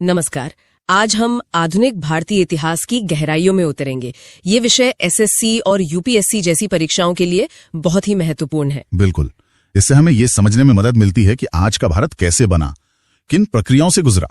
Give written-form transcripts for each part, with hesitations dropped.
नमस्कार। आज हम आधुनिक भारतीय इतिहास की गहराइयों में उतरेंगे। ये विषय एसएससी और यूपीएससी जैसी परीक्षाओं के लिए बहुत ही महत्वपूर्ण है। बिल्कुल। इससे हमें ये समझने में मदद मिलती है कि आज का भारत कैसे बना, किन प्रक्रियाओं से गुजरा।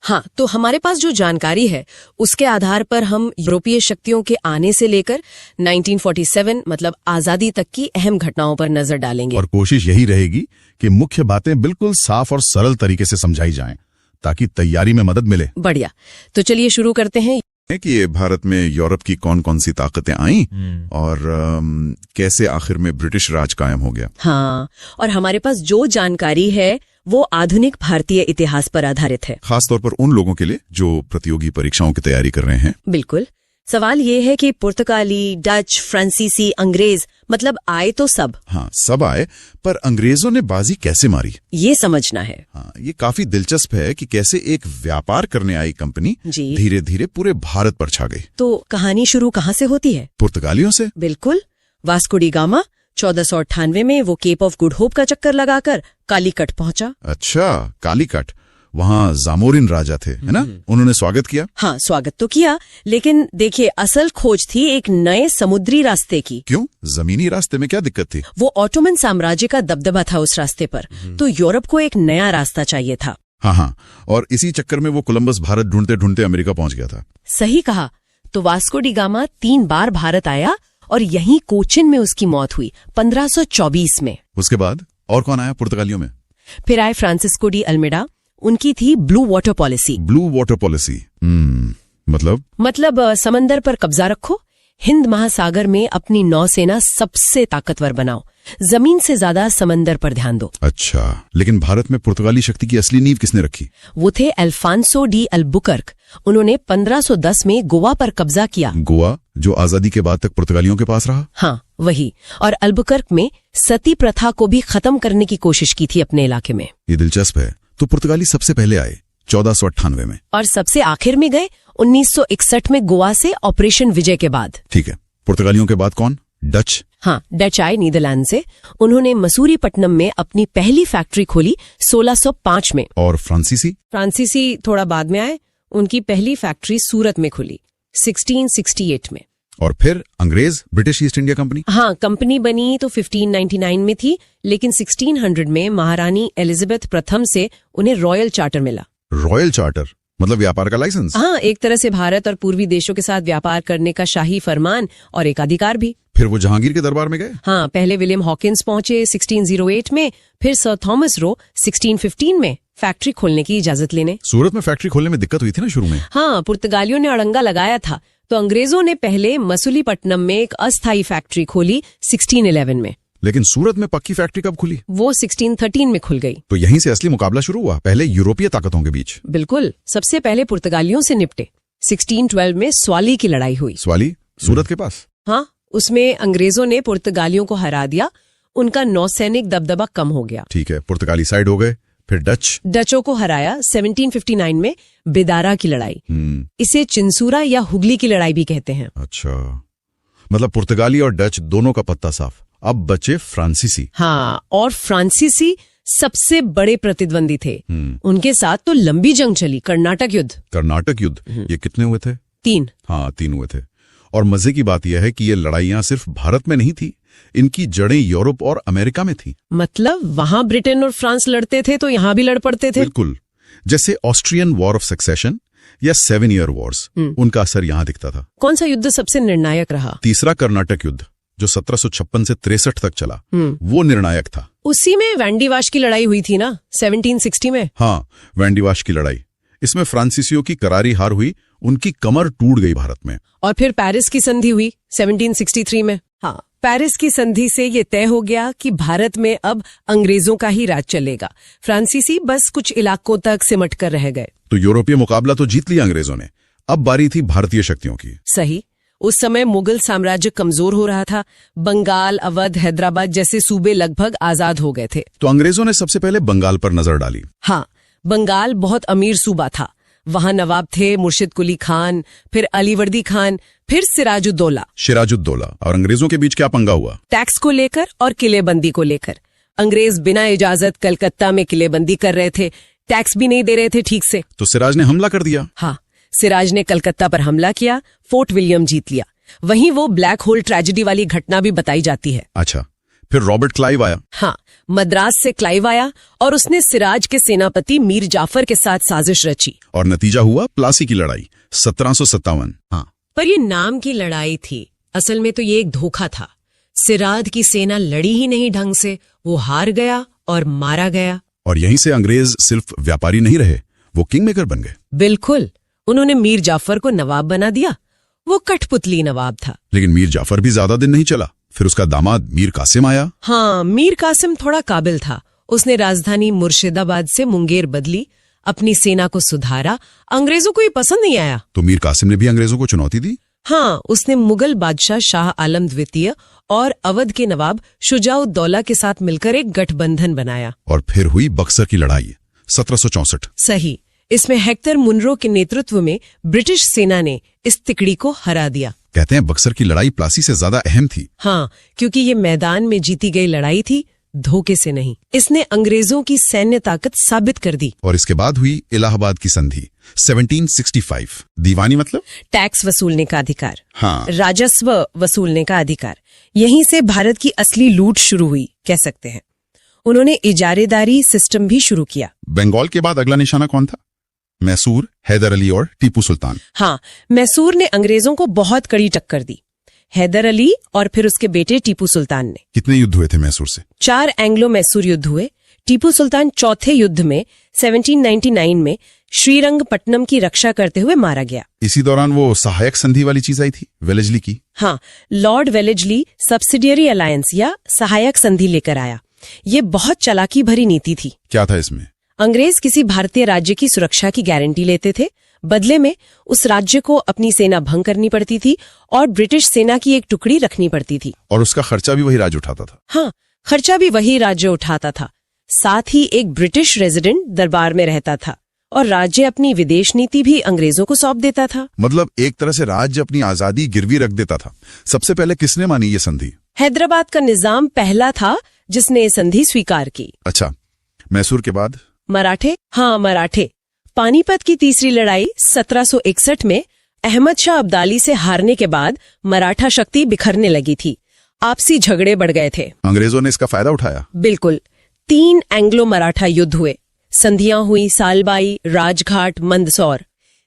हाँ, तो हमारे पास जो जानकारी है उसके आधार पर हम यूरोपीय शक्तियों के आने से लेकर 1947 मतलब आजादी तक की अहम घटनाओं पर नजर डालेंगे। और कोशिश यही रहेगी कि मुख्य बातें बिल्कुल साफ और सरल तरीके से समझाई जाएं, ताकि तैयारी में मदद मिले। बढ़िया, तो चलिए शुरू करते हैं कि ये भारत में यूरोप की कौन कौन सी ताकतें आईं और कैसे आखिर में ब्रिटिश राज कायम हो गया। हाँ, और हमारे पास जो जानकारी है वो आधुनिक भारतीय इतिहास पर आधारित है। खास तौर पर उन लोगों के लिए जो प्रतियोगी परीक्षाओं की तैयारी कर रहे हैं। बिल्कुल। सवाल ये है कि पुर्तगाली, डच, फ्रांसीसी, अंग्रेज मतलब आए तो सब। हाँ, सब आए, पर अंग्रेजों ने बाजी कैसे मारी, ये समझना है। हाँ, ये काफी दिलचस्प है कि कैसे एक व्यापार करने आई कंपनी धीरे धीरे पूरे भारत पर छा गई। तो कहानी शुरू कहाँ से होती है? पुर्तगालियों से। बिल्कुल। वास्को डी गामा 1498 में वो केप ऑफ गुड होप का चक्कर लगाकर कालीकट पहुंचा। अच्छा, कालीकट। वहाँ जामोरिन राजा थे, है ना? उन्होंने स्वागत किया। हाँ, स्वागत तो किया, लेकिन देखिए असल खोज थी एक नए समुद्री रास्ते की। क्यों? जमीनी रास्ते में क्या दिक्कत थी? वो ऑटोमन साम्राज्य का दबदबा था उस रास्ते पर, तो यूरोप को एक नया रास्ता चाहिए था। हाँ, और इसी चक्कर में वो कोलंबस भारत ढूंढते ढूंढते अमेरिका पहुंच गया था। सही कहा। तो वास्को डी गामा 3 बार भारत आया और यहीं कोचिन में उसकी मौत हुई 1524 में। उसके बाद और कौन आया पुर्तगालियों में? फिर आए फ्रांसिस्को डी अल्मेडा। उनकी थी blue water policy. Blue water policy मतलब समंदर पर कब्जा रखो, हिंद महासागर में अपनी नौसेना सबसे ताकतवर बनाओ, जमीन से ज्यादा समंदर पर ध्यान दो। अच्छा, लेकिन भारत में पुर्तगाली शक्ति की असली नींव किसने रखी? वो थे अल्फांसो डी अल्बुकर्क। उन्होंने 1510 में गोवा पर कब्जा किया। गोवा जो आजादी के बाद तक पुर्तगालियों के पास रहा? हाँ, वही। और अल्बुकर्क में सती प्रथा को भी खत्म करने की कोशिश की थी अपने इलाके में। ये दिलचस्प है। तो पुर्तगाली सबसे पहले आए 1498 में और सबसे आखिर में गए 1961 में गोवा से ऑपरेशन विजय के बाद। ठीक है। पुर्तगालियों के बाद कौन? डच। हाँ, डच आए नीदरलैंड से। उन्होंने मसूरीपट्टनम में अपनी पहली फैक्ट्री खोली 1605 में। और फ्रांसीसी थोड़ा बाद में आए। उनकी पहली फैक्ट्री सूरत में खुली 1668 में। और फिर अंग्रेज, ब्रिटिश ईस्ट इंडिया कंपनी। हाँ, कंपनी बनी तो 1599 में थी, लेकिन 1600 में महारानी एलिजाबेथ प्रथम से उन्हें रॉयल चार्टर मिला। रॉयल चार्टर मतलब व्यापार का लाइसेंस? हाँ, एक तरह से भारत और पूर्वी देशों के साथ व्यापार करने का शाही फरमान और एक अधिकार भी। फिर वो जहांगीर के दरबार में गए? हाँ, पहले विलियम हॉकिंस पहुंचे 1608 में, फिर सर थॉमस रो 1615 में फैक्ट्री खोलने की इजाजत लेने। सूरत में फैक्ट्री खोलने में दिक्कत हुई थी ना शुरू में? हाँ, पुर्तगालियों ने अड़ंगा लगाया था, तो अंग्रेजों ने पहले मसूलीपट्टनम में एक अस्थायी फैक्ट्री खोली 1611 में। लेकिन सूरत में पक्की फैक्ट्री कब खुली? वो 1613 में खुल गई। तो यहीं से असली मुकाबला शुरू हुआ, पहले यूरोपीय ताकतों के बीच। बिल्कुल। सबसे पहले पुर्तगालियों से निपटे। 1612 में स्वाली की लड़ाई हुई। स्वाली सूरत के पास? हाँ, उसमें अंग्रेजों ने पुर्तगालियों को हरा दिया, उनका नौसैनिक दबदबा कम हो गया। ठीक है, पुर्तगाली साइड हो गए। फिर डचों को हराया 1759 में बेदारा की लड़ाई। इसे चिंसूरा या हुगली की लड़ाई भी कहते हैं। अच्छा, मतलब पुर्तगाली और डच दोनों का पत्ता साफ। अब बचे फ्रांसीसी। हाँ, और फ्रांसीसी सबसे बड़े प्रतिद्वंदी थे। उनके साथ तो लंबी जंग चली, कर्नाटक युद्ध। ये कितने हुए थे? 3। हाँ, 3 हुए थे। और मजे की बात यह है कि ये लड़ाइयां सिर्फ भारत में नहीं थी, इनकी जड़ें यूरोप और अमेरिका में थी। मतलब वहां ब्रिटेन और फ्रांस लड़ते थे तो यहाँ भी लड़ पड़ते थे। बिल्कुल। जैसे ऑस्ट्रियन वॉर ऑफ सक्सेशन या 7 ईयर वॉर्स, उनका असर यहाँ दिखता था। कौन सा युद्ध सबसे निर्णायक रहा? तीसरा कर्नाटक युद्ध, जो 1756 से 63 तक चला, वो निर्णायक था। उसी में वैंडीवाश की लड़ाई हुई थी ना 1760 में? हाँ, वैंडीवाश की लड़ाई। इसमें फ्रांसीसियों की करारी हार हुई, उनकी कमर टूट गई भारत में। और फिर पेरिस की संधि हुई 1763 में। हाँ, पेरिस की संधि से ये तय हो गया कि भारत में अब अंग्रेजों का ही राज चलेगा। फ्रांसीसी बस कुछ इलाकों तक सिमट कर रह गए। तो यूरोपीय मुकाबला तो जीत लिया अंग्रेजों ने, अब बारी थी भारतीय शक्तियों की। सही। उस समय मुगल साम्राज्य कमजोर हो रहा था। बंगाल, अवध, हैदराबाद जैसे सूबे लगभग आजाद हो गए थे। तो अंग्रेजों ने सबसे पहले बंगाल पर नजर डाली। हाँ, बंगाल बहुत अमीर सूबा था। वहां नवाब थे मुर्शिद कुली खान, फिर अलीवर्दी खान, फिर सिराजुद्दौला। और अंग्रेजों के बीच क्या पंगा हुआ? टैक्स को लेकर और किलेबंदी को लेकर। अंग्रेज बिना इजाजत कलकत्ता में किलेबंदी कर रहे थे। टैक्स भी नहीं दे रहे थे ठीक से। तो सिराज ने हमला कर दिया। हाँ, सिराज ने कलकत्ता पर हमला किया, फोर्ट विलियम जीत लिया। वहीं वो ब्लैक होल ट्रेजेडी वाली घटना भी बताई जाती है। अच्छा, फिर रॉबर्ट क्लाइव आया। हाँ, मद्रास से क्लाइव आया और उसने सिराज के सेनापति मीर जाफर के साथ साजिश रची। और नतीजा हुआ प्लासी की लड़ाई 1757। हाँ, पर ये नाम की लड़ाई थी, असल में तो ये एक धोखा था। सिराज की सेना लड़ी ही नहीं ढंग से, वो हार गया और मारा गया। और यहीं से अंग्रेज सिर्फ व्यापारी नहीं रहे, वो किंग मेकर बन गए। बिल्कुल, उन्होंने मीर जाफर को नवाब बना दिया। वो कठपुतली नवाब था। लेकिन मीर जाफर भी ज्यादा दिन नहीं चला, फिर उसका दामाद मीर कासिम आया। हाँ, मीर कासिम थोड़ा काबिल था। उसने राजधानी मुर्शिदाबाद से मुंगेर बदली, अपनी सेना को सुधारा। अंग्रेजों को ये पसंद नहीं आया। तो मीर कासिम ने भी अंग्रेजों को चुनौती दी। हाँ, उसने मुगल बादशाह शाह आलम द्वितीय और अवध के नवाब शुजाउद्दौला के साथ मिलकर एक गठबंधन बनाया। और फिर हुई बक्सर की लड़ाई 1764। सही, इसमें हेक्टर मुनरो के नेतृत्व में ब्रिटिश सेना ने इस तिकड़ी को हरा दिया। कहते हैं बक्सर की लड़ाई प्लासी से ज्यादा अहम थी। हाँ, क्योंकि ये मैदान में जीती गई लड़ाई थी, धोखे से नहीं। इसने अंग्रेजों की सैन्य ताकत साबित कर दी। और इसके बाद हुई इलाहाबाद की संधि 1765। दीवानी मतलब टैक्स वसूलने का अधिकार। हाँ, राजस्व वसूलने का अधिकार। यहीं से भारत की असली लूट शुरू हुई, कह सकते हैं। उन्होंने इजारेदारी सिस्टम भी शुरू किया। बंगाल के बाद अगला निशाना कौन था? मैसूर, हैदर अली और टीपू सुल्तान। हाँ, मैसूर ने अंग्रेजों को बहुत कड़ी टक्कर दी। हैदर अली और फिर उसके बेटे टीपू सुल्तान ने। कितने युद्ध हुए थे मैसूर से? 4 एंग्लो मैसूर युद्ध हुए। टीपू सुल्तान चौथे युद्ध में 1799 में श्रीरंगपट्टनम की रक्षा करते हुए मारा गया। इसी दौरान वो सहायक संधि वाली चीज आई थी, वेलेस्ली की। हाँ, लॉर्ड वेलेस्ली सब्सिडियरी अलायंस या सहायक संधि लेकर आया। ये बहुत चालाकी भरी नीति थी। क्या था इसमें? अंग्रेज किसी भारतीय राज्य की सुरक्षा की गारंटी लेते थे, बदले में उस राज्य को अपनी सेना भंग करनी पड़ती थी और ब्रिटिश सेना की एक टुकड़ी रखनी पड़ती थी। और उसका खर्चा भी वही राज्य उठाता था। हाँ, खर्चा भी वही राज्य उठाता था। साथ ही एक ब्रिटिश रेजिडेंट दरबार में रहता था और राज्य अपनी विदेश नीति भी अंग्रेजों को सौंप देता था। मतलब एक तरह से राज्य अपनी आजादी गिरवी रख देता था। सबसे पहले किसने मानी ये संधि? हैदराबाद का निजाम पहला था जिसने ये संधि स्वीकार की। अच्छा, मैसूर के बाद? मराठे। हाँ, मराठे। पानीपत की तीसरी लड़ाई 1761 में अहमद शाह अब्दाली से हारने के बाद मराठा शक्ति बिखरने लगी थी। आपसी झगड़े बढ़ गए थे। अंग्रेजों ने इसका फायदा उठाया। बिल्कुल। 3 एंग्लो मराठा युद्ध हुए, संधियां हुई सालबाई, राजघाट, मंदसौर।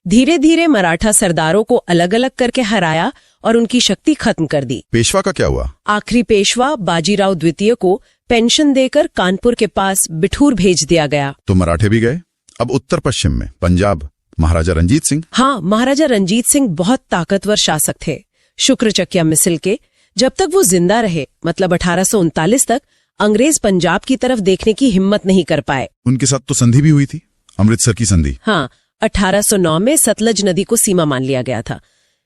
धीरे धीरे मराठा सरदारों को अलग अलग करके हराया और उनकी शक्ति खत्म कर दी। पेशवा का क्या हुआ? आखिरी पेशवा बाजीराव द्वितीय को पेंशन देकर कानपुर के पास बिठूर भेज दिया गया। तो मराठे भी गए। अब उत्तर पश्चिम में पंजाब, महाराजा रंजीत सिंह। हाँ, महाराजा रंजीत सिंह बहुत ताकतवर शासक थे, शुक्रचक्या मिसल के। जब तक वो जिंदा रहे, मतलब 1839 तक, अंग्रेज पंजाब की तरफ देखने की हिम्मत नहीं कर पाए। उनके साथ तो संधि भी हुई थी, अमृतसर की संधि। हाँ, 1809 में सतलज नदी को सीमा मान लिया गया था।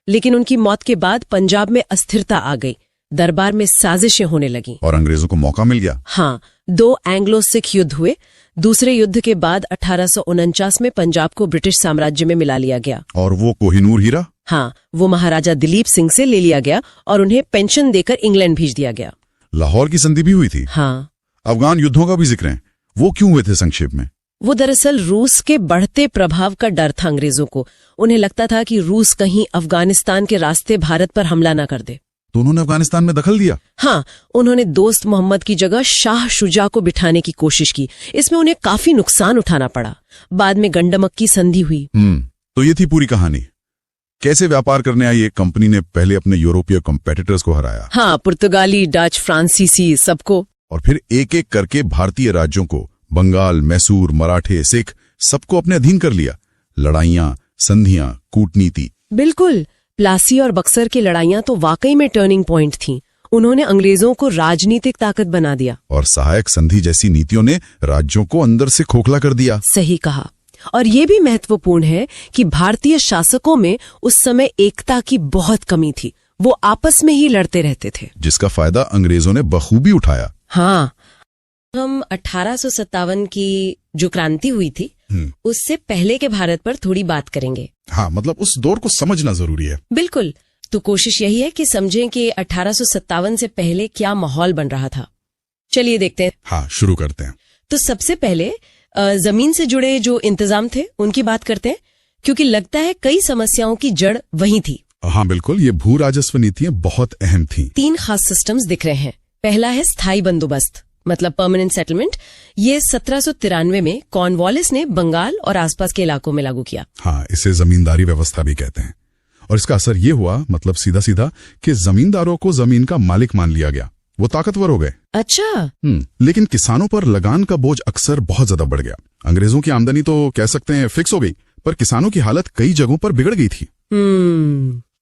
लेकिन उनकी मौत के बाद पंजाब में अस्थिरता आ गई, दरबार में साजिशें होने लगी और अंग्रेजों को मौका मिल गया। हाँ, 2 एंग्लो सिख युद्ध हुए। दूसरे युद्ध के बाद 1849 में पंजाब को ब्रिटिश साम्राज्य में मिला लिया गया। और वो कोहिनूर हीरा? हाँ, वो महाराजा दिलीप सिंह से ले लिया गया और उन्हें पेंशन देकर इंग्लैंड भेज दिया गया। लाहौर की संधि भी हुई थी। हाँ। अफगान युद्धों का भी जिक्र है, वो क्यों हुए थे संक्षेप में? वो दरअसल रूस के बढ़ते प्रभाव का डर था अंग्रेजों को। उन्हें लगता था कि रूस कहीं अफगानिस्तान के रास्ते भारत पर हमला न कर दे। तो उन्होंने अफगानिस्तान में दखल दिया। हाँ, उन्होंने दोस्त मोहम्मद की जगह शाह शुजा को बिठाने की कोशिश की। इसमें उन्हें काफी नुकसान उठाना पड़ा। बाद में गंडमक की संधि हुई। तो ये थी पूरी कहानी। कैसे व्यापार करने आई एक कंपनी ने पहले अपने यूरोपीय कॉम्पिटिटर्स को हराया। हाँ, पुर्तगाली, डच, फ्रांसीसी, सबको। और फिर एक एक करके भारतीय राज्यों को, बंगाल, मैसूर, मराठे, सिख, सबको अपने अधीन कर लिया। लड़ाइयां, संधियां, कूटनीति। बिल्कुल। प्लासी और बक्सर की लड़ाइयां तो वाकई में टर्निंग पॉइंट थीं। उन्होंने अंग्रेजों को राजनीतिक ताकत बना दिया। और सहायक संधि जैसी नीतियों ने राज्यों को अंदर से खोखला कर दिया। सही कहा। और ये भी महत्वपूर्ण है कि भारतीय शासकों में उस समय एकता की बहुत कमी थी। वो आपस में ही लड़ते रहते थे, जिसका फायदा अंग्रेजों ने बखूबी उठाया। हाँ, हम 1857 की जो क्रांति हुई थी उससे पहले के भारत पर थोड़ी बात करेंगे। हाँ, मतलब उस दौर को समझना जरूरी है। बिल्कुल। तो कोशिश यही है कि समझें कि 1857 से पहले क्या माहौल बन रहा था। चलिए देखते हैं। हाँ, शुरू करते हैं। तो सबसे पहले जमीन से जुड़े जो इंतजाम थे उनकी बात करते हैं, क्योंकि लगता है कई समस्याओं की जड़ वही थी। हाँ बिल्कुल, ये भू राजस्व नीतियां बहुत अहम थी। 3 खास सिस्टम्स दिख रहे हैं। पहला है स्थायी बंदोबस्त, मतलब परमानेंट सेटलमेंट। ये 1793 में कॉर्नवालिस ने बंगाल और आसपास के इलाकों में लागू किया। हाँ, इसे जमींदारी व्यवस्था भी कहते हैं। और इसका असर ये हुआ, मतलब सीधा सीधा, कि जमींदारों को जमीन का मालिक मान लिया गया, वो ताकतवर हो गए। अच्छा। लेकिन किसानों पर लगान का बोझ अक्सर बहुत ज्यादा बढ़ गया। अंग्रेजों की आमदनी तो कह सकते हैं फिक्स हो गई, पर किसानों की हालत कई जगहों पर बिगड़ गई थी।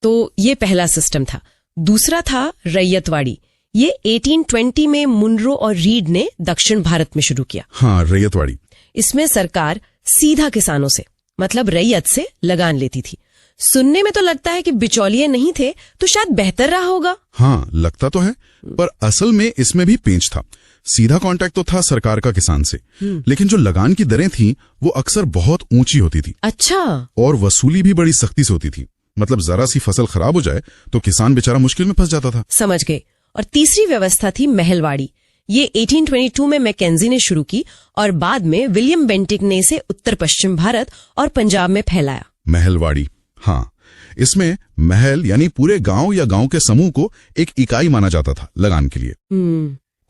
तो ये पहला सिस्टम था। दूसरा था रैयतवाड़ी। ये 1820 में मुनरो और रीड ने दक्षिण भारत में शुरू किया। हाँ, रैयतवाड़ी। इसमें सरकार सीधा किसानों से, मतलब रैयत से लगान लेती थी। सुनने में तो लगता है कि बिचौलिए नहीं थे, तो शायद बेहतर रहा होगा। हाँ, लगता तो है, पर असल में इसमें भी पेंच था। सीधा कांटेक्ट तो था सरकार का किसान से, लेकिन जो लगान की दरें थी वो अक्सर बहुत ऊंची होती थी। अच्छा। और वसूली भी बड़ी सख्ती से होती थी। मतलब जरा सी फसल खराब हो जाए तो किसान बेचारा मुश्किल में फंस जाता था। समझ गए। और तीसरी व्यवस्था थी महलवाड़ी। ये 1822 में मैकेंजी ने शुरू की और बाद में विलियम बेंटिक ने इसे उत्तर पश्चिम भारत और पंजाब में फैलाया। महलवाड़ी, हाँ, इसमें महल यानी पूरे गांव या गांव के समूह को एक इकाई माना जाता था लगान के लिए।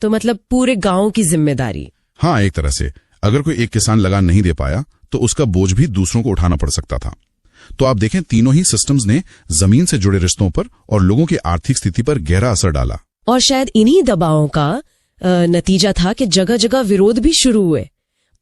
तो मतलब पूरे गांव की जिम्मेदारी। हाँ, एक तरह से अगर कोई एक किसान लगान नहीं दे पाया तो उसका बोझ भी दूसरों को उठाना पड़ सकता था। तो आप देखें, तीनों ही सिस्टम्स ने जमीन से जुड़े रिश्तों पर और लोगों की आर्थिक स्थिति पर गहरा असर डाला। और शायद इन्हीं दबावों का नतीजा था कि जगह जगह विरोध भी शुरू हुए।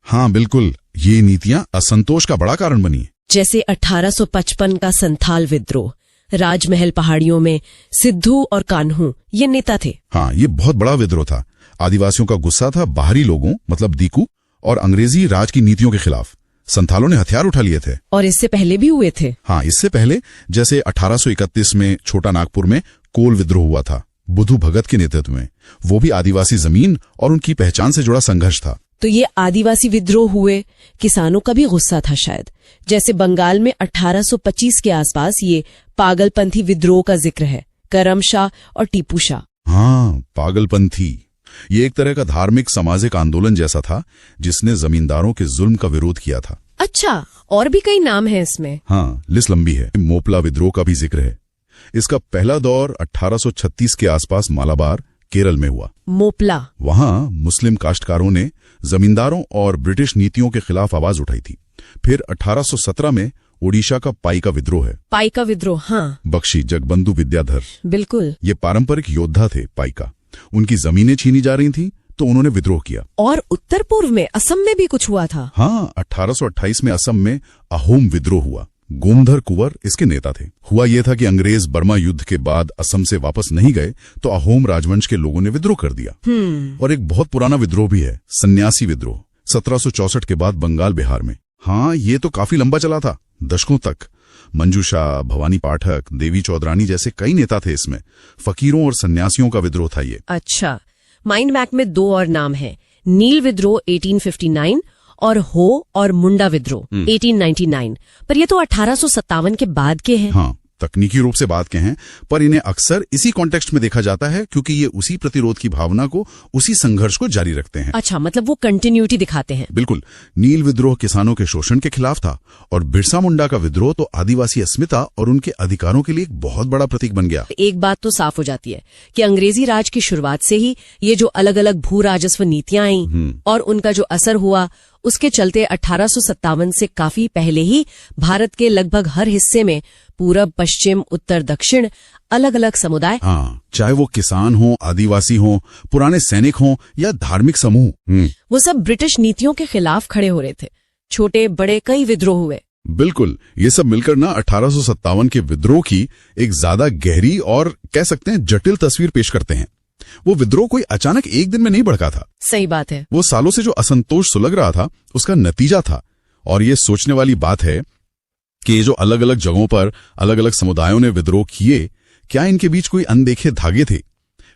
हाँ बिल्कुल, ये नीतियां असंतोष का बड़ा कारण बनी। जैसे 1855 का संथाल विद्रोह। राजमहल पहाड़ियों में सिद्धू और कान्हू ये नेता थे। हाँ, ये बहुत बड़ा विद्रोह था। आदिवासियों का गुस्सा था बाहरी लोगों, मतलब दीकू, और अंग्रेजी राज की नीतियों के खिलाफ। संथालों ने हथियार उठा लिए थे। और इससे पहले भी हुए थे। हाँ, इससे पहले जैसे 1831 में छोटा नागपुर में कोल विद्रोह हुआ था, बुधू भगत के नेतृत्व में। वो भी आदिवासी जमीन और उनकी पहचान से जुड़ा संघर्ष था। तो ये आदिवासी विद्रोह हुए, किसानों का भी गुस्सा था शायद। जैसे बंगाल में 1825 के आसपास ये पागलपंथी विद्रोह का जिक्र है, करमशाह और टीपू शाह। हाँ, पागलपंथी, ये एक तरह का धार्मिक सामाजिक आंदोलन जैसा था जिसने जमींदारों के जुल्म का विरोध किया था। अच्छा, और भी कई नाम हैं इसमें। हाँ, लिस्ट लंबी है। मोपला विद्रोह का भी जिक्र है। इसका पहला दौर 1836 के आसपास मालाबार, केरल में हुआ। मोपला, वहां मुस्लिम काश्तकारों ने जमींदारों और ब्रिटिश नीतियों के खिलाफ आवाज उठाई थी। फिर 1817 में ओडिशा का पाई का विद्रोह है। पाई का विद्रोह, हाँ। बख्शी जगबंधु विद्याधर, बिल्कुल। ये पारंपरिक योद्धा थे पाई का। उनकी जमीनें छीनी जा रही थी तो उन्होंने विद्रोह किया। और उत्तर पूर्व में असम में भी कुछ हुआ था। हाँ, 1828 में असम में अहोम विद्रोह हुआ। गोमधर कुंवर इसके नेता थे। हुआ यह था कि अंग्रेज बर्मा युद्ध के बाद असम से वापस नहीं गए तो अहोम राजवंश के लोगों ने विद्रोह कर दिया। और एक बहुत पुराना विद्रोह भी है, सन्यासी विद्रोह, 1764 के बाद बंगाल बिहार में। हाँ, ये तो काफी लंबा चला था, दशकों तक। मंजूषा, भवानी पाठक, देवी चौधरानी जैसे कई नेता थे इसमें। फकीरों और सन्यासियों का विद्रोह था ये। अच्छा, माइंड मैप में 2 और नाम हैं, नील विद्रोह 1859 और हो और मुंडा विद्रोह 1899। पर ये तो 1857 के बाद के हैं। हाँ, तकनीकी रूप से बात के हैं, पर इन्हें अक्सर इसी कॉन्टेक्स्ट में देखा जाता है क्योंकि ये उसी प्रतिरोध की भावना को, उसी संघर्ष को जारी रखते हैं। अच्छा, मतलब वो कंटिन्यूटी दिखाते हैं। बिल्कुल। नील विद्रोह किसानों के शोषण के खिलाफ था और बिरसा मुंडा का विद्रोह तो आदिवासी अस्मिता और उनके अधिकारों के लिए एक बहुत बड़ा प्रतीक बन गया। एक बात तो साफ हो जाती है कि अंग्रेजी राज की शुरुआत से ही ये जो अलग अलग भू राजस्व नीतियां आई और उनका जो असर हुआ, उसके चलते 1857 से काफी पहले ही भारत के लगभग हर हिस्से में पूरब, पश्चिम, उत्तर, दक्षिण अलग अलग समुदाय, हाँ, चाहे वो किसान हो, आदिवासी हो, पुराने सैनिक हो या धार्मिक समूह, वो सब ब्रिटिश नीतियों के खिलाफ खड़े हो रहे थे। छोटे बड़े कई विद्रोह हुए। बिल्कुल। ये सब मिलकर ना 1857 के विद्रोह की एक ज्यादा गहरी और कह सकते हैं जटिल तस्वीर पेश करते हैं। वो विद्रोह कोई अचानक एक दिन में नहीं भड़का था। सही बात है। वो सालों से जो असंतोष सुलग रहा था उसका नतीजा था। और ये सोचने वाली बात है कि ये जो अलग अलग जगहों पर अलग अलग समुदायों ने विद्रोह किए, क्या इनके बीच कोई अनदेखे धागे थे,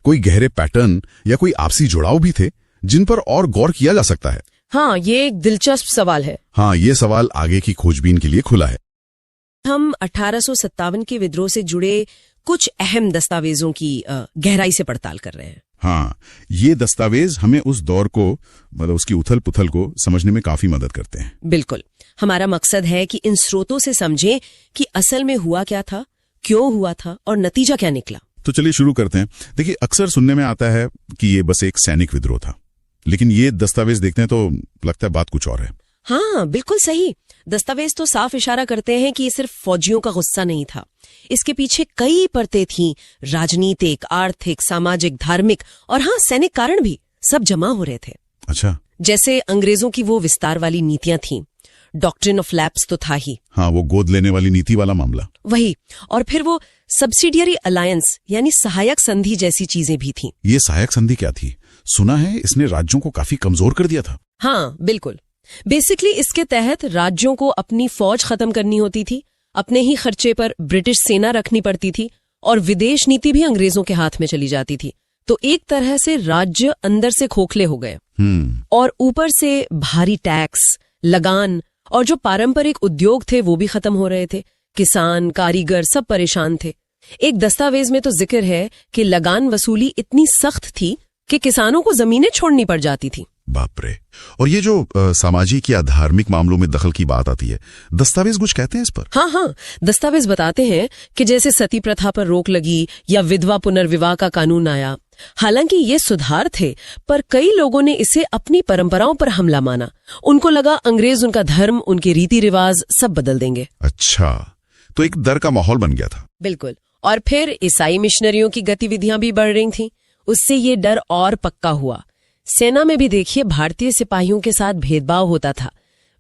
कोई गहरे पैटर्न या कोई आपसी जुड़ाव भी थे जिन पर और गौर किया जा सकता है? हाँ, ये एक दिलचस्प सवाल है। हाँ, ये सवाल आगे की खोजबीन के लिए खुला है। हम 1857 के विद्रोह से जुड़े कुछ अहम दस्तावेजों की गहराई से पड़ताल कर रहे हैं। हाँ, ये दस्तावेज हमें उस दौर को, मतलब उसकी उथल पुथल को समझने में काफी मदद करते हैं। बिल्कुल। हमारा मकसद है कि इन स्रोतों से समझें कि असल में हुआ क्या था, क्यों हुआ था और नतीजा क्या निकला। तो चलिए शुरू करते हैं। देखिए, अक्सर सुनने में आता है कि ये बस एक सैनिक विद्रोह था, लेकिन ये दस्तावेज देखते हैं तो लगता है बात कुछ और है। हाँ, बिल्कुल सही। दस्तावेज तो साफ इशारा करते हैं कि ये सिर्फ फौजियों का गुस्सा नहीं था। इसके पीछे कई परतें थीं, राजनीतिक, आर्थिक, सामाजिक, धार्मिक और हाँ, सैनिक कारण भी सब जमा हो रहे थे। अच्छा। जैसे अंग्रेजों की वो विस्तार वाली नीतियां थीं, डॉक्ट्रिन ऑफ लैप्स तो था ही। हाँ, वो गोद लेने वाली नीति वाला मामला। वही, और फिर वो सब्सिडियरी अलायंस यानी सहायक संधि जैसी चीजें भी थीं। ये सहायक संधि क्या थी? सुना है इसने राज्यों को काफी कमजोर कर दिया था। हाँ, बिल्कुल। बेसिकली इसके तहत राज्यों को अपनी फौज खत्म करनी होती थी, अपने ही खर्चे पर ब्रिटिश सेना रखनी पड़ती थी और विदेश नीति भी अंग्रेजों के हाथ में चली जाती थी। तो एक तरह से राज्य अंदर से खोखले हो गए और ऊपर से भारी टैक्स, लगान और जो पारंपरिक उद्योग थे वो भी खत्म हो रहे थे। किसान, कारीगर सब परेशान थे। एक दस्तावेज में तो जिक्र है कि लगान वसूली इतनी सख्त थी कि किसानों को जमीनें छोड़नी पड़ जाती थी। बाप रे। और ये जो सामाजिक या धार्मिक मामलों में दखल की बात आती है, दस्तावेज कुछ कहते हैं इस पर? हाँ, दस्तावेज बताते हैं कि जैसे सती प्रथा पर रोक लगी या विधवा पुनर्विवाह का कानून आया। हालांकि ये सुधार थे, पर कई लोगों ने इसे अपनी परंपराओं पर हमला माना। उनको लगा अंग्रेज उनका धर्म, उनके रीति रिवाज सब बदल देंगे। अच्छा, तो एक डर का माहौल बन गया था। बिल्कुल। और फिर ईसाई मिशनरियों की गतिविधियां भी बढ़ रही थीं। उससे ये डर और पक्का हुआ। सेना में भी देखिए, भारतीय सिपाहियों के साथ भेदभाव होता था,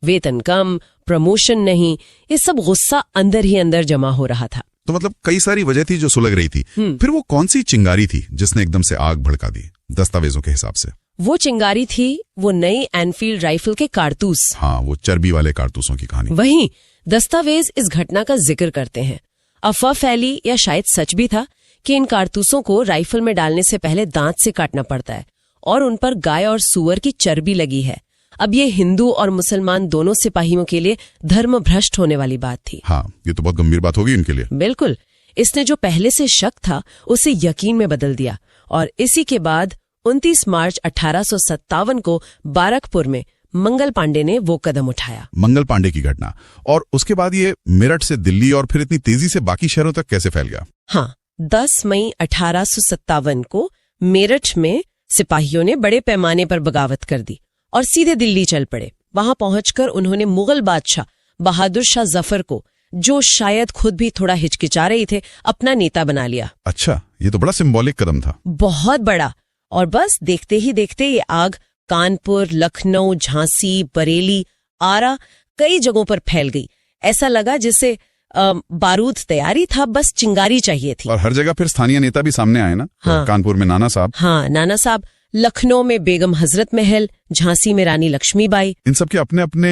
वेतन कम, प्रमोशन नहीं, ये सब गुस्सा अंदर ही अंदर जमा हो रहा था। तो मतलब कई सारी वजह थी जो सुलग रही थी। फिर वो कौन सी चिंगारी थी जिसने एकदम से आग भड़का दी दस्तावेजों के हिसाब से? वो चिंगारी थी वो नई एनफील्ड राइफल के कारतूस। हाँ, वो चर्बी वाले कारतूसों की कहानी। वहीं दस्तावेज इस घटना का जिक्र करते हैं। अफवाह फैली या शायद सच भी था कि इन कारतूसों को राइफल में डालने से पहले दांत से काटना पड़ता है और उन पर गाय और सूअर की चर्बी लगी है। अब ये हिंदू और मुसलमान दोनों सिपाहियों के लिए धर्म भ्रष्ट होने वाली बात थी। हाँ, ये तो बहुत गंभीर बात होगी उनके लिए। बिल्कुल। इसने जो पहले से शक था उसे यकीन में बदल दिया और इसी के बाद 29 मार्च 1857 को बारकपुर में मंगल पांडे ने वो कदम उठाया। मंगल पांडे की घटना, और उसके बाद ये मेरठ से दिल्ली और फिर इतनी तेजी से बाकी शहरों तक कैसे फैल गया? हाँ, 10 मई 1857 को मेरठ में सिपाहियों ने बड़े पैमाने पर बगावत कर दी और सीधे दिल्ली चल पड़े। वहां पहुंचकर उन्होंने मुगल बादशाह बहादुर शाह जफर को, जो शायद खुद भी थोड़ा हिचकिचा रहे थे, अपना नेता बना लिया। अच्छा, ये तो बड़ा सिंबॉलिक कदम था। बहुत बड़ा। और बस देखते ही देखते ये आग कानपुर, लखनऊ, झांसी, बरेली, आरा कई जगहों पर फैल गई। ऐसा लगा जैसे बारूद तैयारी था, बस चिंगारी चाहिए थी। और हर जगह फिर स्थानीय नेता भी सामने आए ना। हाँ। कानपुर में नाना साहब। हाँ, नाना साहब। लखनऊ में बेगम हजरत महल, झांसी में रानी लक्ष्मीबाई। इन सब के अपने अपने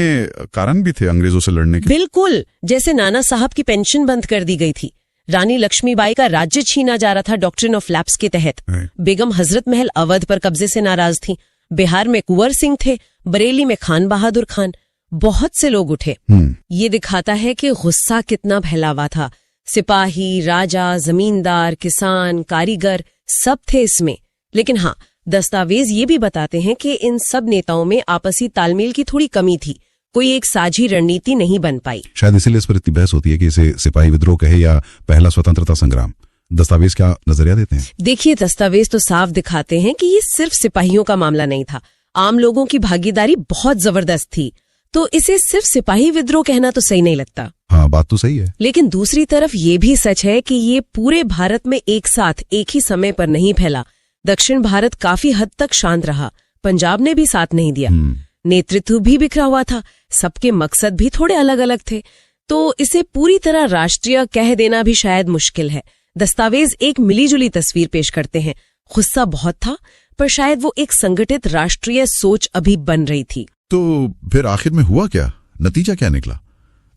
कारण भी थे अंग्रेजों से लड़ने के। बिल्कुल। जैसे नाना साहब की पेंशन बंद कर दी गई थी, रानी लक्ष्मीबाई का राज्य छीना जा रहा था डॉक्ट्रिन ऑफ लैप्स के तहत, बेगम हजरत महल अवध पर कब्जे से नाराज थी, बिहार में कुंवर सिंह थे, बरेली में खान बहादुर खान। बहुत से लोग उठे। ये दिखाता है कि गुस्सा कितना फैला हुआ था। सिपाही, राजा, जमींदार, किसान, कारीगर सब थे इसमें। लेकिन हाँ, दस्तावेज ये भी बताते हैं कि इन सब नेताओं में आपसी तालमेल की थोड़ी कमी थी। कोई एक साझी रणनीति नहीं बन पाई। शायद इसीलिए इस पर इतनी बहस होती है कि इसे सिपाही विद्रोह कहे या पहला स्वतंत्रता संग्राम। दस्तावेज क्या नजरिया देते हैं? देखिए, दस्तावेज तो साफ दिखाते हैं कि ये सिर्फ सिपाहियों का मामला नहीं था। आम लोगों की भागीदारी बहुत जबरदस्त थी। तो इसे सिर्फ सिपाही विद्रोह कहना तो सही नहीं लगता। हाँ, बात तो सही है। लेकिन दूसरी तरफ ये भी सच है कि ये पूरे भारत में एक साथ एक ही समय पर नहीं फैला। दक्षिण भारत काफी हद तक शांत रहा, पंजाब ने भी साथ नहीं दिया, नेतृत्व भी बिखरा हुआ था, सबके मकसद भी थोड़े अलग अलग थे। तो इसे पूरी तरह राष्ट्रीय कह देना भी शायद मुश्किल है। दस्तावेज एक मिलीजुली तस्वीर पेश करते हैं। गुस्सा बहुत था, पर शायद वो एक संगठित राष्ट्रीय सोच अभी बन रही थी। तो फिर आखिर में हुआ क्या? नतीजा क्या निकला?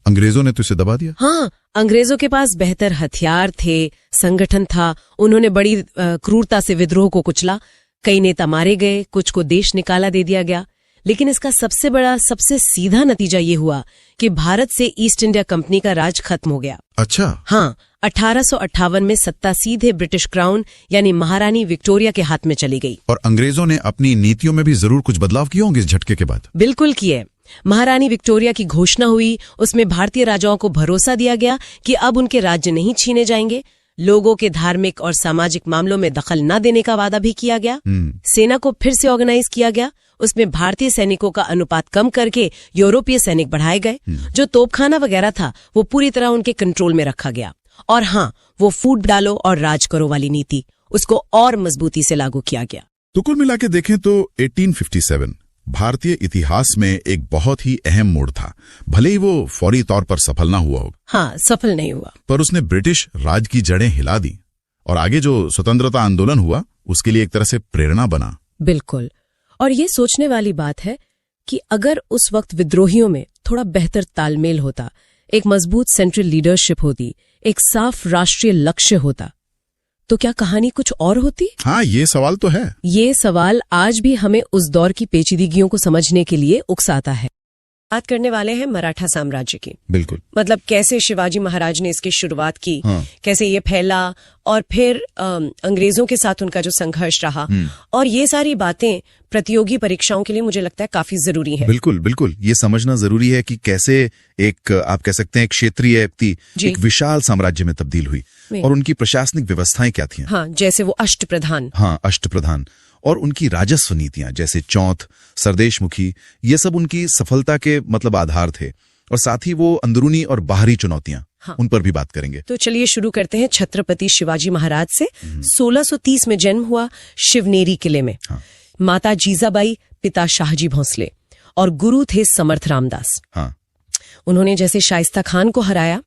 अंग्रेजों ने तो इसे दबा दिया। हाँ, अंग्रेजों के पास बेहतर हथियार थे, संगठन था, उन्होंने बड़ी क्रूरता से विद्रोह को कुचला। कई नेता मारे गए, कुछ को देश निकाला दे दिया गया। लेकिन इसका सबसे बड़ा, सबसे सीधा नतीजा ये हुआ कि भारत से ईस्ट इंडिया कंपनी का राज खत्म हो गया। अच्छा। हाँ, 1858 में सत्ता सीधे ब्रिटिश क्राउन यानी महारानी विक्टोरिया के हाथ में चली गई। और अंग्रेजों ने अपनी नीतियों में भी जरूर कुछ बदलाव किए होंगे इस झटके के बाद। बिल्कुल किए। महारानी विक्टोरिया की घोषणा हुई, उसमें भारतीय राजाओं को भरोसा दिया गया कि अब उनके राज्य नहीं छीने जाएंगे। लोगों के धार्मिक और सामाजिक मामलों में दखल न देने का वादा भी किया गया। सेना को फिर से ऑर्गेनाइज किया गया। उसमें भारतीय सैनिकों का अनुपात कम करके यूरोपीय सैनिक बढ़ाए गए। जो तोपखाना वगैरह था वो पूरी तरह उनके कंट्रोल में रखा गया। और हाँ, वो फूट डालो और राज करो वाली नीति, उसको और मजबूती से लागू किया गया। तो कुल मिला के देखें तो 1857 भारतीय इतिहास में एक बहुत ही अहम मोड़ था। भले ही वो फौरी तौर पर सफल ना हुआ हो, हाँ, सफल नहीं हुआ, पर उसने ब्रिटिश राज की जड़ें हिला दी और आगे जो स्वतंत्रता आंदोलन हुआ उसके लिए एक तरह से प्रेरणा बना। बिल्कुल। और ये सोचने वाली बात है कि अगर उस वक्त विद्रोहियों में थोड़ा बेहतर तालमेल होता, एक मजबूत सेंट्रल लीडरशिप होती, एक साफ राष्ट्रीय लक्ष्य होता, तो क्या कहानी कुछ और होती? हाँ, ये सवाल तो है। ये सवाल आज भी हमें उस दौर की पेचीदगियों को समझने के लिए उकसाता है। बात करने वाले हैं मराठा साम्राज्य की। बिल्कुल। मतलब कैसे शिवाजी महाराज ने इसकी शुरुआत की, कैसे ये फैला और फिर अंग्रेजों के साथ उनका जो संघर्ष रहा, और ये सारी बातें प्रतियोगी परीक्षाओं के लिए मुझे लगता है काफी जरूरी है। बिल्कुल बिल्कुल, ये समझना जरूरी है कि कैसे एक, आप कह सकते हैं, एक क्षेत्रीय एक विशाल साम्राज्य में तब्दील हुई और उनकी प्रशासनिक व्यवस्थाएं क्या थी। हाँ, जैसे वो अष्टप्रधान। हाँ, अष्टप्रधान। और उनकी राजस्व नीतियां जैसे चौथ, सरदेशमुखी, ये सब उनकी सफलता के मतलब आधार थे। और साथ ही वो अंदरूनी और बाहरी चुनौतियां, हाँ, उन पर भी बात करेंगे। तो चलिए शुरू करते हैं छत्रपति शिवाजी महाराज से। 1630 में जन्म हुआ शिवनेरी किले में। हाँ। माता जीजाबाई, पिता शाहजी भोंसले और गुरु थे समर्थ रामदास। हाँ। उन्होंने जैसे शाइस्ता खान को हराया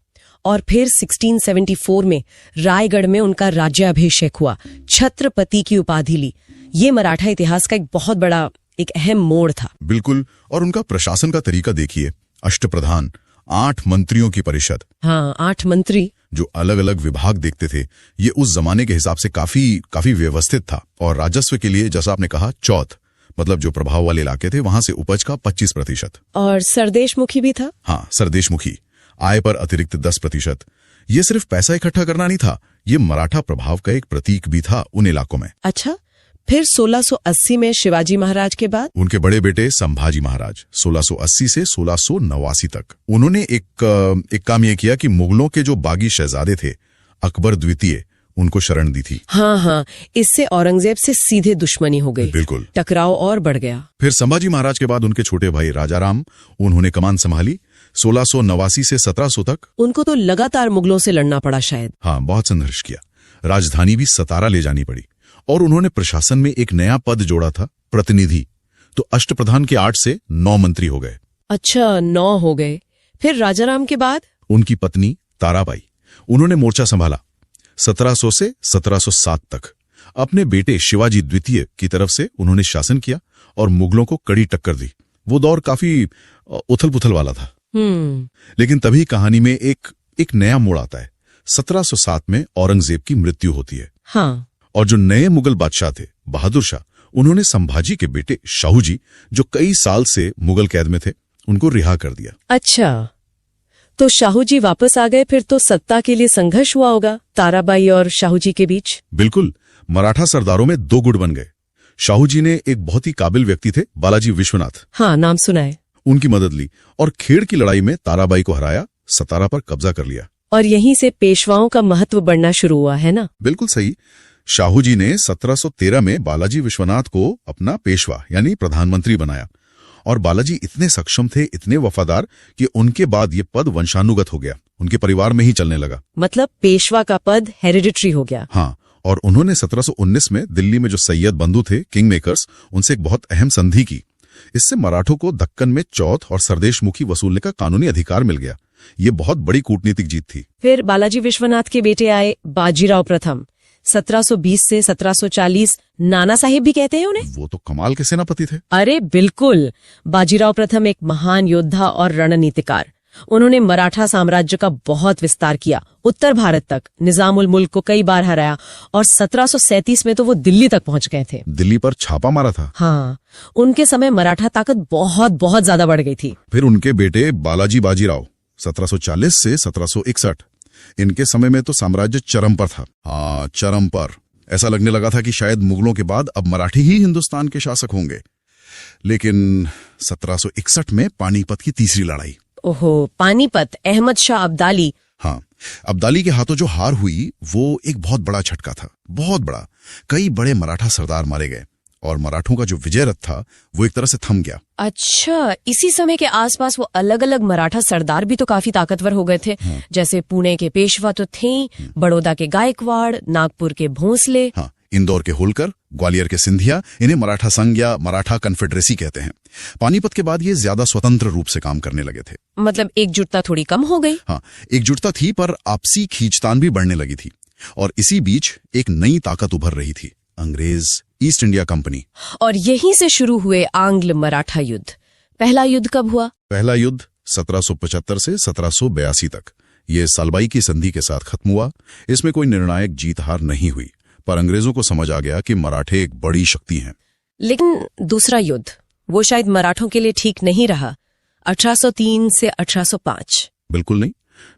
और फिर 1674 में रायगढ़ में उनका राज्याभिषेक हुआ, छत्रपति की उपाधि ली। ये मराठा इतिहास का एक बहुत बड़ा, एक अहम मोड़ था। बिल्कुल। और उनका प्रशासन का तरीका देखिए, अष्टप्रधान, 8 मंत्रियों की परिषद। हाँ, 8 मंत्री जो अलग अलग विभाग देखते थे। ये उस जमाने के हिसाब से काफी व्यवस्थित था। और राजस्व के लिए, जैसा आपने कहा, चौथ, मतलब जो प्रभाव वाले इलाके थे वहां से उपज का 25%। और सरदेशमुखी भी था। हाँ, सरदेशमुखी, आय पर अतिरिक्त 10%। ये सिर्फ पैसा इकट्ठा करना नहीं था, ये मराठा प्रभाव का एक प्रतीक भी था उन इलाकों में। अच्छा, फिर 1680 में शिवाजी महाराज के बाद उनके बड़े बेटे संभाजी महाराज 1680 से 1689 तक उन्होंने एक काम यह किया कि मुगलों के जो बागी शहजादे थे, अकबर द्वितीय, उनको शरण दी थी। हाँ, इससे औरंगजेब से सीधे दुश्मनी हो गई। बिल्कुल। टकराव और बढ़ गया। फिर संभाजी महाराज के बाद उनके छोटे भाई राजाराम, उन्होंने कमान संभाली 1689 से 1700 तक। उनको तो लगातार मुगलों से लड़ना पड़ा शायद। हाँ, बहुत संघर्ष किया। राजधानी भी सतारा ले जानी पड़ी। और उन्होंने प्रशासन में एक नया पद जोड़ा था, प्रतिनिधि। तो अष्टप्रधान के 8 से 9 मंत्री हो गए। अच्छा, 9 हो गए। फिर राजाराम के बाद उनकी पत्नी ताराबाई, उन्होंने मोर्चा संभाला 1700 से 1707 तक। अपने बेटे शिवाजी द्वितीय की तरफ से उन्होंने शासन किया और मुगलों को कड़ी टक्कर दी। वो दौर काफी उथल पुथल वाला था। लेकिन तभी कहानी में एक नया मोड़ आता है। 1707 में औरंगजेब की मृत्यु होती है। हाँ। और जो नए मुगल बादशाह थे, बहादुर शाह, उन्होंने संभाजी के बेटे शाहूजी, जो कई साल से मुगल कैद में थे, उनको रिहा कर दिया। अच्छा, तो शाहूजी वापस आ गए। फिर तो सत्ता के लिए संघर्ष हुआ होगा ताराबाई और शाहूजी के बीच। बिल्कुल। मराठा सरदारों में 2 गुट बन गए। शाहूजी ने एक बहुत ही काबिल व्यक्ति थे, बालाजी विश्वनाथ। हाँ, नाम सुना है। उनकी मदद ली और खेड़ की लड़ाई में ताराबाई को हराया, सतारा पर कब्जा कर लिया। और यहीं से पेशवाओं का महत्व बढ़ना शुरू हुआ, है ना? बिल्कुल सही। शाहूजी ने 1713 में बालाजी विश्वनाथ को अपना पेशवा यानी प्रधानमंत्री बनाया। और बालाजी इतने सक्षम थे, इतने वफादार, कि उनके बाद ये पद वंशानुगत हो गया, उनके परिवार में ही चलने लगा। मतलब पेशवा का पद हेरिडिटरी हो गया। हाँ। और उन्होंने 1719 में दिल्ली में जो सैयद बंधु थे, किंग मेकर्स, उनसे एक बहुत अहम संधि की। इससे मराठों को दक्कन में चौथ और सरदेशमुखी वसूलने का कानूनी अधिकार मिल गया। ये बहुत बड़ी कूटनीतिक जीत थी। फिर बालाजी विश्वनाथ के बेटे आए बाजीराव प्रथम। 1720 से 1740 नाना साहिब भी कहते हैं उन्हें। वो तो कमाल के सेनापति थे। अरे बिल्कुल। बाजीराव प्रथम एक महान योद्धा और रणनीतिकार। उन्होंने मराठा साम्राज्य का बहुत विस्तार किया, उत्तर भारत तक, निजामुल मुल्क को कई बार हराया और 1737 में तो वो दिल्ली तक पहुंच गए थे। दिल्ली पर छापा मारा था। हाँ, उनके समय मराठा ताकत बहुत ज्यादा बढ़ गई थी। फिर उनके बेटे बालाजी बाजीराव 1740 से 1761, इनके समय में तो साम्राज्य चरम पर था। हाँ, चरम पर। ऐसा लगने लगा था कि शायद मुगलों के बाद अब मराठी ही हिंदुस्तान के शासक होंगे। लेकिन 1761 में पानीपत की तीसरी लड़ाई। ओहो, पानीपत, अहमद शाह अब्दाली। हाँ, अब्दाली के हाथों जो हार हुई वो एक बहुत बड़ा झटका था, बहुत बड़ा। कई बड़े मराठा सरदार मारे गए और मराठों का जो विजय रथ था वो एक तरह से थम गया। अच्छा, इसी समय के आसपास वो अलग अलग मराठा सरदार भी तो काफी ताकतवर हो गए थे। जैसे पुणे के पेशवा तो थे, बड़ौदा के गायकवाड़, नागपुर के भोंसले। हाँ, इंदौर के होलकर, ग्वालियर के सिंधिया, इन्हें मराठा संघ या मराठा कन्फेडरेसी कहते हैं। पानीपत के बाद ये ज्यादा स्वतंत्र रूप से काम करने लगे थे। मतलब एकजुटता थोड़ी कम हो गई। हाँ, एकजुटता थी पर आपसी खींचतान भी बढ़ने लगी थी। और इसी बीच एक नई ताकत उभर रही थी, अंग्रेज ईस्ट इंडिया कंपनी। और यहीं से शुरू हुए आंग्ल मराठा युद्ध। पहला युद्ध कब हुआ? पहला युद्ध 1775 से 1782 तक। ये सालबाई की संधि के साथ खत्म हुआ। इसमें कोई निर्णायक जीत हार नहीं हुई, पर अंग्रेजों को समझ आ गया कि मराठे एक बड़ी शक्ति हैं। लेकिन दूसरा युद्ध, वो शायद मराठों के लिए ठीक नहीं रहा। 1803 से 1805। बिल्कुल नहीं।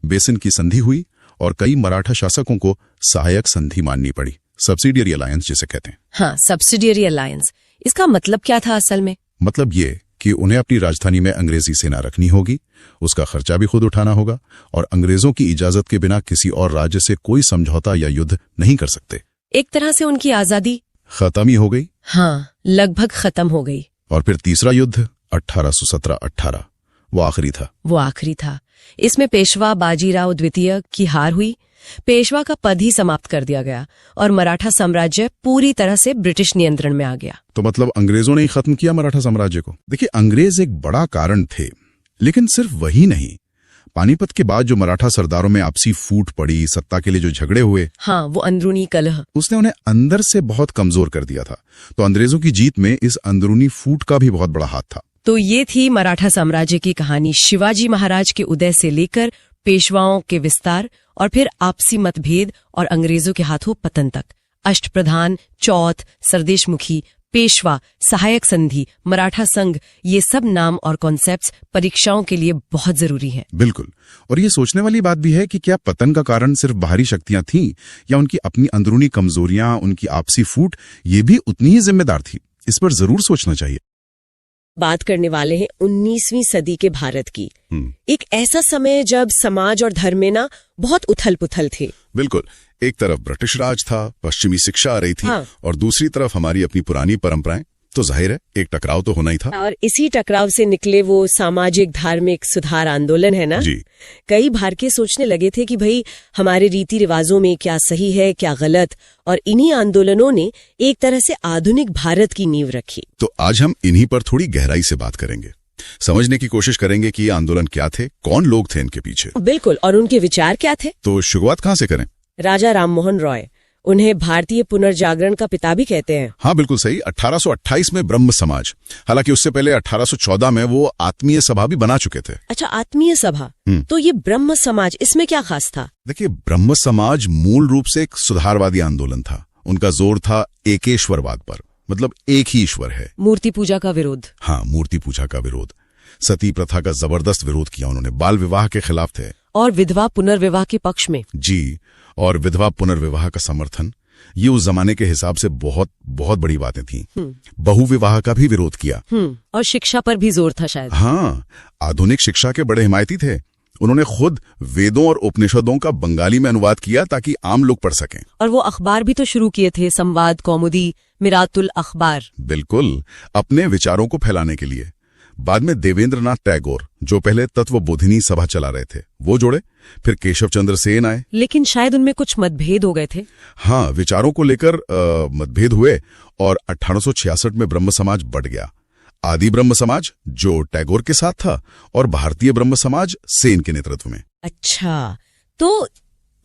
बेसिन की संधि हुई और कई मराठा शासकों को सहायक संधि माननी पड़ी, सब्सिडियरी अलायंस जिसे कहते हैं। हाँ, सब्सिडियरी अलायंस। इसका मतलब क्या था असल में? मतलब ये कि उन्हें अपनी राजधानी में अंग्रेजी सेना रखनी होगी, उसका खर्चा भी खुद उठाना होगा, और अंग्रेजों की इजाजत के बिना किसी और राज्य से कोई समझौता या युद्ध नहीं कर सकते। एक तरह से उनकी आजादी खत्म ही हो गई। हाँ, लगभग खत्म हो गई। और फिर तीसरा युद्ध 1817-18, वो आखिरी था। वो आखिरी था। इसमें पेशवा बाजीराव द्वितीय की हार हुई। पेशवा का पद ही समाप्त कर दिया गया और मराठा साम्राज्य पूरी तरह से ब्रिटिश नियंत्रण में आ गया। तो मतलब अंग्रेजों ने ही खत्म किया मराठा साम्राज्य को। देखिए, अंग्रेज एक बड़ा कारण थे, लेकिन सिर्फ वही नहीं। पानीपत के बाद जो मराठा सरदारों में आपसी फूट पड़ी, सत्ता के लिए जो झगड़े हुए, हाँ, वो अंदरूनी कलह, उसने उन्हें अंदर से बहुत कमजोर कर दिया था। तो अंग्रेजों की जीत में इस अंदरूनी फूट का भी बहुत बड़ा हाथ था। तो ये थी मराठा साम्राज्य की कहानी, शिवाजी महाराज के उदय से लेकर पेशवाओं के विस्तार और फिर आपसी मतभेद और अंग्रेजों के हाथों पतन तक। अष्टप्रधान, चौथ, सरदेशमुखी, पेशवा, सहायक संधि, मराठा संघ, ये सब नाम और कॉन्सेप्ट्स परीक्षाओं के लिए बहुत जरूरी हैं। बिल्कुल। और ये सोचने वाली बात भी है कि क्या पतन का कारण सिर्फ बाहरी शक्तियां थीं या उनकी अपनी अंदरूनी कमजोरियां, उनकी आपसी फूट, ये भी उतनी ही जिम्मेदार थी। इस पर जरूर सोचना चाहिए। बात करने वाले हैं 19वीं सदी के भारत की। एक ऐसा समय जब समाज और धर्म में ना बहुत उथल पुथल थे। बिल्कुल। एक तरफ ब्रिटिश राज था, पश्चिमी शिक्षा आ रही थी, हाँ। और दूसरी तरफ हमारी अपनी पुरानी परंपराएं। तो जाहिर है एक टकराव तो होना ही था। और इसी टकराव से निकले वो सामाजिक धार्मिक सुधार आंदोलन है ना जी। कई भारतीय सोचने लगे थे कि भाई हमारे रीति रिवाजों में क्या सही है क्या गलत, और इन्हीं आंदोलनों ने एक तरह से आधुनिक भारत की नींव रखी। तो आज हम इन्हीं पर थोड़ी गहराई से बात करेंगे, समझने की कोशिश करेंगे कि ये आंदोलन क्या थे, कौन लोग थे इनके पीछे। बिल्कुल, और उनके विचार क्या थे। तो शुरुआत कहाँ से करें? राजा राममोहन रॉय, उन्हें भारतीय पुनर्जागरण का पिता भी कहते हैं। हाँ, बिल्कुल सही। 1828 में ब्रह्म समाज, हालांकि उससे पहले 1814 में वो आत्मीय सभा भी बना चुके थे। अच्छा, आत्मीय सभा। तो ये ब्रह्म समाज, इसमें क्या खास था? देखिए, ब्रह्म समाज मूल रूप से एक सुधारवादी आंदोलन था। उनका जोर था एकेश्वरवाद पर, मतलब एक ही ईश्वर है। मूर्ति पूजा का विरोध। हाँ, मूर्ति पूजा का विरोध। सती प्रथा का जबरदस्त विरोध किया उन्होंने, बाल विवाह के खिलाफ थे। और विधवा पुनर्विवाह के पक्ष में। जी, और विधवा पुनर्विवाह का समर्थन। ये उस जमाने के हिसाब से बहुत बहुत बड़ी बातें थीं। बहुविवाह का भी विरोध किया। और शिक्षा पर भी जोर था शायद। हाँ, आधुनिक शिक्षा के बड़े हिमायती थे। उन्होंने खुद वेदों और उपनिषदों का बंगाली में अनुवाद किया ताकि आम लोग पढ़ सकें। और वो अखबार भी तो शुरू किए थे, संवाद, कौमुदी, मिरातुल अखबार। बिल्कुल, अपने विचारों को फैलाने के लिए। बाद में देवेंद्रनाथ टैगोर, जो पहले तत्वबोधिनी सभा चला रहे थे, वो जोड़े। फिर केशव चंद्र सेन आए। लेकिन शायद उनमें कुछ मतभेद हो गए थे। हाँ, विचारों को लेकर मतभेद हुए और 1866 में ब्रह्म समाज बढ़ गया। आदि ब्रह्म समाज, जो टैगोर के साथ था, और भारतीय ब्रह्म समाज सेन के नेतृत्व में। अच्छा, तो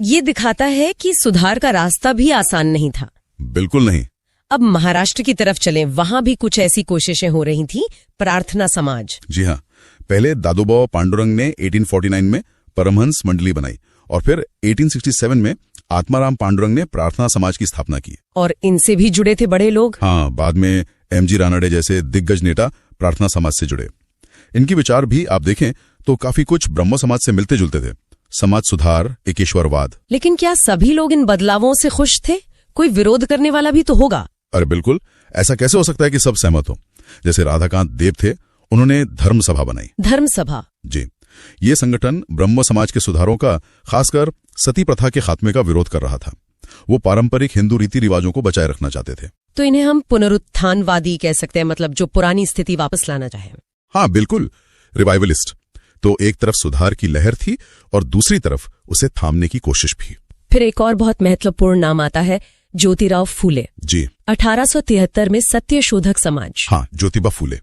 ये दिखाता है कि सुधार का रास्ता भी आसान नहीं था। बिल्कुल नहीं। अब महाराष्ट्र की तरफ चलें, वहां भी कुछ ऐसी कोशिशें हो रही थी। प्रार्थना समाज। जी हाँ, पहले दादोबा पांडुरंग ने 1849 में परमहंस मंडली बनाई और फिर 1867 में आत्माराम पांडुरंग ने प्रार्थना समाज की स्थापना की। और इनसे भी जुड़े थे बड़े लोग। हाँ, बाद में एमजी रानडे जैसे दिग्गज नेता प्रार्थना समाज से जुड़े। इनके विचार भी आप देखें तो काफी कुछ ब्रह्म समाज से मिलते जुलते थे। समाज सुधार, एकेश्वरवाद। लेकिन क्या सभी लोग इन बदलावों से खुश थे? कोई विरोध करने वाला भी तो होगा। अरे बिल्कुल, ऐसा कैसे हो सकता है कि सब सहमत हो। जैसे राधाकांत देव थे, उन्होंने धर्म सभा बनाई। धर्म सभा? जी, ये संगठन ब्रह्म समाज के सुधारों का, खासकर सती प्रथा के खात्मे का विरोध कर रहा था। वो पारंपरिक हिंदू रीति रिवाजों को बचाए रखना चाहते थे। तो इन्हें हम पुनरुत्थानवादी कह सकते हैं, मतलब जो पुरानी स्थिति वापस लाना चाहे। हाँ बिल्कुल, रिवाइवलिस्ट। तो एक तरफ सुधार की लहर थी और दूसरी तरफ उसे थामने की कोशिश भी। फिर एक और बहुत महत्वपूर्ण नाम आता है, ज्योतिराव फूले। जी, 1873 में सत्यशोधक समाज। हाँ, ज्योतिबा फूले।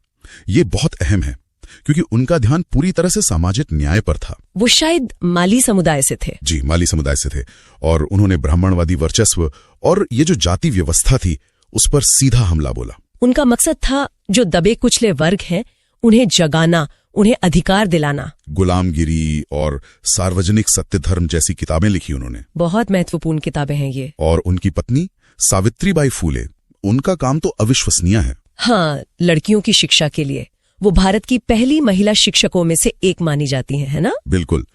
ये बहुत अहम है क्योंकि उनका ध्यान पूरी तरह से सामाजिक न्याय पर था। वो शायद माली समुदाय से थे। जी, माली समुदाय से थे और उन्होंने ब्राह्मणवादी वर्चस्व और ये जो जाति व्यवस्था थी उस पर सीधा हमला बोला। उनका मकसद था जो दबे कुचले वर्ग हैं उन्हें जगाना, उन्हें अधिकार दिलाना। गुलामगिरी और सार्वजनिक सत्य धर्म जैसी किताबें लिखी उन्होंने। बहुत महत्वपूर्ण किताबें हैं ये। और उनकी पत्नी सावित्रीबाई फूले, उनका काम तो अविश्वसनीय है। हाँ, लड़कियों की शिक्षा के लिए वो भारत की पहली महिला शिक्षकों में से एक मानी जाती हैं, है ना? बिल्कुल।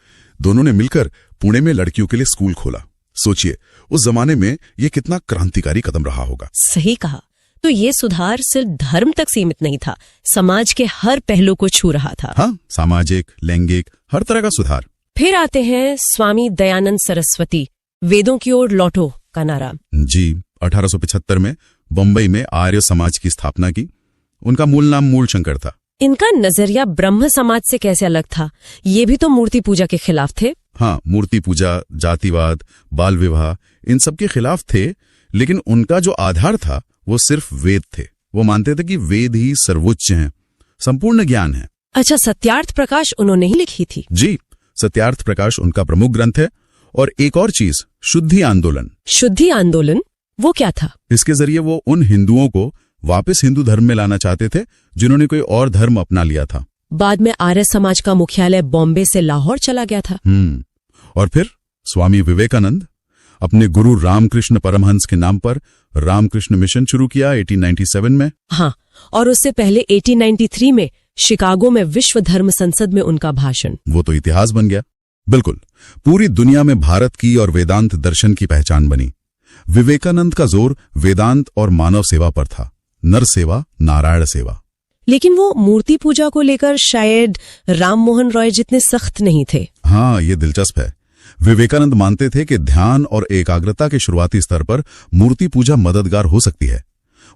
दोनों ने मिलकर पुणे में लड़कियों के लिए स्कूल खोला। सोचिए, उस जमाने में ये कितना क्रांतिकारी कदम रहा होगा। सही कहा। तो ये सुधार सिर्फ धर्म तक सीमित नहीं था, समाज के हर पहलू को छू रहा था। हाँ, सामाजिक, लैंगिक, हर तरह का सुधार। फिर आते हैं स्वामी दयानंद सरस्वती, वेदों की ओर लौटो का नारा। जी, 1875 में बंबई में आर्य समाज की स्थापना की। उनका मूल नाम मूलशंकर था। इनका नजरिया ब्रह्म समाज से कैसे अलग था? ये भी तो मूर्ति पूजा के खिलाफ थे। हाँ, मूर्ति पूजा, जातिवाद, बाल विवाह, इन सब के खिलाफ थे। लेकिन उनका जो आधार था वो सिर्फ वेद थे। वो मानते थे कि वेद ही सर्वोच्च हैं, संपूर्ण ज्ञान है। अच्छा, सत्यार्थ प्रकाश उन्होंने ही लिखी थी? जी, सत्यार्थ प्रकाश उनका प्रमुख ग्रंथ है। और एक और चीज, शुद्धि आंदोलन। शुद्धि आंदोलन वो क्या था? इसके जरिए वो उन हिंदुओं को वापस हिंदू धर्म में लाना चाहते थे जिन्होंने कोई और धर्म अपना लिया था। बाद में आर्य समाज का मुख्यालय बॉम्बे से लाहौर चला गया था। और फिर स्वामी विवेकानंद अपने गुरु रामकृष्ण परमहंस के नाम पर रामकृष्ण मिशन शुरू किया 1897 में। हाँ, और उससे पहले 1893 में शिकागो में विश्व धर्म संसद में उनका भाषण। वो तो इतिहास बन गया। बिल्कुल, पूरी दुनिया में भारत की और वेदांत दर्शन की पहचान बनी। विवेकानंद का जोर वेदांत और मानव सेवा पर था, नर सेवा, नारायण सेवा। लेकिन वो मूर्ति पूजा को लेकर शायद राम मोहन रॉय जितने सख्त नहीं थे। हाँ, ये दिलचस्प है। विवेकानंद मानते थे कि ध्यान और एकाग्रता के शुरुआती स्तर पर मूर्ति पूजा मददगार हो सकती है।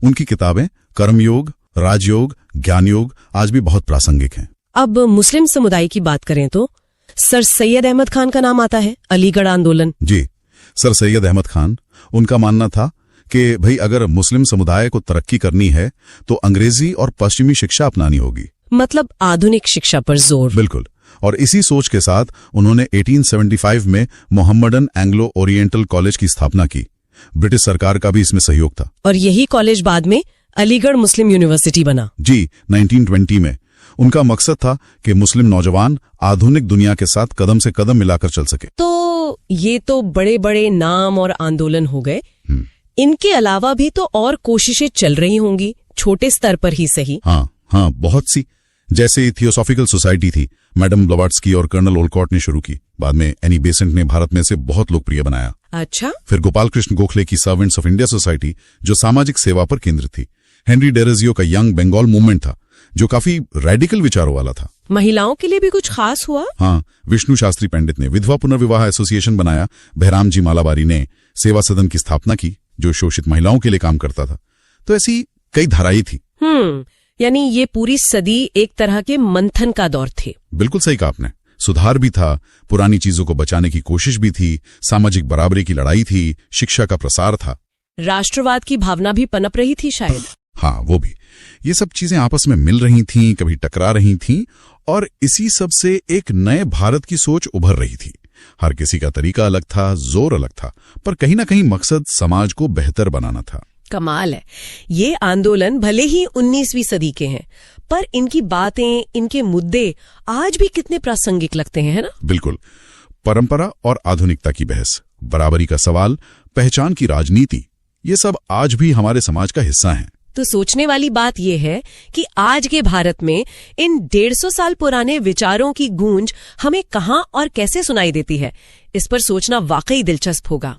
उनकी किताबें कर्मयोग, राजयोग, ज्ञान योग आज भी बहुत प्रासंगिक हैं। अब मुस्लिम समुदाय की बात करें तो सर सैयद अहमद खान का नाम आता है। अलीगढ़ आंदोलन। जी, सर सैयद अहमद खान, उनका मानना था कि भाई अगर मुस्लिम समुदाय को तरक्की करनी है तो अंग्रेजी और पश्चिमी शिक्षा अपनानी होगी। मतलब आधुनिक शिक्षा पर जोर। बिल्कुल। और इसी सोच के साथ उन्होंने 1875 में मोहम्मडन एंग्लो ओरिएंटल कॉलेज की स्थापना की। ब्रिटिश सरकार का भी इसमें सहयोग था। और यही कॉलेज बाद में अलीगढ़ मुस्लिम यूनिवर्सिटी बना। जी, 1920 में। उनका मकसद था कि मुस्लिम नौजवान आधुनिक दुनिया के साथ कदम से कदम मिलाकर चल सके। तो ये तो बड़े बड़े नाम और आंदोलन हो गए। इनके अलावा भी तो और कोशिशें चल रही होंगी, छोटे स्तर पर ही सही। हाँ, बहुत सी। जैसे थियोसॉफिकल सोसाइटी थी, मैडम ब्लवाट्स्की और कर्नल ओलकॉट ने शुरू की। बाद में एनी बेसेंट ने भारत में से बहुत लोकप्रिय बनाया। अच्छा। फिर गोपाल कृष्ण गोखले की सर्वेंट्स ऑफ इंडिया सोसाइटी, जो सामाजिक सेवा पर केंद्रित थी। हेनरी डेरेजियो का यंग बंगाल मूवमेंट था, जो काफी रेडिकल विचारों वाला था। महिलाओं के लिए भी कुछ खास हुआ? हाँ, विष्णु शास्त्री पंडित ने विधवा पुनर्विवाह एसोसिएशन बनाया। बहराम जी मालाबारी ने सेवा सदन की स्थापना की, जो शोषित महिलाओं के लिए काम करता था। तो ऐसी कई धाराएं थी। यानी ये पूरी सदी एक तरह के मंथन का दौर थे। बिल्कुल सही कहा आपने। सुधार भी था, पुरानी चीजों को बचाने की कोशिश भी थी, सामाजिक बराबरी की लड़ाई थी, शिक्षा का प्रसार था। राष्ट्रवाद की भावना भी पनप रही थी शायद। हाँ, वो भी। ये सब चीजें आपस में मिल रही थीं, कभी टकरा रही थीं, और इसी सब से एक नए भारत की सोच उभर रही थी। हर किसी का तरीका अलग था, जोर अलग था, पर कहीं ना कहीं मकसद समाज को बेहतर बनाना था। कमाल है। ये आंदोलन भले ही 19वीं सदी के हैं, पर इनकी बातें, इनके मुद्दे आज भी कितने प्रासंगिक लगते हैं, है ना? बिल्कुल। परंपरा और आधुनिकता की बहस, बराबरी का सवाल, पहचान की राजनीति, ये सब आज भी हमारे समाज का हिस्सा हैं। तो सोचने वाली बात यह है कि आज के भारत में इन 150 साल पुराने विचारों की गूंज हमें कहां और कैसे सुनाई देती है, इस पर सोचना वाकई दिलचस्प होगा।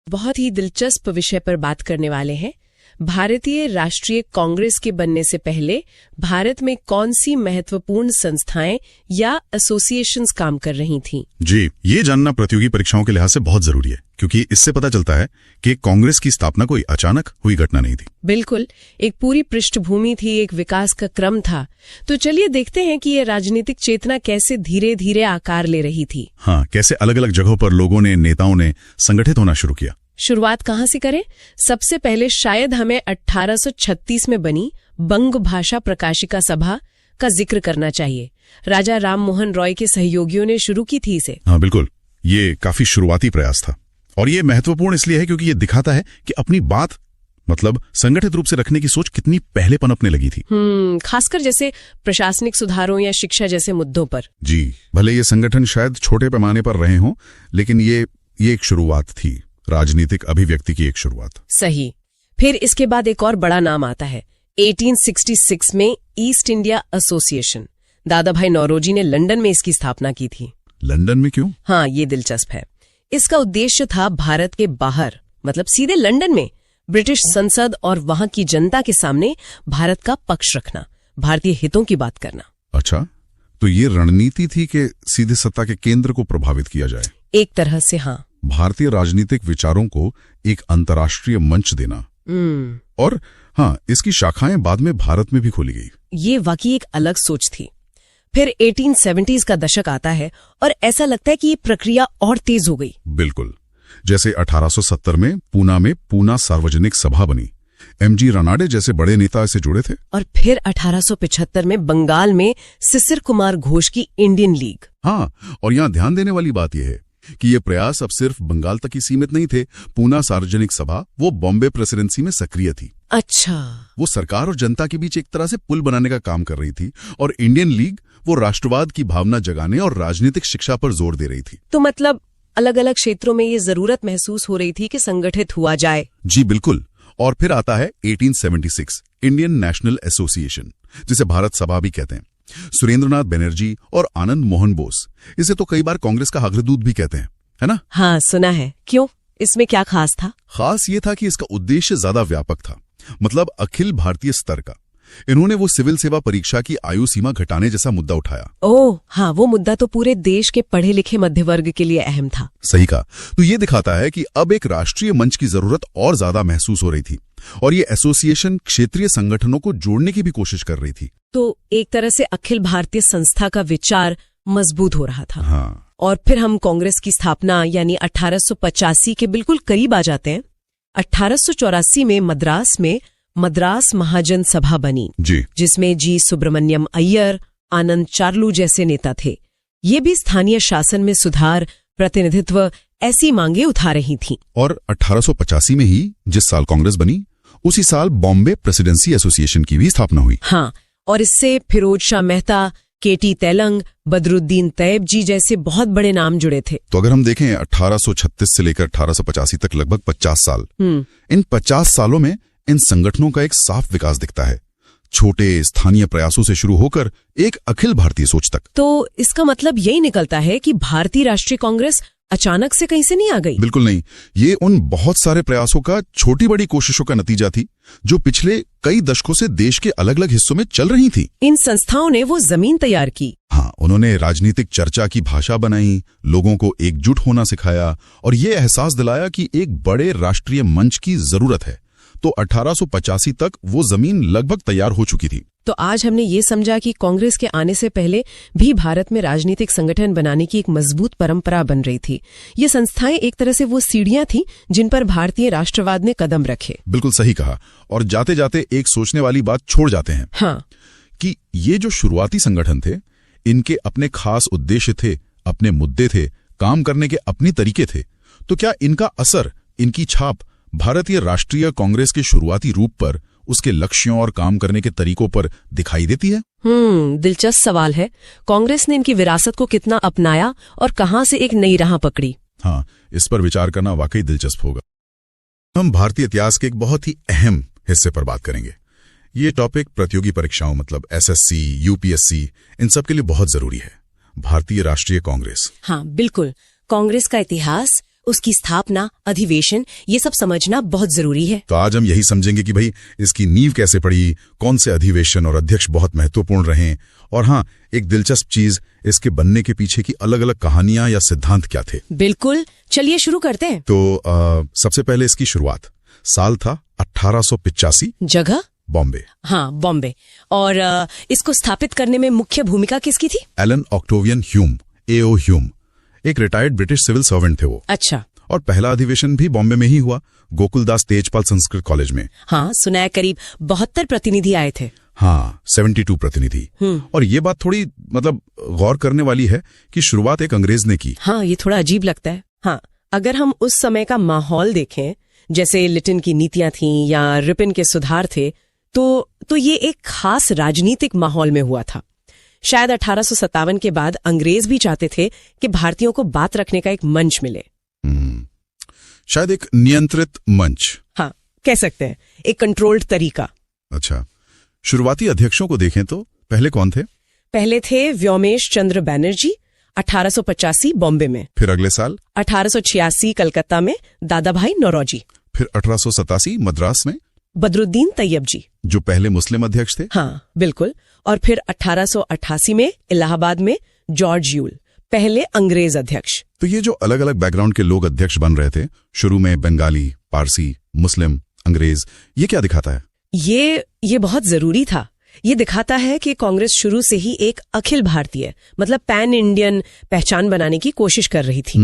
बहुत ही दिलचस्प विषय पर बात करने वाले हैं। भारतीय राष्ट्रीय कांग्रेस के बनने से पहले भारत में कौन सी महत्वपूर्ण संस्थाएं या एसोसिएशंस काम कर रही थीं? जी, ये जानना प्रतियोगी परीक्षाओं के लिहाज से बहुत जरूरी है, क्योंकि इससे पता चलता है कि कांग्रेस की स्थापना कोई अचानक हुई घटना नहीं थी। बिल्कुल, एक पूरी पृष्ठभूमि थी, एक विकास का क्रम था। तो चलिए देखते हैं कि ये राजनीतिक चेतना कैसे धीरे धीरे आकार ले रही थी। हाँ, कैसे अलग अलग जगहों पर लोगों ने, नेताओं ने संगठित होना शुरू किया। शुरुआत कहाँ से करें? सबसे पहले शायद हमें 1836 में बनी बंग भाषा प्रकाशिका सभा का जिक्र करना चाहिए। राजा राम मोहन रॉय के सहयोगियों ने शुरू की थी इसे। हाँ बिल्कुल, ये काफी शुरुआती प्रयास था और ये महत्वपूर्ण इसलिए है क्योंकि ये दिखाता है कि अपनी बात मतलब संगठित रूप से रखने की सोच कितनी पहले पनपने लगी थी। खासकर जैसे प्रशासनिक सुधारों या शिक्षा जैसे मुद्दों पर। जी, भले ये संगठन शायद छोटे पैमाने पर रहे हों, लेकिन ये एक शुरुआत थी, राजनीतिक अभिव्यक्ति की एक शुरुआत। सही। फिर इसके बाद एक और बड़ा नाम आता है। 1866 में ईस्ट इंडिया एसोसिएशन। दादा भाई नौरोजी ने लंदन में इसकी स्थापना की थी। लंदन में क्यों? हाँ, ये दिलचस्प है। इसका उद्देश्य था भारत के बाहर, मतलब सीधे लंदन में, ब्रिटिश संसद और वहां की जनता के सामने भारत का पक्ष रखना, भारतीय हितों की बात करना। अच्छा, तो ये रणनीति थी कि सीधे सत्ता के केंद्र को प्रभावित किया जाए। एक तरह से हाँ। भारतीय राजनीतिक विचारों को एक अंतर्राष्ट्रीय मंच देना। और हाँ, इसकी शाखाएं बाद में भारत में भी खोली गई। ये वाकई एक अलग सोच थी। फिर 1870s का दशक आता है और ऐसा लगता है कि ये प्रक्रिया और तेज हो गई। बिल्कुल, जैसे 1870 में पूना में पूना सार्वजनिक सभा बनी। एमजी रानाडे जैसे बड़े नेता इससे जुड़े थे। और फिर 1875 में बंगाल में सिसिर कुमार घोष की इंडियन लीग। हाँ, और यहाँ ध्यान देने वाली बात यह है कि ये प्रयास अब सिर्फ बंगाल तक ही सीमित नहीं थे। पूना सार्वजनिक सभा वो बॉम्बे प्रेसिडेंसी में सक्रिय थी। अच्छा। वो सरकार और जनता के बीच एक तरह से पुल बनाने का काम कर रही थी, और इंडियन लीग वो राष्ट्रवाद की भावना जगाने और राजनीतिक शिक्षा पर जोर दे रही थी। तो मतलब अलग अलग क्षेत्रों में ये जरूरत महसूस हो रही थी कि संगठित हुआ जाए। जी बिल्कुल। और फिर आता है 1876 इंडियन नेशनल एसोसिएशन, जिसे भारत सभा भी कहते हैं। सुरेंद्रनाथ बनर्जी और आनंद मोहन बोस, इसे तो कई बार कांग्रेस का अग्रदूत भी कहते हैं, है ना? हाँ, सुना है। क्यों? इसमें क्या खास था? खास ये था कि इसका उद्देश्य ज्यादा व्यापक था, मतलब अखिल भारतीय स्तर का। इन्होंने वो सिविल सेवा परीक्षा की आयु सीमा घटाने जैसा मुद्दा उठाया। ओह हाँ, वो मुद्दा तो पूरे देश के पढ़े लिखे मध्य वर्ग के लिए अहम था। सही कहा। तो ये दिखाता है कि अब एक राष्ट्रीय मंच की जरूरत और ज्यादा महसूस हो रही थी, और ये एसोसिएशन क्षेत्रीय संगठनों को जोड़ने की भी कोशिश कर रही थी। तो एक तरह से अखिल भारतीय संस्था का विचार मजबूत हो रहा था। हाँ। और फिर हम कांग्रेस की स्थापना यानी 1885 के बिल्कुल करीब आ जाते हैं। 1884 में मद्रास महाजन सभा बनी, जी, जिसमें जी सुब्रमण्यम अय्यर, आनंद चार्लू जैसे नेता थे। ये भी स्थानीय शासन में सुधार, प्रतिनिधित्व ऐसी मांगे उठा रही थीं। और 1885 में ही जिस साल कांग्रेस बनी, उसी साल बॉम्बे प्रेसिडेंसी एसोसिएशन की भी स्थापना हुई। हाँ, और इससे फिरोज शाह मेहता, केटी तेलंग, बदरुद्दीन तैयब जी जैसे बहुत बड़े नाम जुड़े थे। तो अगर हम देखें 1836 से लेकर 1885 तक लगभग 50 साल, इन 50 सालों में इन संगठनों का एक साफ विकास दिखता है, छोटे स्थानीय प्रयासों से शुरू होकर एक अखिल भारतीय सोच तक। तो इसका मतलब यही निकलता है कि भारतीय राष्ट्रीय कांग्रेस अचानक से कहीं से नहीं आ गई। बिल्कुल नहीं, ये उन बहुत सारे प्रयासों का, छोटी बड़ी कोशिशों का नतीजा थी जो पिछले कई दशकों से देश के अलग अलग हिस्सों में चल रही थी। इन संस्थाओं ने वो जमीन तैयार की। हाँ, उन्होंने राजनीतिक चर्चा की भाषा बनाई, लोगों को एकजुट होना सिखाया, और ये एहसास दिलाया कि एक बड़े राष्ट्रीय मंच की जरूरत है। तो 1885 तक वो जमीन लगभग तैयार हो चुकी थी। तो आज हमने ये समझा कि कांग्रेस के आने से पहले भी भारत में राजनीतिक संगठन बनाने की एक मजबूत परंपरा बन रही थी। ये संस्थाएं एक तरह से वो सीढ़ियां थी जिन पर भारतीय राष्ट्रवाद ने कदम रखे। बिल्कुल सही कहा। और जाते जाते एक सोचने वाली बात छोड़ जाते हैं। हाँ, कि ये जो शुरुआती संगठन थे, इनके अपने खास उद्देश्य थे, अपने मुद्दे थे, काम करने के अपने तरीके थे। तो क्या इनका असर, इनकी छाप भारतीय राष्ट्रीय कांग्रेस के शुरुआती रूप पर, उसके लक्ष्यों और काम करने के तरीकों पर दिखाई देती है? दिलचस्प सवाल है। कांग्रेस ने इनकी विरासत को कितना अपनाया और कहां से एक नई राह पकड़ी? हाँ, इस पर विचार करना वाकई दिलचस्प होगा। हम भारतीय इतिहास के एक बहुत ही अहम हिस्से पर बात करेंगे। ये टॉपिक प्रतियोगी परीक्षाओं मतलब एसएससी, यूपीएससी, इन सब के लिए बहुत जरूरी है। भारतीय राष्ट्रीय कांग्रेस। हाँ बिल्कुल, कांग्रेस का इतिहास, उसकी स्थापना, अधिवेशन, ये सब समझना बहुत जरूरी है। तो आज हम यही समझेंगे कि भाई इसकी नींव कैसे पड़ी, कौन से अधिवेशन और अध्यक्ष बहुत महत्वपूर्ण रहे, और हाँ, एक दिलचस्प चीज, इसके बनने के पीछे की अलग अलग कहानियां या सिद्धांत क्या थे। बिल्कुल, चलिए शुरू करते हैं। तो सबसे पहले इसकी शुरुआत, साल था 1885, जगह बॉम्बे। हाँ, बॉम्बे। और इसको स्थापित करने में मुख्य भूमिका किसकी थी? एलन ऑक्टेवियन ह्यूम, एओ ह्यूम, एक रिटायर्ड ब्रिटिश सिविल सर्वेंट थे वो। अच्छा। और पहला अधिवेशन भी बॉम्बे में ही हुआ, गोकुलदास तेजपाल संस्कृत कॉलेज में। हाँ, सुना है करीब 72 प्रतिनिधि आए थे। हाँ, 72 प्रतिनिधि। और ये बात थोड़ी मतलब गौर करने वाली है कि शुरुआत एक अंग्रेज ने की। हाँ, ये थोड़ा अजीब लगता है। हाँ, अगर हम उस समय का माहौल देखें, जैसे लिटन की नीतियां थीं या रिपन के सुधार थे, तो ये एक खास राजनीतिक माहौल में हुआ था। शायद 1857 के बाद अंग्रेज भी चाहते थे कि भारतीयों को बात रखने का एक मंच मिले। शायद एक नियंत्रित मंच। हाँ, कह सकते हैं, एक कंट्रोल्ड तरीका। अच्छा, शुरुआती अध्यक्षों को देखें तो पहले कौन थे? पहले थे व्योमेश चंद्र बैनर्जी, 1885 बॉम्बे में। फिर अगले साल 1886 कलकत्ता में दादा भाई नौरोजी। फिर 1887 मद्रास में बदरुद्दीन तैयब जी, जो पहले मुस्लिम अध्यक्ष थे। हाँ बिल्कुल। और फिर 1888 में इलाहाबाद में जॉर्ज यूल, पहले अंग्रेज अध्यक्ष। तो ये जो अलग अलग बैकग्राउंड के लोग अध्यक्ष बन रहे थे, शुरू में बंगाली, पारसी, मुस्लिम, अंग्रेज, ये क्या दिखाता है? ये बहुत जरूरी था। ये दिखाता है कि कांग्रेस शुरू से ही एक अखिल भारतीय मतलब पैन इंडियन पहचान बनाने की कोशिश कर रही थी।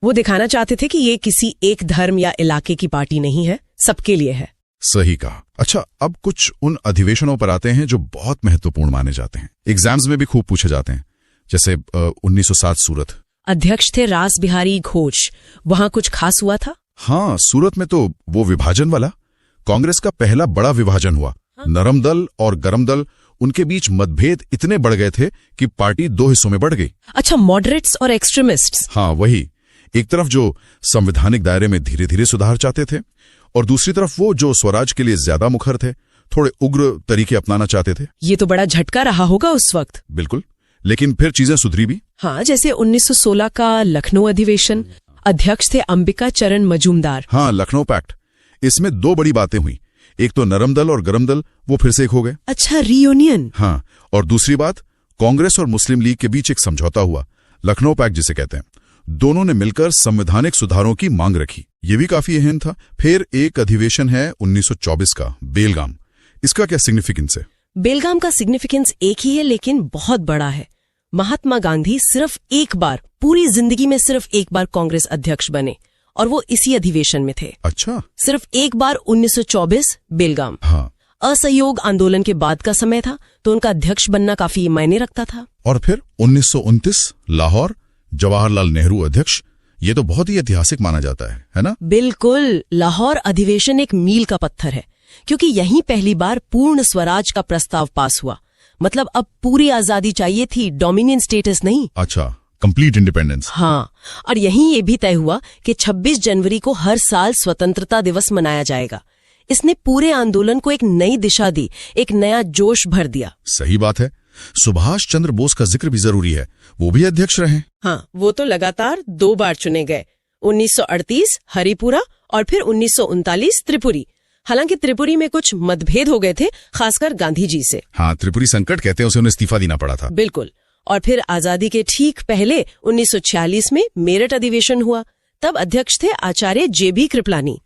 वो दिखाना चाहते थे कि ये किसी एक धर्म या इलाके की पार्टी नहीं है, सबके लिए है। सही कहा। अच्छा, अब कुछ उन अधिवेशनों पर आते हैं जो बहुत महत्वपूर्ण माने जाते हैं, एग्जाम्स में भी खूब पूछे जाते हैं, जैसे 1907 सूरत। अध्यक्ष थे रास बिहारी घोष। वहां कुछ खास हुआ था? हाँ, सूरत में तो वो विभाजन वाला, कांग्रेस का पहला बड़ा विभाजन हुआ। नरम दल और गरम दल, उनके बीच मतभेद इतने बढ़ गए थे कि पार्टी 2 हिस्सों में बढ़ गई। अच्छा, मॉडरेट्स और एक्सट्रीमिस्ट्स। हाँ, वही। एक तरफ जो संवैधानिक दायरे में धीरे धीरे सुधार चाहते थे, और दूसरी तरफ वो जो स्वराज के लिए ज्यादा मुखर थे, थोड़े उग्र तरीके अपनाना चाहते थे। ये तो बड़ा झटका रहा होगा उस वक्त। बिल्कुल, लेकिन फिर चीजें सुधरी भी। हाँ, जैसे 1916 का लखनऊ अधिवेशन, अध्यक्ष थे अंबिका चरण मजूमदार। हाँ, लखनऊ पैक्ट। इसमें 2 बड़ी बातें हुई, एक तो नरम दल और गरम दल वो फिर से एक हो गए। अच्छा, रियूनियन। हाँ, और दूसरी बात, कांग्रेस और मुस्लिम लीग के बीच एक समझौता हुआ, लखनऊ पैक्ट जिसे कहते हैं। दोनों ने मिलकर संवैधानिक सुधारों की मांग रखी, ये भी काफी अहम था। फिर एक अधिवेशन है 1924 का, बेलगाम। इसका क्या सिग्निफिकेंस है? बेलगाम का सिग्निफिकेंस एक ही है, लेकिन बहुत बड़ा है। महात्मा गांधी सिर्फ एक बार, पूरी जिंदगी में सिर्फ एक बार कांग्रेस अध्यक्ष बने, और वो इसी अधिवेशन में थे। अच्छा, सिर्फ एक बार, 1924 बेलगाम। हाँ। असहयोग आंदोलन के बाद का समय था, तो उनका अध्यक्ष बनना काफी मायने रखता था। और फिर 1929 लाहौर, जवाहरलाल नेहरू अध्यक्ष। ये तो बहुत ही ऐतिहासिक माना जाता है ना? बिल्कुल, लाहौर अधिवेशन एक मील का पत्थर है, क्योंकि यहीं पहली बार पूर्ण स्वराज का प्रस्ताव पास हुआ। मतलब अब पूरी आजादी चाहिए थी, डोमिनियन स्टेटस नहीं। अच्छा, कंप्लीट इंडिपेंडेंस। हाँ, और यहीं ये भी तय हुआ कि 26 जनवरी को हर साल स्वतंत्रता दिवस मनाया जाएगा। इसने पूरे आंदोलन को एक नई दिशा दी, एक नया जोश भर दिया। सही बात है। सुभाष चंद्र बोस का जिक्र भी जरूरी है, वो भी अध्यक्ष रहे। हाँ, वो तो लगातार 2 बार चुने गए, 1938 हरिपुरा और फिर 1939 त्रिपुरी। हालांकि त्रिपुरी में कुछ मतभेद हो गए थे, खासकर गांधी जी से। हाँ, त्रिपुरी संकट कहते हैं उसे, उन्हें इस्तीफा देना पड़ा था। बिल्कुल। और फिर आजादी के ठीक पहले 1946 में मेरठ अधिवेशन हुआ, तब अध्यक्ष थे आचार्य जेबी कृपलानी।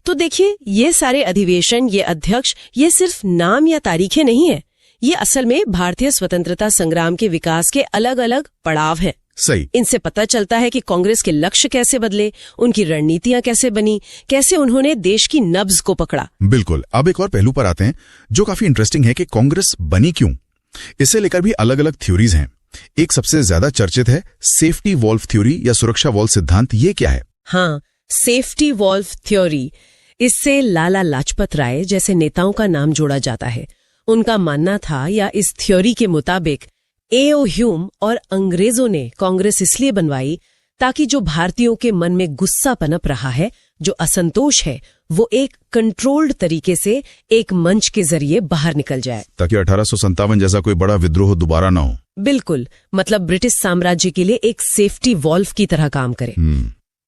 तो देखिए, ये सारे अधिवेशन, ये अध्यक्ष, ये सिर्फ नाम या तारीखें नहीं है, ये असल में भारतीय स्वतंत्रता संग्राम के विकास के अलग अलग पड़ाव हैं। सही। इनसे पता चलता है कि कांग्रेस के लक्ष्य कैसे बदले, उनकी रणनीतियां कैसे बनी, कैसे उन्होंने देश की नब्ज को पकड़ा। बिल्कुल। अब एक और पहलू पर आते हैं जो काफी इंटरेस्टिंग है कि कांग्रेस बनी क्यों। इसे लेकर भी अलग अलग थ्योरीज हैं। एक सबसे ज्यादा चर्चित है सेफ्टी वॉल्व थ्योरी या सुरक्षा वॉल्व सिद्धांत। ये क्या है? हाँ, सेफ्टी वॉल्व थ्योरी। इससे लाला लाजपत राय जैसे नेताओं का नाम जोड़ा जाता है। उनका मानना था, या इस थ्योरी के मुताबिक, एओ ह्यूम और अंग्रेजों ने कांग्रेस इसलिए बनवाई ताकि जो भारतीयों के मन में गुस्सा पनप रहा है, जो असंतोष है, वो एक कंट्रोल्ड तरीके से एक मंच के जरिए बाहर निकल जाए, ताकि 1857 जैसा कोई बड़ा विद्रोह दोबारा ना हो। बिल्कुल, मतलब ब्रिटिश साम्राज्य के लिए एक सेफ्टी वॉल्व की तरह काम करे।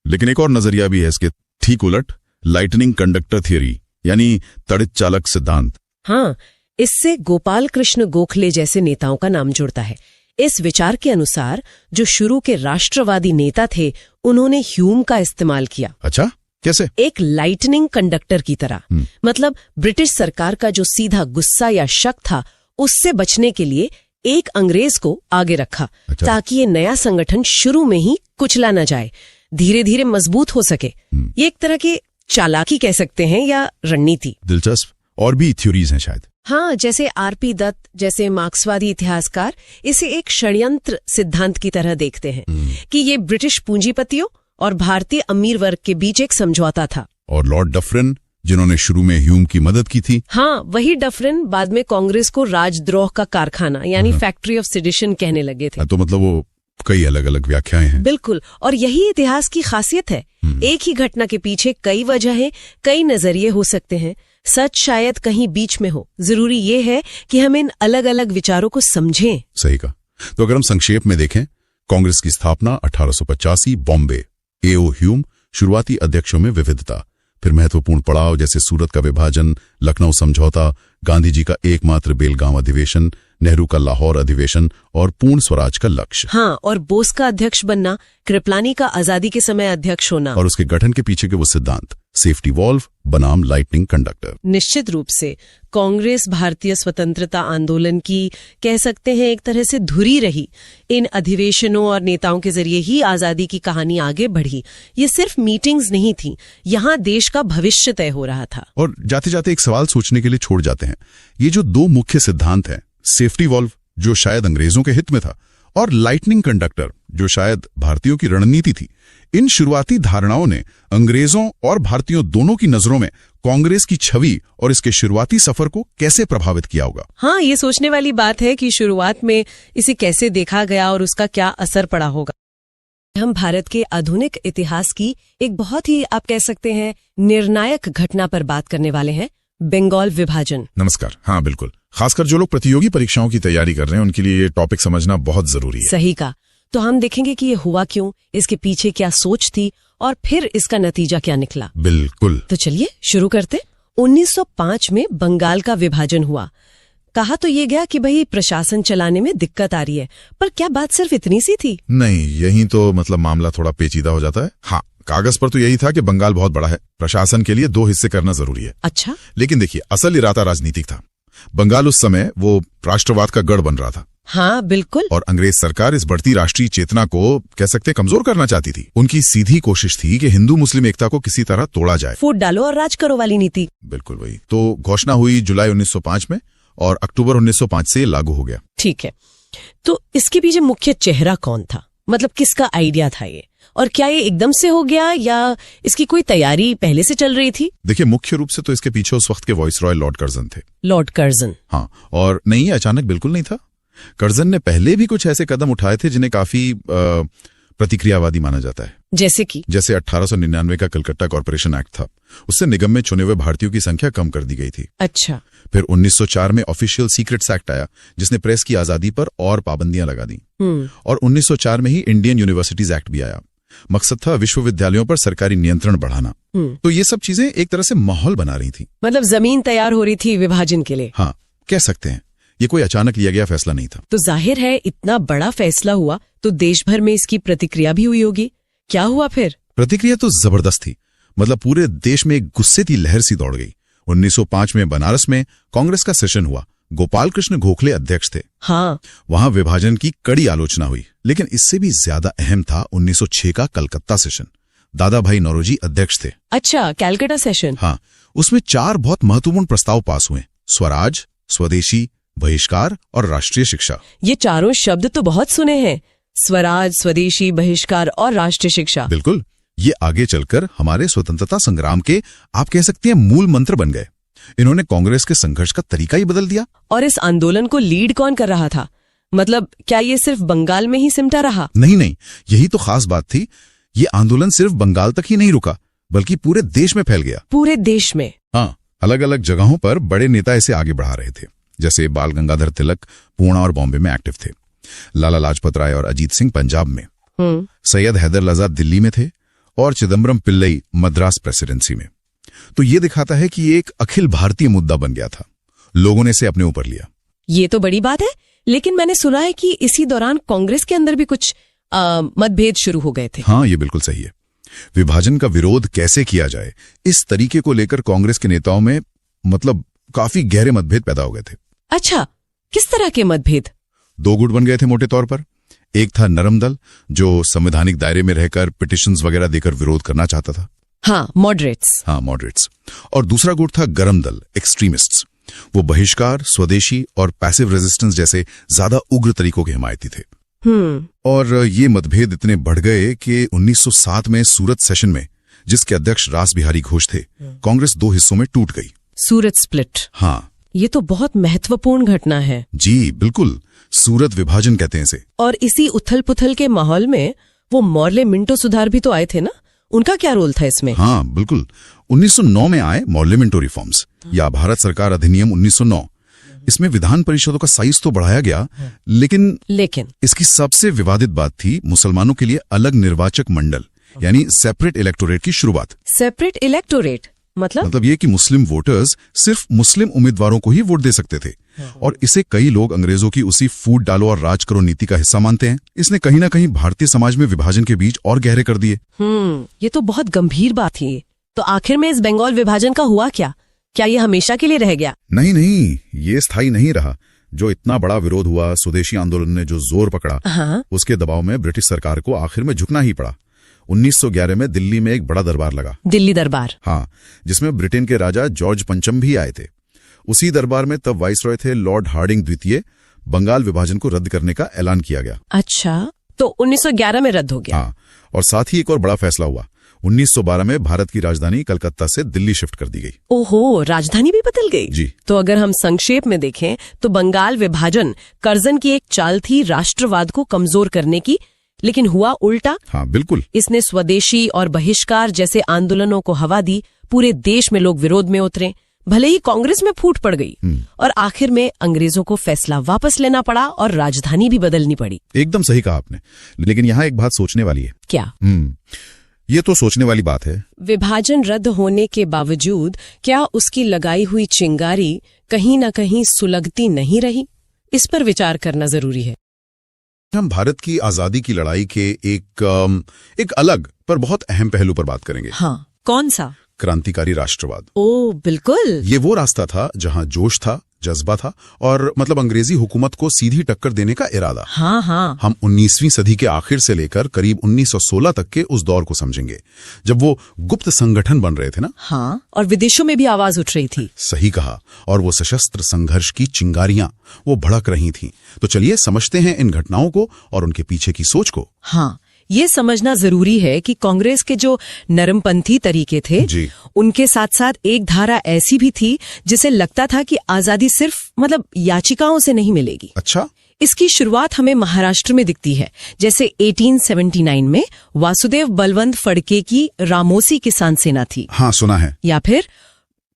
लेकिन एक और नजरिया भी है इसके ठीक उलट, लाइटनिंग कंडक्टर थियरी, यानी तड़ित चालक सिद्धांत। हाँ, इससे गोपाल कृष्ण गोखले जैसे नेताओं का नाम जुड़ता है। इस विचार के अनुसार जो शुरू के राष्ट्रवादी नेता थे, उन्होंने ह्यूम का इस्तेमाल किया। अच्छा, कैसे? एक लाइटनिंग कंडक्टर की तरह। मतलब ब्रिटिश सरकार का जो सीधा गुस्सा या शक था, उससे बचने के लिए एक अंग्रेज को आगे रखा। अच्छा। ताकि ये नया संगठन शुरू में ही कुचला न जाए, धीरे धीरे मजबूत हो सके। ये एक तरह की चालाकी कह सकते हैं या रणनीति। दिलचस्प। और भी थ्योरीज हैं शायद। हाँ, जैसे आरपी दत्त जैसे मार्क्सवादी इतिहासकार इसे एक षड्यंत्र सिद्धांत की तरह देखते हैं कि ये ब्रिटिश पूंजीपतियों और भारतीय अमीर वर्ग के बीच एक समझौता था। और लॉर्ड डफरिन, जिन्होंने शुरू में ह्यूम की मदद की थी। हाँ, वही डफरिन बाद में कांग्रेस को राजद्रोह का कारखाना यानी फैक्ट्री ऑफ सेडिशन कहने लगे थे। तो मतलब वो कई अलग अलग व्याख्याएं हैं। बिल्कुल, और यही इतिहास की खासियत है। एक ही घटना के पीछे कई वजहें, कई नजरिए हो सकते हैं। सच शायद कहीं बीच में हो। जरूरी ये है कि हम इन अलग अलग विचारों को समझें। सही कहा। तो अगर हम संक्षेप में देखें, कांग्रेस की स्थापना 1885, बॉम्बे, एओ ह्यूम, शुरुआती अध्यक्षों में विविधता, फिर महत्वपूर्ण पड़ाव जैसे सूरत का विभाजन, लखनऊ समझौता, गांधी जी का एकमात्र बेलगांव अधिवेशन, नेहरू का लाहौर अधिवेशन और पूर्ण स्वराज का लक्ष्य। हाँ, और बोस का अध्यक्ष बनना, कृपलानी का आजादी के समय अध्यक्ष होना, और उसके गठन के पीछे के वो सिद्धांत, सेफ्टी वॉल्व बनाम लाइटनिंग कंडक्टर। निश्चित रूप से कांग्रेस भारतीय स्वतंत्रता आंदोलन की कह सकते हैं एक तरह से धुरी रही। इन अधिवेशनों और नेताओं के जरिए ही आजादी की कहानी आगे बढ़ी। ये सिर्फ मीटिंग्स नहीं थी, यहाँ देश का भविष्य तय हो रहा था। और जाते जाते एक सवाल सोचने के लिए छोड़ जाते हैं। ये जो दो मुख्य सिद्धांत हैं, सेफ्टी वॉल्व जो शायद अंग्रेजों के हित में था और लाइटनिंग कंडक्टर जो शायद भारतीयों की रणनीति थी, इन शुरुआती धारणाओं ने अंग्रेजों और भारतीयों दोनों की नजरों में कांग्रेस की छवि और इसके शुरुआती सफर को कैसे प्रभावित किया होगा। हाँ, ये सोचने वाली बात है कि शुरुआत में इसे कैसे देखा गया और उसका क्या असर पड़ा होगा। हम भारत के आधुनिक इतिहास की एक बहुत ही, आप कह सकते हैं, निर्णायक घटना पर बात करने वाले हैं, बंगाल विभाजन। नमस्कार। हाँ, बिल्कुल। खासकर जो लोग प्रतियोगी परीक्षाओं की तैयारी कर रहे हैं, उनके लिए ये टॉपिक समझना बहुत जरूरी है। सही कहा। तो हम देखेंगे कि ये हुआ क्यों, इसके पीछे क्या सोच थी और फिर इसका नतीजा क्या निकला। बिल्कुल। तो चलिए शुरू करते। 1905 में बंगाल का विभाजन हुआ। कहा तो ये गया कि भाई प्रशासन चलाने में दिक्कत आ रही है, पर क्या बात सिर्फ इतनी सी थी? नहीं, यही तो मतलब मामला थोड़ा पेचीदा हो जाता है। हाँ, कागज पर तो यही था कि बंगाल बहुत बड़ा है, प्रशासन के लिए 2 हिस्से करना जरूरी है। अच्छा। लेकिन देखिए, असल इरादा राजनीतिक था। बंगाल उस समय वो राष्ट्रवाद का गढ़ बन रहा था। हाँ, बिल्कुल। और अंग्रेज सरकार इस बढ़ती राष्ट्रीय चेतना को कह सकते कमजोर करना चाहती थी। उनकी सीधी कोशिश थी कि हिंदू मुस्लिम एकता को किसी तरह तोड़ा जाए। फूट डालो और राज करो वाली नीति। बिल्कुल वही। तो घोषणा हुई जुलाई 1905 में और अक्टूबर 1905 से लागू हो गया। ठीक है। तो इसके पीछे मुख्य चेहरा कौन था? मतलब किसका आइडिया था ये, और क्या ये एकदम से हो गया या इसकी कोई तैयारी पहले से चल रही थी? देखिए, मुख्य रूप से तो इसके पीछे उस वक्त के वाइसरॉय लॉर्ड कर्जन थे। Lord Curzon. हाँ, और नहीं, अचानक बिल्कुल नहीं था। कर्जन ने पहले भी कुछ ऐसे कदम उठाए थे जिन्हें काफी प्रतिक्रियावादी माना जाता है। जैसे कि? जैसे 1899 का कलकत्ता कॉर्पोरेशन एक्ट था, उससे निगम में चुने हुए भारतीयों की संख्या कम कर दी गई थी। अच्छा। फिर 1904 में ऑफिशियल सीक्रेट्स एक्ट आया, जिसने प्रेस की आजादी पर और पाबंदियां लगा दी। और 1904 में ही इंडियन यूनिवर्सिटीज एक्ट भी आया। मकसद था विश्वविद्यालयों पर सरकारी नियंत्रण बढ़ाना। तो ये सब चीजें एक तरह से माहौल बना रही थी। मतलब जमीन तैयार हो रही थी विभाजन के लिए। हाँ, कह सकते हैं। ये कोई अचानक लिया गया फैसला नहीं था। तो जाहिर है इतना बड़ा फैसला हुआ तो देश भर में इसकी प्रतिक्रिया भी हुई होगी। क्या हुआ फिर? प्रतिक्रिया तो जबरदस्त थी। मतलब पूरे देश में एक गुस्से की लहर सी दौड़ गई। 1905 में बनारस में कांग्रेस का सेशन हुआ। गोपाल कृष्ण गोखले अध्यक्ष थे। हाँ। वहां विभाजन की कड़ी आलोचना हुई। लेकिन इससे भी ज्यादा अहम था 1906 का कलकत्ता सेशन। दादा भाई नौरोजी अध्यक्ष थे। अच्छा, कैलकाटा सेशन। हाँ, उसमें 4 बहुत महत्वपूर्ण प्रस्ताव पास हुए। स्वराज, स्वदेशी, बहिष्कार और राष्ट्रीय शिक्षा। ये चारों शब्द तो बहुत सुने हैं, स्वराज, स्वदेशी, बहिष्कार और राष्ट्रीय शिक्षा। बिल्कुल। ये आगे चलकर हमारे स्वतंत्रता संग्राम के, आप कह सकते हैं, मूल मंत्र बन गए। इन्होंने कांग्रेस के संघर्ष का तरीका ही बदल दिया। और इस आंदोलन को लीड कौन कर रहा था? मतलब क्या ये सिर्फ बंगाल में ही सिमटा रहा? नहीं नहीं, यही तो खास बात थी। ये आंदोलन सिर्फ बंगाल तक ही नहीं रुका, बल्कि पूरे देश में फैल गया। पूरे देश में? हाँ, अलग अलग जगहों पर बड़े नेता इसे आगे बढ़ा रहे थे। जैसे बाल गंगाधर तिलक पूना और बॉम्बे में एक्टिव थे, लाला लाजपत राय और अजीत सिंह पंजाब में, सैयद हैदर लजा दिल्ली में थे, और चिदम्बरम पिल्लई मद्रास प्रेसिडेंसी में। तो ये दिखाता है कि ये एक अखिल भारतीय मुद्दा बन गया था, लोगों ने इसे अपने ऊपर लिया। ये तो बड़ी बात है, लेकिन मैंने सुना है कि इसी दौरान कांग्रेस के अंदर भी कुछ मतभेद शुरू हो गए थे। हाँ, ये बिल्कुल सही है। विभाजन का विरोध कैसे किया जाए, इस तरीके को लेकर कांग्रेस के नेताओं में मतलब काफी गहरे मतभेद पैदा हो गए थे। अच्छा, किस तरह के मतभेद? दो गुट बन गए थे मोटे तौर पर। एक था नरम दल, जो संवैधानिक दायरे में रहकर पिटिशंस वगैरह देकर विरोध करना चाहता था। हाँ, मॉडरेट्स। और दूसरा गुट था गरम दल, एक्सट्रीमिस्ट्स। वो बहिष्कार, स्वदेशी और पैसिव रेजिस्टेंस जैसे ज्यादा उग्र तरीकों के हिमायती थे। और ये मतभेद इतने बढ़ गए कि 1907 में सूरत सेशन में, जिसके अध्यक्ष रास बिहारी घोष थे, कांग्रेस दो हिस्सों में टूट गई। सूरत स्प्लिट? हाँ। ये तो बहुत महत्वपूर्ण घटना है। जी बिल्कुल, सूरत विभाजन कहते हैं इसे। और इसी उथल पुथल के माहौल में वो मॉर्ले मिंटो सुधार भी तो आए थे ना, उनका क्या रोल था इसमें? हाँ बिल्कुल, 1909 में आए मॉर्ले मिंटो रिफॉर्म्स या भारत सरकार अधिनियम 1909। इसमें विधान परिषदों का साइज तो बढ़ाया गया, लेकिन इसकी सबसे विवादित बात थी मुसलमानों के लिए अलग निर्वाचक मंडल, यानी सेपरेट इलेक्टोरेट की शुरुआत। सेपरेट इलेक्टोरेट मतलब ये कि मुस्लिम वोटर्स सिर्फ मुस्लिम उम्मीदवारों को ही वोट दे सकते थे। और इसे कई लोग अंग्रेजों की उसी फूट डालो और राज करो नीति का हिस्सा मानते हैं। इसने कहीं ना कहीं भारतीय समाज में विभाजन के बीच और गहरे कर दिए। ये तो बहुत गंभीर बात थी। तो आखिर में इस बंगाल विभाजन का हुआ क्या? क्या ये हमेशा के लिए रह गया? नहीं, ये स्थायी नहीं रहा। जो इतना बड़ा विरोध हुआ, स्वदेशी आंदोलन ने जो जोर पकड़ा, उसके दबाव में ब्रिटिश सरकार को आखिर में झुकना ही पड़ा। 1911 में दिल्ली में एक बड़ा दरबार लगा। दिल्ली दरबार? हाँ, जिसमें ब्रिटेन के राजा जॉर्ज पंचम भी आए थे। उसी दरबार में तब वाइसरॉय थे लॉर्ड हार्डिंग द्वितीय। बंगाल विभाजन को रद्द करने का ऐलान किया गया। अच्छा, तो 1911 में रद्द हो गया? हाँ, और साथ ही एक और बड़ा फैसला हुआ। 1912 में भारत की राजधानी कलकत्ता से दिल्ली शिफ्ट कर दी गई। ओहो, राजधानी भी बदल गई? जी। तो अगर हम संक्षेप में देखें तो बंगाल विभाजन कर्जन की एक चाल थी राष्ट्रवाद को कमजोर करने की, लेकिन हुआ उल्टा। हाँ बिल्कुल। इसने स्वदेशी और बहिष्कार जैसे आंदोलनों को हवा दी। पूरे देश में लोग विरोध में उतरे, भले ही कांग्रेस में फूट पड़ गई, और आखिर में अंग्रेजों को फैसला वापस लेना पड़ा और राजधानी भी बदलनी पड़ी। एकदम सही कहा आपने, लेकिन यहाँ एक बात सोचने वाली है। क्या? ये तो सोचने वाली बात है। विभाजन रद्द होने के बावजूद क्या उसकी लगाई हुई चिंगारी कहीं न कहीं सुलगती नहीं रही? इस पर विचार करना जरूरी है। हम भारत की आजादी की लड़ाई के एक अलग पर बहुत अहम पहलू पर बात करेंगे। हाँ, कौन सा? क्रांतिकारी राष्ट्रवाद। ओ बिल्कुल। ये वो रास्ता था जहां जोश था, जज्बा था, और मतलब अंग्रेजी हुकूमत को सीधी टक्कर देने का इरादा। हाँ। हम 19वीं सदी के आखिर से लेकर करीब 1916 तक के उस दौर को समझेंगे, जब वो गुप्त संगठन बन रहे थे ना। हाँ, और विदेशों में भी आवाज उठ रही थी। सही कहा। और वो सशस्त्र संघर्ष की चिंगारियां वो भड़क रही थीं। तो चलिए समझते हैं इन घटनाओं को और उनके पीछे की सोच को। हाँ, ये समझना जरूरी है कि कांग्रेस के जो नरमपंथी तरीके थे जी, उनके साथ साथ एक धारा ऐसी भी थी जिसे लगता था कि आजादी सिर्फ मतलब याचिकाओं से नहीं मिलेगी। अच्छा। इसकी शुरुआत हमें महाराष्ट्र में दिखती है, जैसे 1879 में वासुदेव बलवंत फड़के की रामोसी किसान सेना थी। हाँ, सुना है। या फिर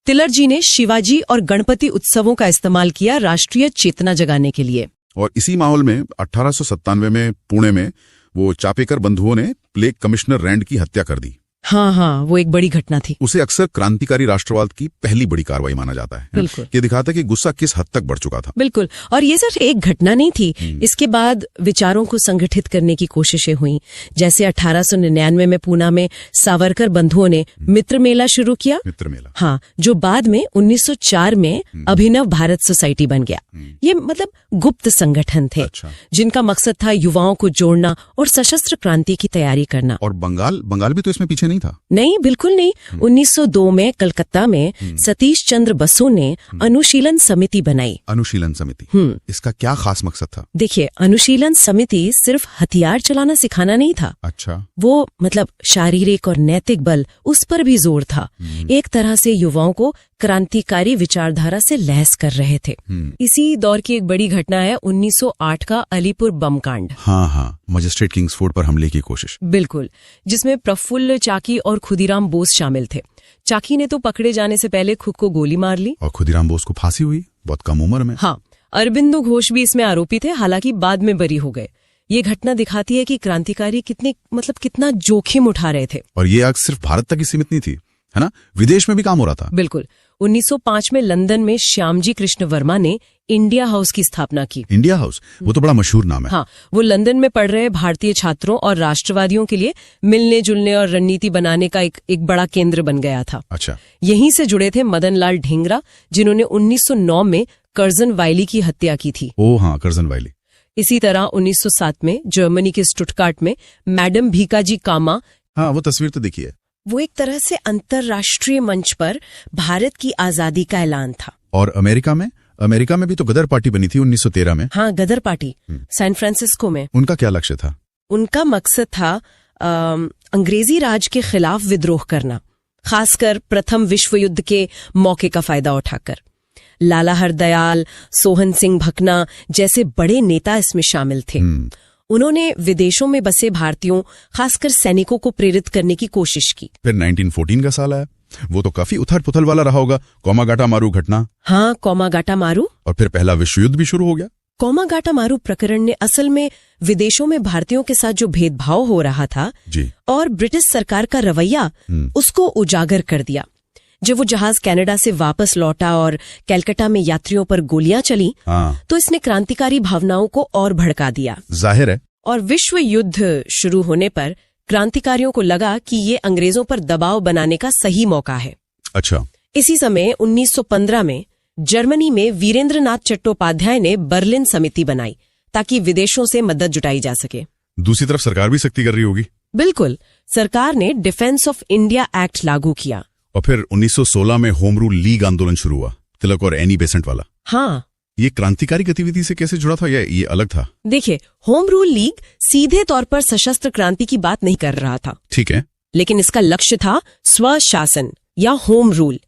तिलर जी ने शिवाजी और गणपति उत्सवों का इस्तेमाल किया राष्ट्रीय चेतना जगाने के लिए। और इसी माहौल में 1897 में पुणे में वो चापेकर बंधुओं ने प्लेग कमिश्नर रैंड की हत्या कर दी। हाँ, वो एक बड़ी घटना थी। उसे अक्सर क्रांतिकारी राष्ट्रवाद की पहली बड़ी कार्रवाई माना जाता है। बिल्कुल। ये दिखाता है कि गुस्सा किस हद तक बढ़ चुका था। बिल्कुल। और ये सिर्फ एक घटना नहीं थी, इसके बाद विचारों को संगठित करने की कोशिशें हुई। जैसे 1899 में पूना में सावरकर बंधुओं ने मित्र मेला शुरू किया। मित्र मेला। हाँ, जो बाद में 1904 में अभिनव भारत सोसाइटी बन गया। ये मतलब गुप्त संगठन थे। अच्छा। जिनका मकसद था युवाओं को जोड़ना और सशस्त्र क्रांति की तैयारी करना। और बंगाल भी तो इसमें पीछे नहीं नहीं था। नहीं, बिल्कुल नहीं। 1902 में कलकत्ता में सतीश चंद्र बसु ने अनुशीलन समिति बनाई। अनुशीलन समिति, इसका क्या खास मकसद था? देखिए, अनुशीलन समिति सिर्फ हथियार चलाना सिखाना नहीं था। अच्छा। वो मतलब शारीरिक और नैतिक बल, उस पर भी जोर था। एक तरह से युवाओं को क्रांतिकारी विचारधारा से लैस कर रहे थे। इसी दौर की एक बड़ी घटना है 1908 का अलीपुर बम कांड। हाँ, मजिस्ट्रेट किंग्सफोर्ड पर हमले की कोशिश। बिल्कुल, जिसमें प्रफुल्ल चाकी और खुदीराम बोस शामिल थे। चाकी ने तो पकड़े जाने से पहले खुद को गोली मार ली और खुदीराम बोस को फांसी हुई बहुत कम उम्र में। हाँ, अरबिंदो घोष भी इसमें आरोपी थे, हालांकि बाद में बरी हो गए। ये घटना दिखाती है कि क्रांतिकारी कितना जोखिम उठा रहे थे। और ये आग सिर्फ भारत तक ही सीमित नहीं थी, है ना, विदेश में भी काम हो रहा था। बिल्कुल। 1905 में लंदन में श्यामजी कृष्ण वर्मा ने इंडिया हाउस की स्थापना की। इंडिया हाउस, वो तो बड़ा मशहूर नाम है। हाँ, वो लंदन में पढ़ रहे भारतीय छात्रों और राष्ट्रवादियों के लिए मिलने जुलने और रणनीति बनाने का एक बड़ा केंद्र बन गया था। अच्छा। यहीं से जुड़े थे मदन लाल ढींगरा, जिन्होंने 1909 में कर्जन वाइली की हत्या की थी। ओह हाँ, कर्जन वाइली। इसी तरह 1907 में जर्मनी के स्टुटगार्ट में मैडम भीकाजी कामा, हाँ, वो तस्वीर तो देखी है। वो एक तरह से अंतर्राष्ट्रीय मंच पर भारत की आजादी का ऐलान था। और अमेरिका में भी तो गदर पार्टी बनी थी 1913 में। हाँ, गदर पार्टी सैन फ्रांसिस्को में। उनका क्या लक्ष्य था? उनका मकसद था अंग्रेजी राज के खिलाफ विद्रोह करना, खासकर प्रथम विश्व युद्ध के मौके का फायदा उठाकर। लाला हरदयाल, सोहन सिंह भकना जैसे बड़े नेता इसमें शामिल थे। उन्होंने विदेशों में बसे भारतीयों, खासकर सैनिकों को प्रेरित करने की कोशिश की। फिर 1914 का साल आया, वो तो काफी उथल पुथल वाला रहा होगा। कोमागाटामारू घटना। हाँ, कोमागाटामारू। और फिर पहला विश्व युद्ध भी शुरू हो गया। कोमागाटामारू प्रकरण ने असल में विदेशों में भारतीयों के साथ जो भेदभाव हो रहा था जी, और ब्रिटिश सरकार का रवैया, उसको उजागर कर दिया। जब वो जहाज कनाडा से वापस लौटा और कलकत्ता में यात्रियों पर गोलियां चली, तो इसने क्रांतिकारी भावनाओं को और भड़का दिया। जाहिर है। और विश्व युद्ध शुरू होने पर क्रांतिकारियों को लगा कि ये अंग्रेजों पर दबाव बनाने का सही मौका है। अच्छा। इसी समय 1915 में जर्मनी में वीरेंद्रनाथ चट्टोपाध्याय ने बर्लिन समिति बनाई ताकि विदेशों से मदद जुटाई जा सके। दूसरी तरफ सरकार भी सख्ती कर रही होगी। बिल्कुल। सरकार ने डिफेंस ऑफ इंडिया एक्ट लागू किया। और फिर 1916 में होम रूल लीग आंदोलन शुरू हुआ, तिलक और एनी बेसेंट वाला। हाँ, ये क्रांतिकारी गतिविधि से कैसे जुड़ा था या ये अलग था? देखिए, होम रूल लीग सीधे तौर पर सशस्त्र क्रांति की बात नहीं कर रहा था। ठीक है। लेकिन इसका लक्ष्य था स्वशासन या होम रूल।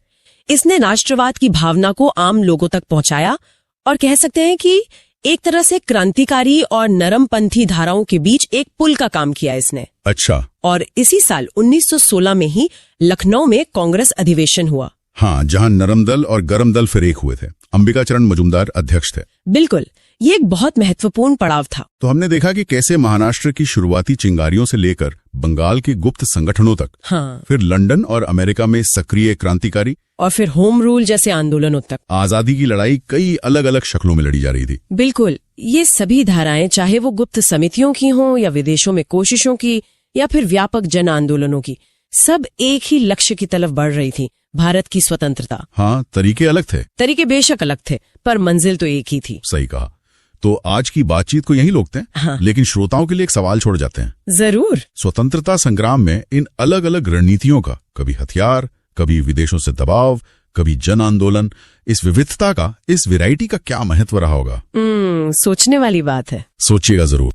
इसने राष्ट्रवाद की भावना को आम लोगों तक पहुंचाया और कह सकते हैं कि एक तरह से क्रांतिकारी और नरमपंथी धाराओं के बीच एक पुल का काम किया इसने। अच्छा। और इसी साल 1916 में ही लखनऊ में कांग्रेस अधिवेशन हुआ। हाँ, जहां नरम दल और गरम दल फिर एक हुए थे। अंबिकाचरण मजूमदार अध्यक्ष थे। बिल्कुल, ये एक बहुत महत्वपूर्ण पड़ाव था। तो हमने देखा कि कैसे महाराष्ट्र की शुरुआती चिंगारियों से लेकर बंगाल के गुप्त संगठनों तक, हाँ, फिर लंदन और अमेरिका में सक्रिय क्रांतिकारी, और फिर होम रूल जैसे आंदोलनों तक आजादी की लड़ाई कई अलग अलग शक्लों में लड़ी जा रही थी। बिल्कुल, ये सभी धाराएं, चाहे वो गुप्त समितियों की हों या विदेशों में कोशिशों की या फिर व्यापक जन आंदोलनों की, सब एक ही लक्ष्य की तरफ बढ़ रही थी, भारत की स्वतंत्रता। हाँ, तरीके अलग थे। तरीके बेशक अलग थे, पर मंजिल तो एक ही थी। सही कहा। तो आज की बातचीत को यहीं रोकते हैं। हाँ। लेकिन श्रोताओं के लिए एक सवाल छोड़ जाते हैं। जरूर। स्वतंत्रता संग्राम में इन अलग अलग रणनीतियों का, कभी हथियार, कभी विदेशों से दबाव, कभी जन आंदोलन, इस विविधता का, इस वैरायटी का क्या महत्व रहा होगा? सोचने वाली बात है। सोचिएगा जरूर।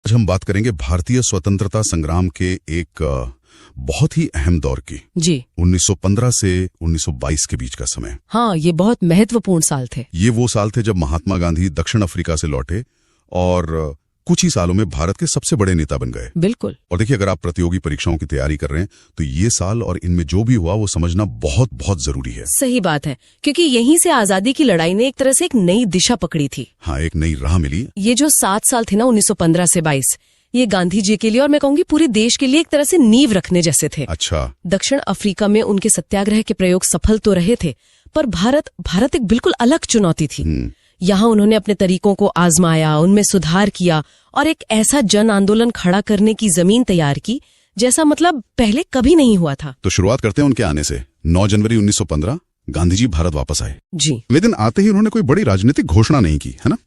आज हम बात करेंगे भारतीय स्वतंत्रता संग्राम के एक बहुत ही अहम दौर की जी। 1915 से 1922 के बीच का समय। हाँ, ये बहुत महत्वपूर्ण साल थे। ये वो साल थे जब महात्मा गांधी दक्षिण अफ्रीका से लौटे और कुछ ही सालों में भारत के सबसे बड़े नेता बन गए। बिल्कुल। और देखिए, अगर आप प्रतियोगी परीक्षाओं की तैयारी कर रहे हैं तो ये साल और इनमें जो भी हुआ वो समझना बहुत बहुत जरूरी है। सही बात है, क्योंकि यहीं से आजादी की लड़ाई ने एक तरह से एक नई दिशा पकड़ी थी। हाँ, एक नई राह मिली। ये जो 7 साल थे ना, 1915 से 22, ये गांधी जी के लिए और मैं कहूंगी पूरे देश के लिए एक तरह से नींव रखने जैसे थे। अच्छा। दक्षिण अफ्रीका में उनके सत्याग्रह के प्रयोग सफल तो रहे थे, पर भारत एक बिल्कुल अलग चुनौती थी। यहाँ उन्होंने अपने तरीकों को आजमाया, उनमें सुधार किया और एक ऐसा जन आंदोलन खड़ा करने की जमीन तैयार की जैसा मतलब पहले कभी नहीं हुआ था। तो शुरुआत करते हैं उनके आने से। 9 जनवरी 1915 गांधी जी भारत वापस आए। जी। लेकिन आते ही उन्होंने कोई बड़ी राजनीतिक घोषणा नहीं की, है ना?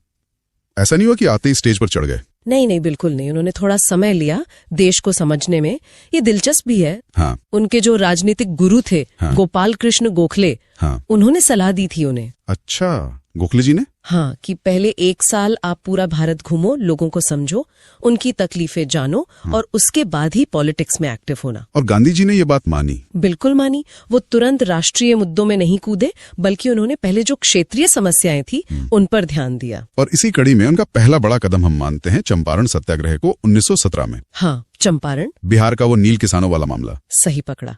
ऐसा नहीं हुआ कि आते ही स्टेज पर चढ़ गए। नहीं नहीं, बिल्कुल नहीं। उन्होंने थोड़ा समय लिया देश को समझने में। ये दिलचस्प भी है। हाँ उनके जो राजनीतिक गुरु थे, हाँ। गोपाल कृष्ण गोखले, हाँ। उन्होंने सलाह दी थी उन्हें। अच्छा, गोखले जी ने? हाँ, कि पहले 1 साल आप पूरा भारत घूमो, लोगों को समझो, उनकी तकलीफें जानो, और उसके बाद ही पॉलिटिक्स में एक्टिव होना। और गांधी जी ने ये बात मानी? बिल्कुल मानी। वो तुरंत राष्ट्रीय मुद्दों में नहीं कूदे, बल्कि उन्होंने पहले जो क्षेत्रीय समस्याएं थी उन पर ध्यान दिया। और इसी कड़ी में उनका पहला बड़ा कदम हम मानते हैं चंपारण सत्याग्रह को 1917 में। हाँ, चंपारण। बिहार का वो नील किसानों वाला मामला। सही पकड़ा।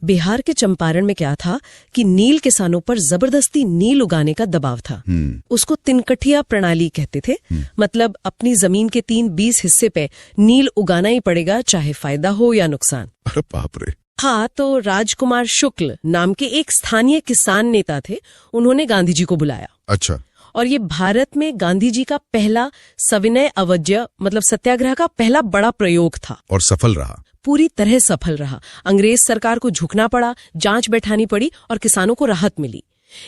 बिहार के चंपारण में क्या था कि नील किसानों पर जबरदस्ती नील उगाने का दबाव था। उसको तिनकठिया प्रणाली कहते थे। मतलब अपनी जमीन के 3-20 हिस्से पे नील उगाना ही पड़ेगा, चाहे फायदा हो या नुकसान। अरे बाप रे। हाँ, तो राजकुमार शुक्ल नाम के एक स्थानीय किसान नेता थे, उन्होंने गांधी जी को बुलाया। अच्छा। और ये भारत में गांधी जी का पहला सविनय अवज्य मतलब सत्याग्रह का पहला बड़ा प्रयोग था। और सफल रहा? पूरी तरह सफल रहा। अंग्रेज सरकार को झुकना पड़ा, जांच बैठानी पड़ी और किसानों को राहत मिली।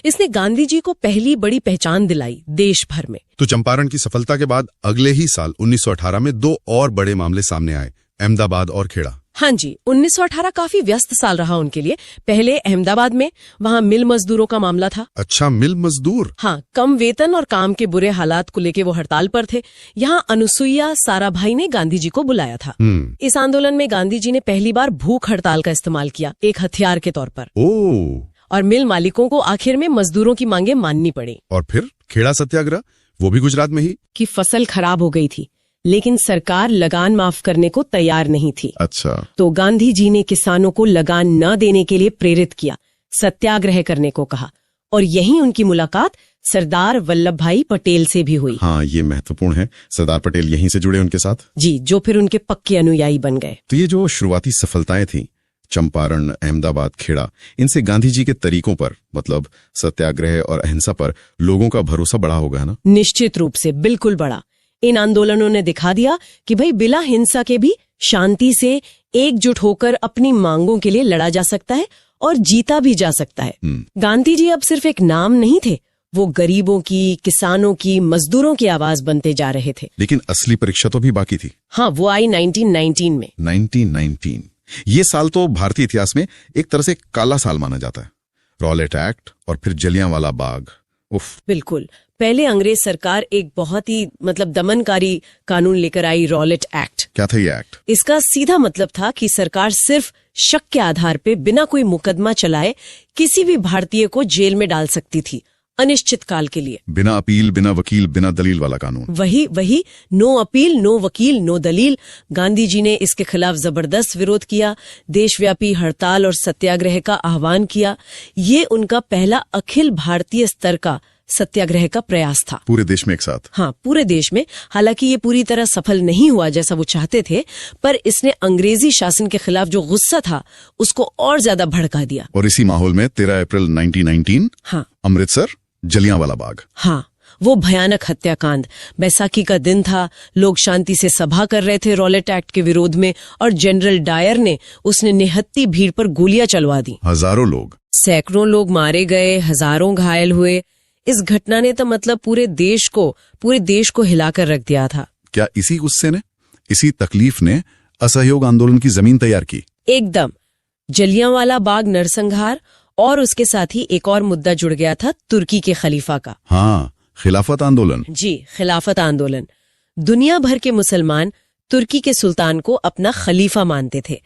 इसने गांधी जी को पहली बड़ी पहचान दिलाई देश भर में। तो चंपारण की सफलता के बाद अगले ही साल 1918 में 2 और बड़े मामले सामने आए, अहमदाबाद और खेड़ा। हाँ जी, 1918 काफी व्यस्त साल रहा उनके लिए। पहले अहमदाबाद में, वहाँ मिल मजदूरों का मामला था। अच्छा, मिल मजदूर? हाँ, कम वेतन और काम के बुरे हालात को लेके वो हड़ताल पर थे। यहाँ अनुसुईया साराभाई ने गांधी जी को बुलाया था। इस आंदोलन में गांधी जी ने पहली बार भूख हड़ताल का इस्तेमाल किया, एक हथियार के तौर पर। और मिल मालिकों को आखिर में मजदूरों की मांगे माननी पड़ी। और फिर खेड़ा सत्याग्रह, वो भी गुजरात में ही। कि फसल खराब हो गई थी, लेकिन सरकार लगान माफ करने को तैयार नहीं थी। अच्छा। तो गांधी जी ने किसानों को लगान न देने के लिए प्रेरित किया, सत्याग्रह करने को कहा। और यहीं उनकी मुलाकात सरदार वल्लभ भाई पटेल से भी हुई। हाँ, ये महत्वपूर्ण है। सरदार पटेल यहीं से जुड़े उनके साथ? जी, जो फिर उनके पक्के अनुयायी बन गए। तो ये जो शुरुआती सफलताएं थी, चंपारण, अहमदाबाद, खेड़ा, इनसे गांधी जी के तरीकों पर, मतलब सत्याग्रह और अहिंसा पर लोगों का भरोसा बढ़ा होगा ना? निश्चित रूप से, बिल्कुल बढ़ा। इन आंदोलनों ने दिखा दिया कि भाई बिना हिंसा के भी शांति से एकजुट होकर अपनी मांगों के लिए लड़ा जा सकता है और जीता भी जा सकता है। गांधी जी अब सिर्फ एक नाम नहीं थे, वो गरीबों की, किसानों की, मजदूरों की आवाज बनते जा रहे थे। लेकिन असली परीक्षा तो भी बाकी थी। हाँ, वो आई 1919 में। 1919 ये साल तो भारतीय इतिहास में एक तरह से काला साल माना जाता है। रॉलेट एक्ट और फिर जलियांवाला बाग। उफ। बिल्कुल। पहले अंग्रेज सरकार एक बहुत ही दमनकारी कानून लेकर आई, रॉलेट एक्ट। क्या था ये एक्ट? इसका सीधा मतलब था कि सरकार सिर्फ शक के आधार पे बिना कोई मुकदमा चलाए किसी भी भारतीय को जेल में डाल सकती थी, अनिश्चित काल के लिए। बिना अपील, बिना वकील, बिना दलील वाला कानून। वही नो अपील, नो वकील, नो दलील। गांधी जी ने इसके खिलाफ जबरदस्त विरोध किया, देशव्यापी हड़ताल और सत्याग्रह का आह्वान किया। ये उनका पहला अखिल भारतीय स्तर का सत्याग्रह का प्रयास था। पूरे देश में एक साथ? हाँ, पूरे देश में। हालांकि ये पूरी तरह सफल नहीं हुआ जैसा वो चाहते थे, पर इसने अंग्रेजी शासन के खिलाफ जो गुस्सा था उसको और ज्यादा भड़का दिया। और इसी माहौल में 13 अप्रैल 1919 हाँ, अमृतसर, जलियांवाला बाग। हाँ, वो भयानक हत्याकांड। बैसाखी का दिन था, लोग शांति से सभा कर रहे थे रॉलेट एक्ट के विरोध में, और जनरल डायर ने उसने निहत्ती भीड़ पर गोलियां चलवा दी। हजारों लोग, सैकड़ों लोग मारे गए, हजारों घायल हुए। इस घटना ने तो पूरे देश को हिलाकर रख दिया था। क्या इसी गुस्से ने, इसी तकलीफ ने असहयोग आंदोलन की जमीन तैयार की? एकदम। जलियांवाला बाग नरसंहार और उसके साथ ही एक और मुद्दा जुड़ गया था, तुर्की के खलीफा का। हाँ, खिलाफत आंदोलन। जी, खिलाफत आंदोलन। दुनिया भर के मुसलमान तुर्की के सुल्तान को अपना खलीफा मानते थे।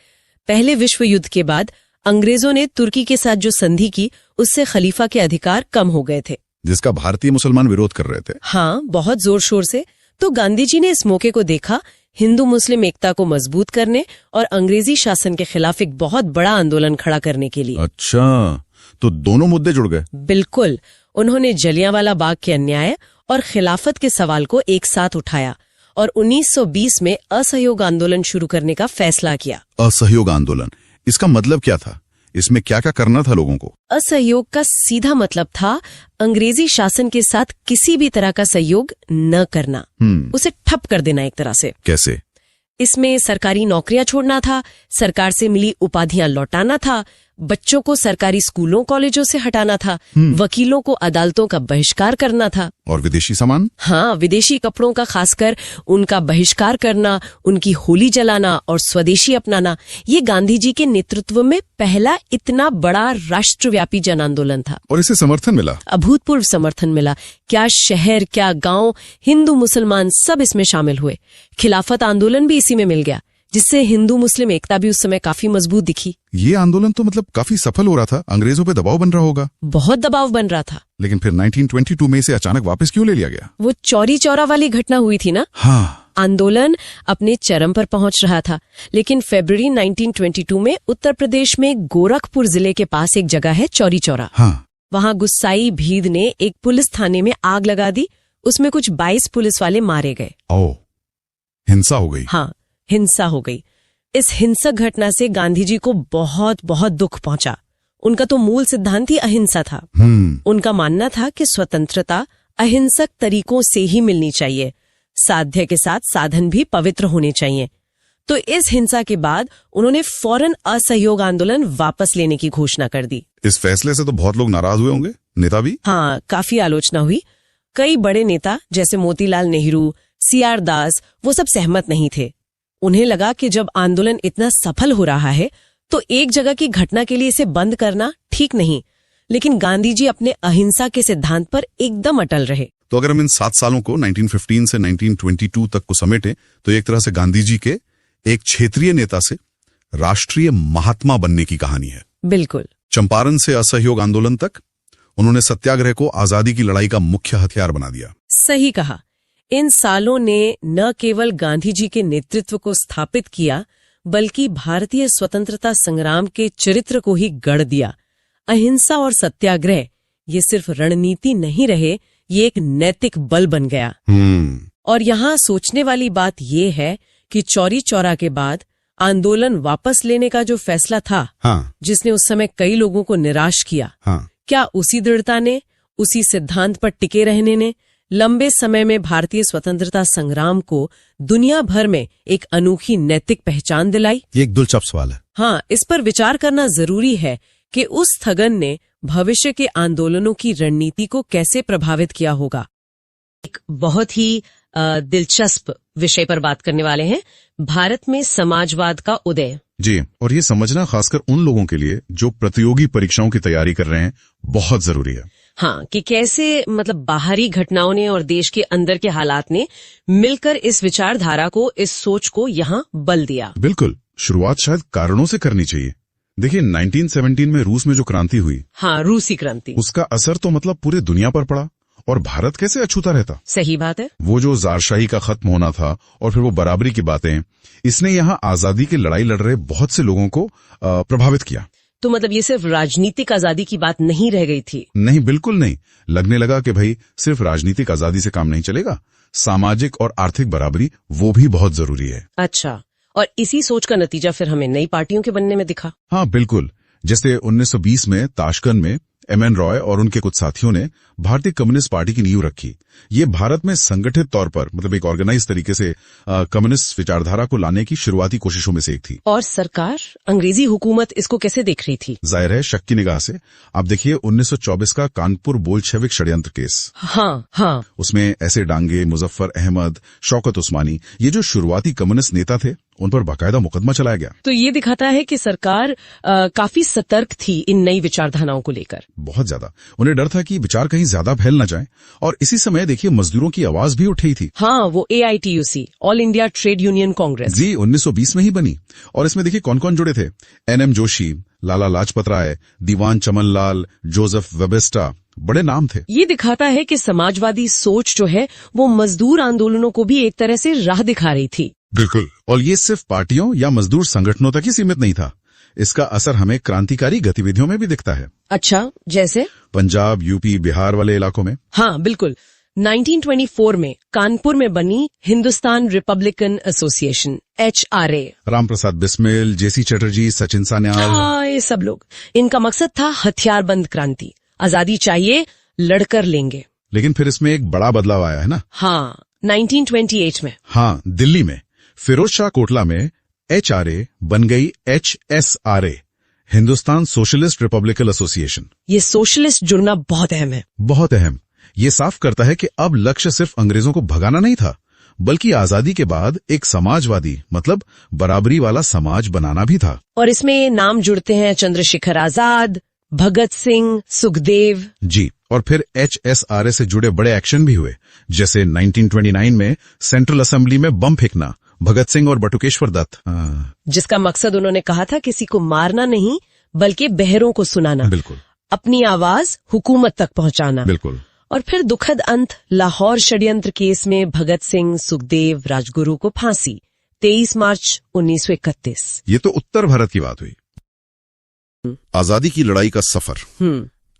पहले विश्व युद्ध के बाद अंग्रेजों ने तुर्की के साथ जो संधि की, उससे खलीफा के अधिकार कम हो गए थे, जिसका भारतीय मुसलमान विरोध कर रहे थे। हाँ, बहुत जोर शोर से। तो गांधी जी ने इस मौके को देखा हिंदू मुस्लिम एकता को मजबूत करने और अंग्रेजी शासन के खिलाफ एक बहुत बड़ा आंदोलन खड़ा करने के लिए। अच्छा, तो दोनों मुद्दे जुड़ गए। बिल्कुल। उन्होंने जलियांवाला बाग के अन्याय और खिलाफत के सवाल को एक साथ उठाया और 1920 में असहयोग आंदोलन शुरू करने का फैसला किया। असहयोग आंदोलन, इसका मतलब क्या था? इसमें क्या क्या करना था लोगों को? असहयोग का सीधा मतलब था अंग्रेजी शासन के साथ किसी भी तरह का सहयोग न करना, उसे ठप कर देना एक तरह से। कैसे? इसमें सरकारी नौकरियां छोड़ना था, सरकार से मिली उपाधियां लौटाना था, बच्चों को सरकारी स्कूलों कॉलेजों से हटाना था, वकीलों को अदालतों का बहिष्कार करना था। और विदेशी सामान? हाँ, विदेशी कपड़ों का खासकर उनका बहिष्कार करना, उनकी होली जलाना और स्वदेशी अपनाना, ये गांधी जी के नेतृत्व में पहला इतना बड़ा राष्ट्रव्यापी जन आंदोलन था। और इसे समर्थन मिला? अभूतपूर्व समर्थन मिला। क्या शहर, क्या गांव, हिंदू मुसलमान सब इसमें शामिल हुए। खिलाफत आंदोलन भी इसी में मिल गया, जिससे हिंदू मुस्लिम एकता भी उस समय काफी मजबूत दिखी। ये आंदोलन तो मतलब काफी सफल हो रहा था, अंग्रेजों पे दबाव बन रहा होगा। बहुत दबाव बन रहा था। लेकिन फिर 1922 में इसे अचानक वापस क्यों ले लिया गया? वो चौरी चौरा वाली घटना हुई थी ना। हाँ, आंदोलन अपने चरम पर पहुंच रहा था, लेकिन फरवरी 1922 में उत्तर प्रदेश में गोरखपुर जिले के पास एक जगह है चौरी चौरा। हाँ, वहां गुस्साई भीड़ ने एक पुलिस थाने में आग लगा दी। उसमें कुछ 22 पुलिस वाले मारे गए। ओ, हिंसा हो गई। हाँ, हिंसा हो गई। इस हिंसक घटना से गांधी जी को बहुत बहुत दुख पहुंचा। उनका तो मूल सिद्धांत ही अहिंसा था। उनका मानना था कि स्वतंत्रता अहिंसक तरीकों से ही मिलनी चाहिए, साध्य के साथ साधन भी पवित्र होने चाहिए। तो इस हिंसा के बाद उन्होंने फौरन असहयोग आंदोलन वापस लेने की घोषणा कर दी। इस फैसले से तो बहुत लोग नाराज हुए होंगे, नेता भी? हाँ, काफी आलोचना हुई। कई बड़े नेता जैसे मोतीलाल नेहरू, सीआर दास, वो सब सहमत नहीं थे। उन्हें लगा कि जब आंदोलन इतना सफल हो रहा है तो एक जगह की घटना के लिए इसे बंद करना ठीक नहीं। लेकिन गांधी जी अपने अहिंसा के सिद्धांत पर एकदम अटल रहे। तो अगर हम इन 7 सालों को 1915 से 1922 तक को समेटें तो एक तरह से गांधी जी के एक क्षेत्रीय नेता से राष्ट्रीय महात्मा बनने की कहानी है। बिल्कुल। चंपारण से असहयोग आंदोलन तक उन्होंने सत्याग्रह को आजादी की लड़ाई का मुख्य हथियार बना दिया। सही कहा। इन सालों ने न केवल गांधी जी के नेतृत्व को स्थापित किया, बल्कि भारतीय स्वतंत्रता संग्राम के चरित्र को ही गढ़ दिया। अहिंसा और सत्याग्रह ये सिर्फ रणनीति नहीं रहे, ये एक नैतिक बल बन गया। और यहाँ सोचने वाली बात ये है कि चौरी चौरा के बाद आंदोलन वापस लेने का जो फैसला था, हाँ, जिसने उस समय कई लोगों को निराश किया, हाँ, क्या उसी दृढ़ता ने, उसी सिद्धांत पर टिके रहने ने लंबे समय में भारतीय स्वतंत्रता संग्राम को दुनिया भर में एक अनोखी नैतिक पहचान दिलाई? ये एक दिलचस्प सवाल है। हाँ, इस पर विचार करना जरूरी है कि उस स्थगन ने भविष्य के आंदोलनों की रणनीति को कैसे प्रभावित किया होगा। एक बहुत ही दिलचस्प विषय पर बात करने वाले हैं, भारत में समाजवाद का उदय। जी, और ये समझना खासकर उन लोगों के लिए जो प्रतियोगी परीक्षाओं की तैयारी कर रहे हैं बहुत जरूरी है। हाँ, कि कैसे मतलब बाहरी घटनाओं ने और देश के अंदर के हालात ने मिलकर इस विचारधारा को, इस सोच को यहाँ बल दिया। बिल्कुल, शुरुआत शायद कारणों से करनी चाहिए। देखिए 1917 में रूस में जो क्रांति हुई, हाँ, रूसी क्रांति, उसका असर तो मतलब पूरे दुनिया पर पड़ा। और भारत कैसे अछूता रहता? सही बात है। वो जो जारशाही का खत्म होना था और फिर वो बराबरी की बातें, इसने यहाँ आजादी की लड़ाई लड़ रहे बहुत से लोगों को प्रभावित किया। तो मतलब ये सिर्फ राजनीतिक आजादी की बात नहीं रह गई थी? नहीं, बिल्कुल नहीं। लगने लगा कि भाई सिर्फ राजनीतिक आजादी से काम नहीं चलेगा, सामाजिक और आर्थिक बराबरी वो भी बहुत जरूरी है। अच्छा, और इसी सोच का नतीजा फिर हमें नई पार्टियों के बनने में दिखा। हाँ, बिल्कुल। जैसे 1920 में ताशकंद में एमएन रॉय और उनके कुछ साथियों ने भारतीय कम्युनिस्ट पार्टी की नींव रखी। ये भारत में संगठित तौर पर मतलब एक ऑर्गेनाइज तरीके से कम्युनिस्ट विचारधारा को लाने की शुरुआती कोशिशों में से एक थी। और सरकार, अंग्रेजी हुकूमत इसको कैसे देख रही थी? जाहिर है शक की निगाह से। आप देखिए 1924 का कानपुर बोल्शेविक षड्यंत्र केस। हाँ, हाँ। उसमें ऐसे डांगे, मुजफ्फर अहमद, शौकत उस्मानी, ये जो शुरुआती कम्युनिस्ट नेता थे, उन पर बाकायदा मुकदमा चलाया गया। तो ये दिखाता है कि सरकार काफी सतर्क थी इन नई विचारधाराओं को लेकर। बहुत ज्यादा। उन्हें डर था कि विचार कहीं ज्यादा फैल न जाए। और इसी समय देखिए मजदूरों की आवाज भी उठ रही थी। हाँ, वो AITUC, all India trade union Congress, जी 1920 में ही बनी। और इसमें देखिए कौन कौन जुड़े थे। NM जोशी, लाला लाजपत राय, दीवान चमन लाल, जोसेफ वेबस्टा, बड़े नाम थे। ये दिखाता है कि समाजवादी सोच जो है वो मजदूर आंदोलनों को भी एक तरह से राह दिखा रही थी। बिल्कुल। और ये सिर्फ पार्टियों या मजदूर संगठनों तक ही सीमित नहीं था। इसका असर हमें क्रांतिकारी गतिविधियों में भी दिखता है। अच्छा, जैसे पंजाब, यूपी, बिहार वाले इलाकों में। हाँ, बिल्कुल। 1924 में कानपुर में बनी Hindustan Republican Association, HRA। Ram Prasad Bismil, JC Chatterjee, Sachin Sanyal, हाँ, ये सब लोग। इनका मकसद था हथियारबंद क्रांति, आजादी चाहिए, लड़कर लेंगे। लेकिन फिर इसमें एक बड़ा बदलाव आया है ना। हाँ, 1928 में। हाँ, दिल्ली में फिरोज शाह कोटला में HRA बन गई HSRA, Hindustan socialist Republican association. ये सोशलिस्ट जुड़ना बहुत अहम है। बहुत अहम। ये साफ करता है कि अब लक्ष्य सिर्फ अंग्रेजों को भगाना नहीं था, बल्कि आजादी के बाद एक समाजवादी मतलब बराबरी वाला समाज बनाना भी था। और इसमें नाम जुड़ते हैं चंद्रशेखर आजाद, भगत सिंह, सुखदेव। जी, और फिर HSRA से जुड़े बड़े एक्शन भी हुए, जैसे 1929 में सेंट्रल असेंबली में बम फेंकना, भगत सिंह और बटुकेश्वर दत्त। जिसका मकसद उन्होंने कहा था किसी को मारना नहीं बल्कि बहरों को सुनाना, बिल्कुल, अपनी आवाज हुकूमत तक पहुंचाना। बिल्कुल। और फिर दुखद अंत, लाहौर षड्यंत्र केस में भगत सिंह, सुखदेव, राजगुरु को फांसी, 23 मार्च 1931। ये तो उत्तर भारत की बात हुई। आजादी की लड़ाई का सफर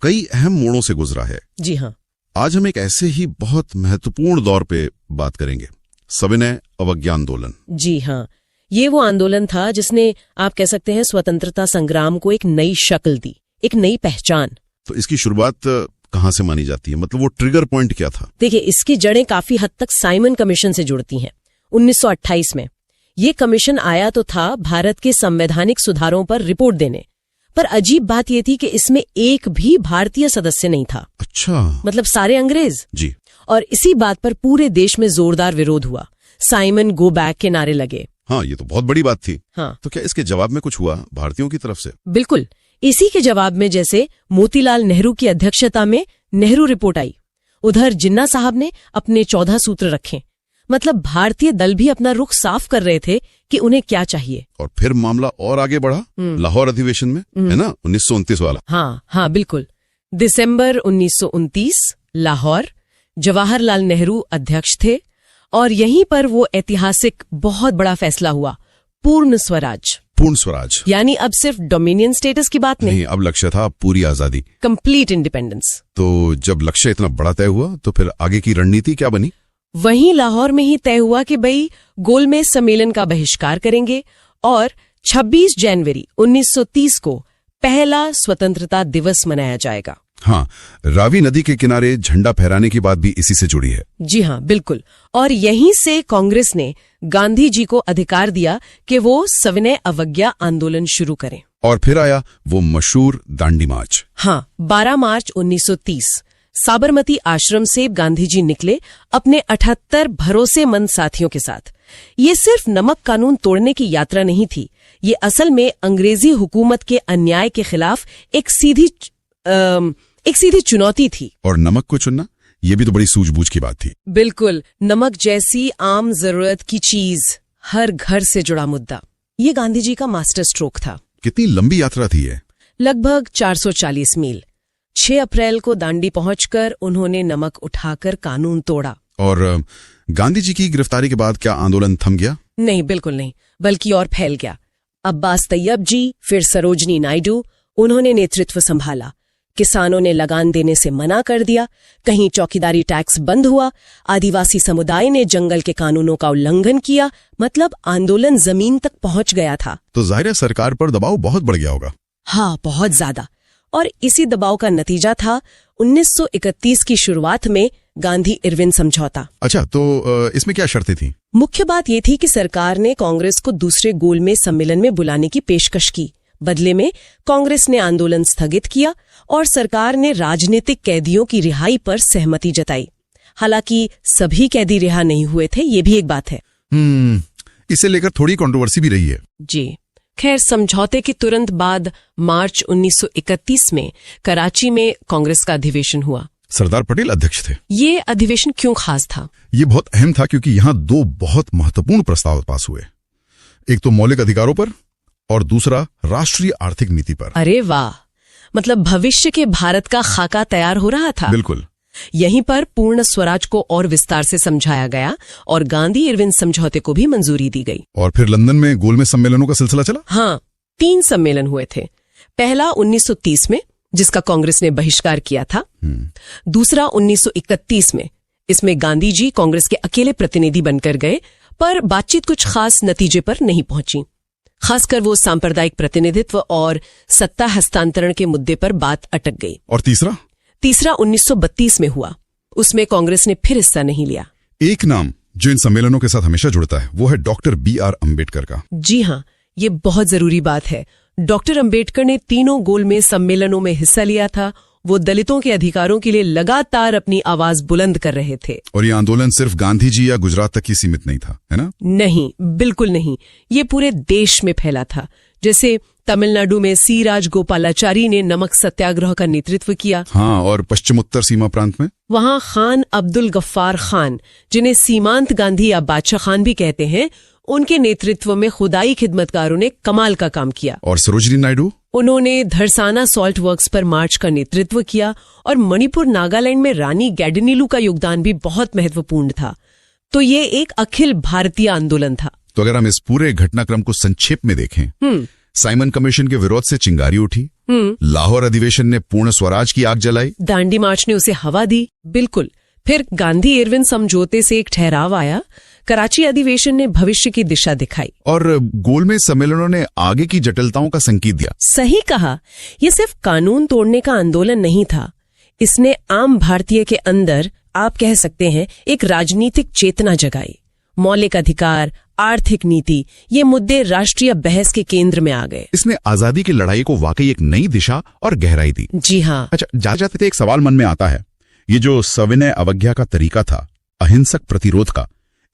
कई अहम मोड़ों से गुजरा है। जी हाँ। आज हम एक ऐसे ही बहुत महत्वपूर्ण दौर पे बात करेंगे, सविनय अवज्ञा आंदोलन। जी हाँ, ये वो आंदोलन था जिसने, आप कह सकते हैं, स्वतंत्रता संग्राम को एक नई शक्ल दी, एक नई पहचान। तो इसकी शुरुआत कहाँ से मानी जाती है, मतलब वो ट्रिगर पॉइंट क्या था? देखिए, इसकी जड़ें काफी हद तक साइमन कमीशन से जुड़ती हैं। 1928 में ये कमीशन आया तो था भारत के संवैधानिक सुधारों पर रिपोर्ट देने, पर अजीब बात यह थी कि इसमें एक भी भारतीय सदस्य नहीं था। अच्छा, मतलब सारे अंग्रेज। जी। और इसी बात पर पूरे देश में जोरदार विरोध हुआ। साइमन गो बैक के नारे लगे। हाँ, ये तो बहुत बड़ी बात थी। हाँ, तो क्या इसके जवाब में कुछ हुआ भारतीयों की तरफ से? बिल्कुल। इसी के जवाब में जैसे मोतीलाल नेहरू की अध्यक्षता में नेहरू रिपोर्ट आई, उधर जिन्ना साहब ने अपने 14 सूत्र रखे। मतलब भारतीय दल भी अपना रुख साफ कर रहे थे कि उन्हें क्या चाहिए। और फिर मामला और आगे बढ़ा लाहौर अधिवेशन में, है ना, 1929 वाला। हाँ, बिल्कुल। दिसंबर 1929, लाहौर, जवाहरलाल नेहरू अध्यक्ष थे और यहीं पर वो ऐतिहासिक बहुत बड़ा फैसला हुआ, पूर्ण स्वराज। पूर्ण स्वराज यानी अब सिर्फ डोमिनियन स्टेटस की बात नहीं, अब लक्ष्य था पूरी आजादी, कंप्लीट इंडिपेंडेंस। तो जब लक्ष्य इतना बड़ा तय हुआ तो फिर आगे की रणनीति क्या बनी? वहीं लाहौर में ही तय हुआ कि भाई गोलमेज सम्मेलन का बहिष्कार करेंगे और 26 जनवरी 1930 को पहला स्वतंत्रता दिवस मनाया जाएगा। हाँ, रावी नदी के किनारे झंडा फहराने की बात भी इसी से जुड़ी है। जी हाँ, बिल्कुल। और यहीं से कांग्रेस ने गांधी जी को अधिकार दिया कि वो सविनय अवज्ञा आंदोलन शुरू करें। और फिर आया वो मशहूर दांडी मार्च। हाँ, 12 मार्च 1930 साबरमती आश्रम से गांधी जी निकले अपने 78 भरोसेमंद साथियों के साथ। ये सिर्फ नमक कानून तोड़ने की यात्रा नहीं थी, ये असल में अंग्रेजी हुकूमत के अन्याय के खिलाफ एक सीधी चुनौती थी। और नमक को चुनना, ये भी तो बड़ी सूझबूझ की बात थी। बिल्कुल, नमक जैसी आम जरूरत की चीज, हर घर से जुड़ा मुद्दा, ये गांधी जी का मास्टर स्ट्रोक था। कितनी लंबी यात्रा थी ये? लगभग 440 मील। 6 अप्रैल को दांडी पहुंचकर उन्होंने नमक उठाकर कानून तोड़ा। और गांधी जी की गिरफ्तारी के बाद क्या आंदोलन थम गया? नहीं, बिल्कुल नहीं, बल्कि और फैल गया। अब्बास तैयब जी, फिर सरोजनी नायडू, उन्होंने नेतृत्व संभाला। किसानों ने लगान देने से मना कर दिया, कहीं चौकीदारी टैक्स बंद हुआ, आदिवासी समुदाय ने जंगल के कानूनों का उल्लंघन किया। मतलब आंदोलन जमीन तक पहुंच गया था। तो जाहिर है सरकार पर दबाव बहुत बढ़ गया होगा। हाँ, बहुत ज्यादा। और इसी दबाव का नतीजा था 1931 की शुरुआत में गांधी इरविन समझौता। अच्छा, तो इसमें क्या शर्तें थी? मुख्य बात यह थी कि सरकार ने कांग्रेस को दूसरे गोलमेज सम्मेलन में बुलाने की पेशकश की। बदले में कांग्रेस ने आंदोलन स्थगित किया और सरकार ने राजनीतिक कैदियों की रिहाई पर सहमति जताई। हालांकि सभी कैदी रिहा नहीं हुए थे, ये भी एक बात है। इसे लेकर थोड़ी कंट्रोवर्सी भी रही है। जी, खैर, समझौते के तुरंत बाद मार्च 1931 में कराची में कांग्रेस का अधिवेशन हुआ। सरदार पटेल अध्यक्ष थे। ये अधिवेशन क्यों खास था? ये बहुत अहम था क्योंकि यहाँ 2 बहुत महत्वपूर्ण प्रस्ताव पास हुए। एक तो मौलिक अधिकारों पर और दूसरा राष्ट्रीय आर्थिक नीति पर। अरे वाह, मतलब भविष्य के भारत का खाका तैयार हो रहा था। बिल्कुल। यहीं पर पूर्ण स्वराज को और विस्तार से समझाया गया और गांधी इरविन समझौते को भी मंजूरी दी गई। और फिर लंदन में गोलमेज सम्मेलनों का सिलसिला चला। हाँ, 3 सम्मेलन हुए थे। पहला 1930 में, जिसका कांग्रेस ने बहिष्कार किया था। दूसरा 1931 में, इसमें गांधी जी कांग्रेस के अकेले प्रतिनिधि बनकर गए, पर बातचीत कुछ खास नतीजे पर नहीं पहुंची। खासकर वो सांप्रदायिक प्रतिनिधित्व और सत्ता हस्तांतरण के मुद्दे पर बात अटक गई। और तीसरा 1932 में हुआ, उसमें कांग्रेस ने फिर हिस्सा नहीं लिया। एक नाम जो इन सम्मेलनों के साथ हमेशा जुड़ता है वो है डॉक्टर BR अम्बेडकर का। जी हाँ, ये बहुत जरूरी बात है। डॉक्टर अंबेडकर ने तीनों गोलमेज सम्मेलनों में हिस्सा लिया था। वो दलितों के अधिकारों के लिए लगातार अपनी आवाज बुलंद कर रहे थे। और ये आंदोलन सिर्फ गांधी जी या गुजरात तक ही सीमित नहीं था, है ना? नहीं, बिल्कुल नहीं। ये पूरे देश में फैला था। जैसे तमिलनाडु में सी राजगोपालाचारी ने नमक सत्याग्रह का नेतृत्व किया। हाँ, और पश्चिमोत्तर सीमा प्रांत में वहां खान अब्दुल गफ्फार खान, जिन्हें सीमांत गांधी या बादशाह खान भी कहते हैं, उनके नेतृत्व में खुदाई खिदमतगारों ने कमाल का काम किया। और सरोजिनी नायडू, उन्होंने धरसाना सॉल्ट वर्क्स पर मार्च का नेतृत्व किया। और मणिपुर नागालैंड में रानी गैडिनीलू का योगदान भी बहुत महत्वपूर्ण था। तो ये एक अखिल भारतीय आंदोलन था। तो अगर हम इस पूरे घटनाक्रम को संक्षेप में देखें, साइमन कमीशन के विरोध से चिंगारी उठी, लाहौर अधिवेशन ने पूर्ण स्वराज की आग जलाई, दांडी मार्च ने उसे हवा दी, बिल्कुल। फिर गांधी इरविन समझौते से एक ठहराव आया, कराची अधिवेशन ने भविष्य की दिशा दिखाई, और गोलमेज सम्मेलनों ने आगे की जटिलताओं का संकेत दिया। सही कहा। ये सिर्फ कानून तोड़ने का आंदोलन नहीं था, इसने आम भारतीय के अंदर, आप कह सकते हैं, एक राजनीतिक चेतना जगाई। मौलिक अधिकार, आर्थिक नीति, ये मुद्दे राष्ट्रीय बहस के केंद्र में आ गए। इसने आजादी की लड़ाई को वाकई एक नई दिशा और गहराई दी। जी हाँ। अच्छा, जाते जाते एक सवाल मन में आता है, ये जो सविनय अवज्ञा का तरीका था, अहिंसक प्रतिरोध का,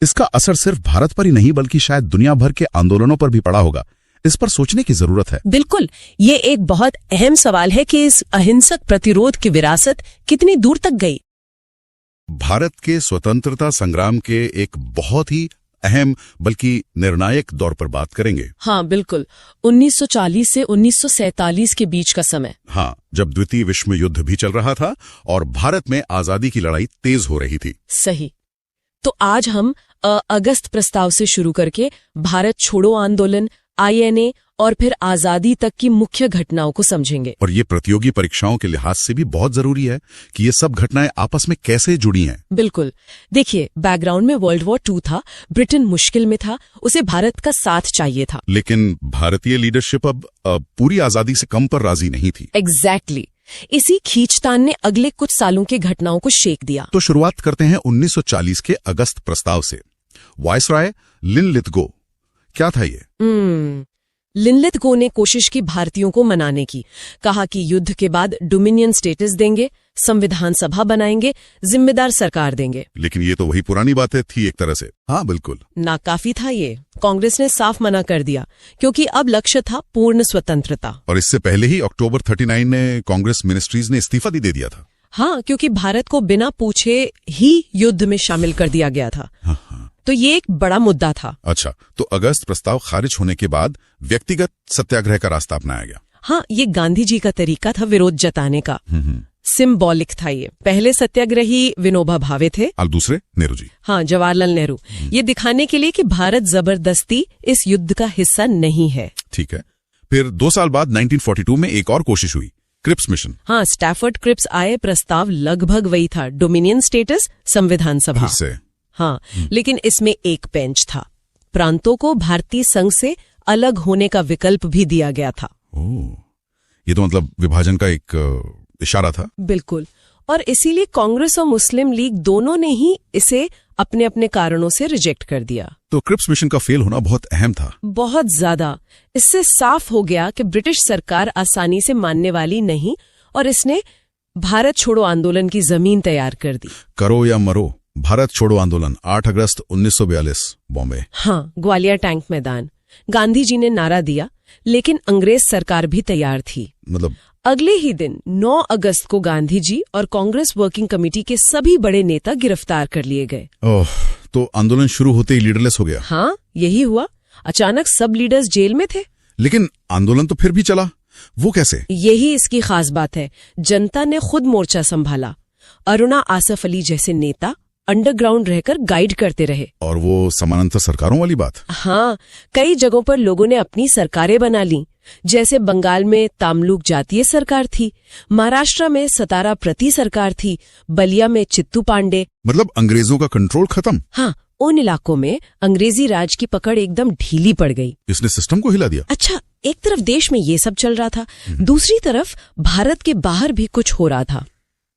इसका असर सिर्फ भारत पर ही नहीं बल्कि शायद दुनिया भर के आंदोलनों पर भी पड़ा होगा। इस पर सोचने की जरूरत है। बिल्कुल, ये एक बहुत अहम सवाल है कि इस अहिंसक प्रतिरोध की विरासत कितनी दूर तक गई। भारत के स्वतंत्रता संग्राम के एक बहुत ही अहम बल्कि निर्णायक दौर पर बात करेंगे। हाँ बिल्कुल, 1940 से 1947 के बीच का समय। हाँ, जब द्वितीय विश्व युद्ध भी चल रहा था और भारत में आजादी की लड़ाई तेज हो रही थी। सही। तो आज हम अगस्त प्रस्ताव से शुरू करके भारत छोड़ो आंदोलन, INA और फिर आजादी तक की मुख्य घटनाओं को समझेंगे। और ये प्रतियोगी परीक्षाओं के लिहाज से भी बहुत जरूरी है कि ये सब घटनाएं आपस में कैसे जुड़ी हैं। बिल्कुल। देखिए, बैकग्राउंड में वर्ल्ड वॉर 2 था, ब्रिटेन मुश्किल में था, उसे भारत का साथ चाहिए था। लेकिन भारतीय लीडरशिप अब पूरी आजादी से कम पर राजी नहीं थी। एग्जैक्टली। इसी खींचतान ने अगले कुछ सालों की घटनाओं को शेक दिया। तो शुरुआत करते हैं 1940 के अगस्त प्रस्ताव से। वायसराय लिनलिथगो, क्या था ये? लिनलिथगो ने कोशिश की भारतीयों को मनाने की। कहा कि युद्ध के बाद डोमिनियन स्टेटस देंगे, संविधान सभा बनाएंगे, जिम्मेदार सरकार देंगे। लेकिन ये तो वही पुरानी बातें थी एक तरह से। हाँ बिल्कुल, नाकाफी था ये। कांग्रेस ने साफ मना कर दिया, क्योंकि अब लक्ष्य था पूर्ण स्वतंत्रता। और इससे पहले ही अक्टूबर 39 ने कांग्रेस मिनिस्ट्रीज ने इस्तीफा दे दिया था। हाँ, क्योंकि भारत को बिना पूछे ही युद्ध में शामिल कर दिया गया था। हाँ। तो ये एक बड़ा मुद्दा था। अच्छा, तो अगस्त प्रस्ताव खारिज होने के बाद व्यक्तिगत सत्याग्रह का रास्ता अपनाया गया। हाँ, ये गांधी जी का तरीका था विरोध जताने का। सिंबॉलिक था ये। पहले सत्याग्रही विनोबा भावे थे और दूसरे नेहरू जी। हाँ, जवाहरलाल नेहरू। ये दिखाने के लिए कि भारत जबरदस्ती इस युद्ध का हिस्सा नहीं है। ठीक है। फिर 2 साल बाद 1942 में एक और कोशिश हुई, क्रिप्स मिशन। हाँ, स्टैफर्ड क्रिप्स आए। प्रस्ताव लगभग वही था, डोमिनियन स्टेटस, संविधान सभा। हाँ, लेकिन इसमें एक पेंच था। प्रांतों को भारतीय संघ से अलग होने का विकल्प भी दिया गया था। ओह, ये तो मतलब विभाजन का एक इशारा था। बिल्कुल। और इसीलिए कांग्रेस और मुस्लिम लीग दोनों ने ही इसे अपने अपने कारणों से रिजेक्ट कर दिया। तो क्रिप्स मिशन का फेल होना बहुत अहम था। बहुत ज्यादा। इससे साफ हो गया कि ब्रिटिश सरकार आसानी से मानने वाली नहीं, और इसने भारत छोड़ो आंदोलन की जमीन तैयार कर दी। करो या मरो, भारत छोड़ो आंदोलन, 8 अगस्त 1942, बॉम्बे। हाँ, ग्वालियर टैंक मैदान। गांधी जी ने नारा दिया, लेकिन अंग्रेज सरकार भी तैयार थी। मतलब अगले ही दिन 9 अगस्त को गांधी जी और कांग्रेस वर्किंग कमेटी के सभी बड़े नेता गिरफ्तार कर लिए गए। ओह, तो आंदोलन शुरू होते ही लीडरलेस हो गया। हाँ, यही हुआ। अचानक सब लीडर्स जेल में थे। लेकिन आंदोलन तो फिर भी चला, वो कैसे? यही इसकी खास बात है। जनता ने खुद मोर्चा संभाला। अरुणा आसफ अली जैसे नेता अंडरग्राउंड रहकर गाइड करते रहे। और वो समानांतर सरकारों वाली बात? हाँ, कई जगहों पर लोगों ने अपनी सरकारें बना ली। जैसे बंगाल में तामलुक जातीय सरकार थी, महाराष्ट्र में सतारा प्रति सरकार थी, बलिया में चित्तू पांडे। मतलब अंग्रेजों का कंट्रोल खत्म? हाँ, उन इलाकों में अंग्रेजी राज की पकड़ एकदम ढीली पड़ गई। इसने सिस्टम को हिला दिया। अच्छा, एक तरफ देश में ये सब चल रहा था, दूसरी तरफ भारत के बाहर भी कुछ हो रहा था।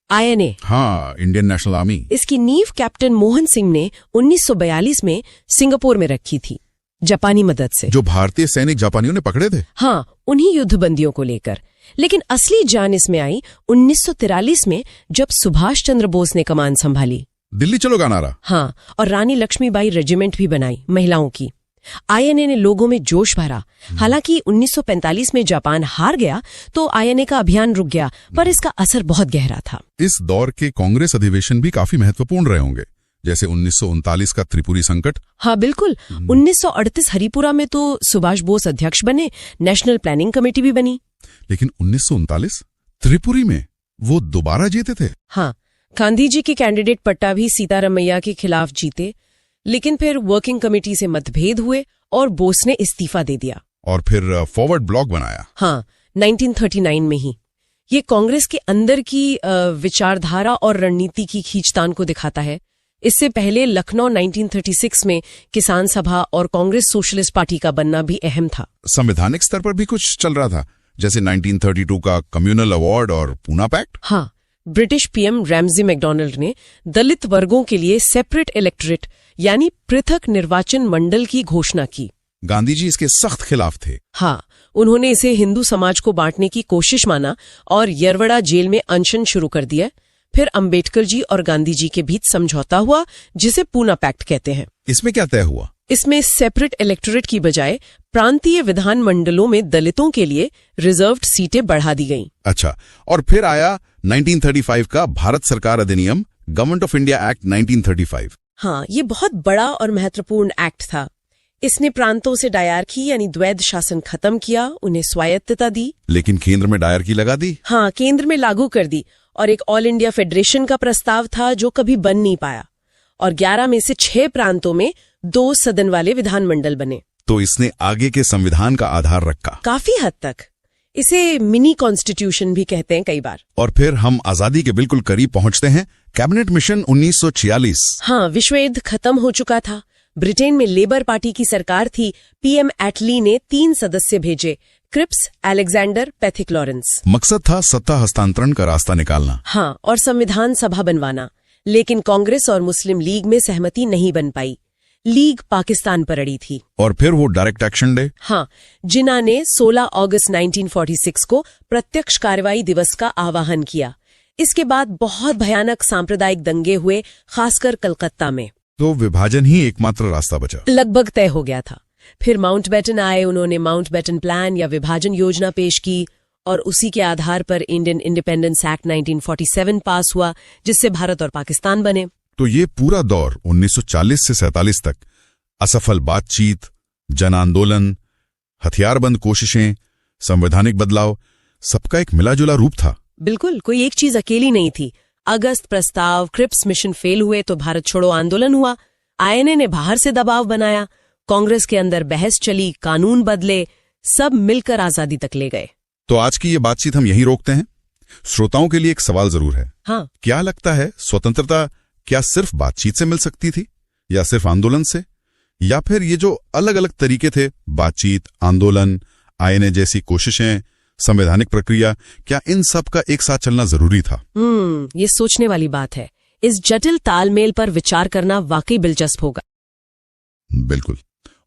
INA, हाँ, इंडियन नेशनल आर्मी। इसकी नींव कैप्टन मोहन सिंह ने 1942 में सिंगापुर में रखी थी। जापानी मदद से। जो भारतीय सैनिक जापानियों ने पकड़े थे। हाँ, उन्हीं युद्धबंदियों को लेकर। लेकिन असली जान इसमें आई 1943 में, जब सुभाष चंद्र बोस ने कमान संभाली। दिल्ली चलो का नारा। हाँ, और रानी लक्ष्मीबाई रेजिमेंट भी बनाई महिलाओं की। आईएनए ने लोगों में जोश भरा। हालांकि 1945 में जापान हार गया तो आईएनए का अभियान रुक गया, पर इसका असर बहुत गहरा था। इस दौर के कांग्रेस अधिवेशन भी काफी महत्वपूर्ण रहे होंगे, जैसे 1939 का त्रिपुरी संकट। हाँ बिल्कुल, 1938 हरिपुरा में तो सुभाष बोस अध्यक्ष बने, नेशनल प्लानिंग कमेटी भी बनी। लेकिन 1939 त्रिपुरी में वो दोबारा जीते थे। हाँ, गांधी जी के कैंडिडेट पट्टाभी सीतारमैया के खिलाफ जीते, लेकिन फिर वर्किंग कमेटी से मतभेद हुए और बोस ने इस्तीफा दे दिया। और फिर फॉरवर्ड ब्लॉक बनाया। हाँ, 1939 में ही। ये कांग्रेस के अंदर की विचारधारा और रणनीति की खींचतान को दिखाता है। इससे पहले लखनऊ 1936 में किसान सभा और कांग्रेस सोशलिस्ट पार्टी का बनना भी अहम था। संवैधानिक स्तर पर भी कुछ चल रहा था, जैसे 1932 का कम्युनल अवार्ड और पूना पैक्ट। हाँ, ब्रिटिश पीएम रैमजी मैकडॉनल्ड ने दलित वर्गों के लिए सेपरेट इलेक्टोरेट यानी पृथक निर्वाचन मंडल की घोषणा की। गांधी जी इसके सख्त खिलाफ थे। हाँ, उन्होंने इसे हिंदू समाज को बांटने की कोशिश माना और यरवड़ा जेल में अनशन शुरू कर दिया। फिर अंबेडकर जी और गांधी जी के बीच समझौता हुआ, जिसे पूना पैक्ट कहते हैं। इसमें क्या तय हुआ? इसमें सेपरेट इलेक्टोरेट की बजाय प्रांतीय विधान मंडलों में दलितों के लिए रिजर्व्ड सीटें बढ़ा दी गईं। अच्छा, और फिर आया 1935 का भारत सरकार अधिनियम, गवर्नमेंट ऑफ इंडिया एक्ट 1935। हाँ, ये बहुत बड़ा और महत्वपूर्ण एक्ट था। इसने प्रांतों से डायरकी यानी द्वैध शासन खत्म किया, उन्हें स्वायत्तता दी। लेकिन केंद्र में डायरकी लगा दी। हाँ, केंद्र में लागू कर दी, और एक ऑल इंडिया फेडरेशन का प्रस्ताव था जो कभी बन नहीं पाया। और 11 में से 6 प्रांतों में 2 सदन वाले विधानमंडल बने। तो इसने आगे के संविधान का आधार रखा। काफी हद तक। इसे मिनी कॉन्स्टिट्यूशन भी कहते हैं कई बार। और फिर हम आजादी के बिल्कुल करीब पहुंचते हैं। Cabinet mission 1946। हाँ, विश्व युद्ध खत्म हो चुका था। ब्रिटेन में लेबर पार्टी की सरकार थी। पीएम एटली ने 3 सदस्य भेजे, क्रिप्स, अलेक्जेंडर, पैथिक लॉरेंस। मकसद था सत्ता हस्तांतरण का रास्ता निकालना। हाँ, और संविधान सभा बनवाना। लेकिन कांग्रेस और मुस्लिम लीग में सहमति नहीं बन पाई। लीग पाकिस्तान पर अड़ी थी। और फिर वो डायरेक्ट एक्शन डे। हाँ, जिन्ना ने 16 अगस्त 1946 को प्रत्यक्ष कार्रवाई दिवस का आह्वान किया। इसके बाद बहुत भयानक सांप्रदायिक दंगे हुए, खासकर कलकत्ता में। तो विभाजन ही एकमात्र रास्ता बचा। लगभग तय हो गया था। फिर माउंटबेटन आए, उन्होंने माउंटबेटन प्लान या विभाजन योजना पेश की, और उसी के आधार पर इंडियन इंडिपेंडेंस एक्ट 1947 पास हुआ, जिससे भारत और पाकिस्तान बने। तो ये पूरा दौर 1940 से 47 तक असफल बातचीत, जन आंदोलन, हथियारबंद कोशिशें, संवैधानिक बदलाव, सबका एक मिलाजुला रूप था। बिल्कुल, कोई एक चीज अकेली नहीं थी। अगस्त प्रस्ताव, क्रिप्स मिशन फेल हुए तो भारत छोड़ो आंदोलन हुआ। आईएनए ने बाहर से दबाव बनाया, कांग्रेस के अंदर बहस चली, कानून बदले, सब मिलकर आजादी तक ले गए। तो आज की ये बातचीत हम यहीं रोकते हैं। श्रोताओं के लिए एक सवाल जरूर है। हाँ, क्या लगता है, स्वतंत्रता क्या सिर्फ बातचीत से मिल सकती थी, या सिर्फ आंदोलन से, या फिर ये जो अलग अलग तरीके थे, बातचीत, आंदोलन, आईएनए जैसी कोशिशें, संवैधानिक प्रक्रिया, क्या इन सब का एक साथ चलना जरूरी था? ये सोचने वाली बात है। इस जटिल तालमेल पर विचार करना वाकई दिलचस्प होगा। बिल्कुल।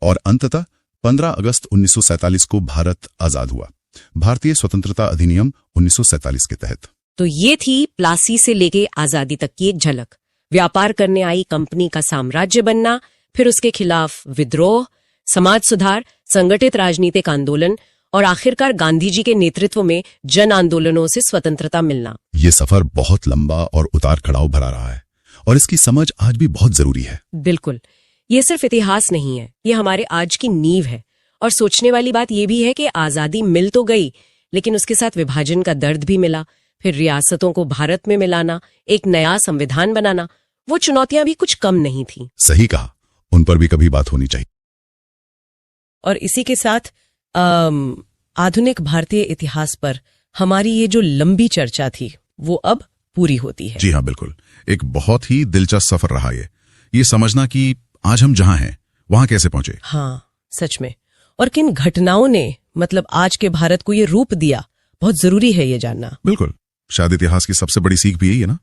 और अंततः 15 अगस्त 1947 को भारत आजाद हुआ, भारतीय स्वतंत्रता अधिनियम 1947 के तहत। तो ये थी प्लासी से लेके आजादी तक की एक झलक। व्यापार करने आई कंपनी का साम्राज्य बनना, फिर उसके खिलाफ विद्रोह, समाज सुधार, संगठित राजनीतिक आंदोलन, और आखिरकार गांधी जी के नेतृत्व में जन आंदोलनों से स्वतंत्रता मिलना। ये सफर बहुत लंबा और उतार चढ़ाव भरा रहा है, और इसकी समझ आज भी बहुत जरूरी है। बिल्कुल, ये सिर्फ इतिहास नहीं है, ये हमारे आज की नींव है। और सोचने वाली बात ये भी है कि आजादी मिल तो गई, लेकिन उसके साथ विभाजन का दर्द भी मिला। फिर रियासतों को भारत में मिलाना, एक नया संविधान बनाना, वो चुनौतियां भी कुछ कम नहीं थी। सही कहा, उन पर भी कभी बात होनी चाहिए। और इसी के साथ आधुनिक भारतीय इतिहास पर हमारी ये जो लंबी चर्चा थी वो अब पूरी होती है। जी हाँ, बिल्कुल। एक बहुत ही दिलचस्प सफर रहा ये समझना कि आज हम जहां हैं वहां कैसे पहुंचे। हाँ, सच में। और किन घटनाओं ने मतलब आज के भारत को ये रूप दिया, बहुत जरूरी है ये जानना। बिल्कुल। शायद इतिहास की सबसे बड़ी सीख भी यही है ना,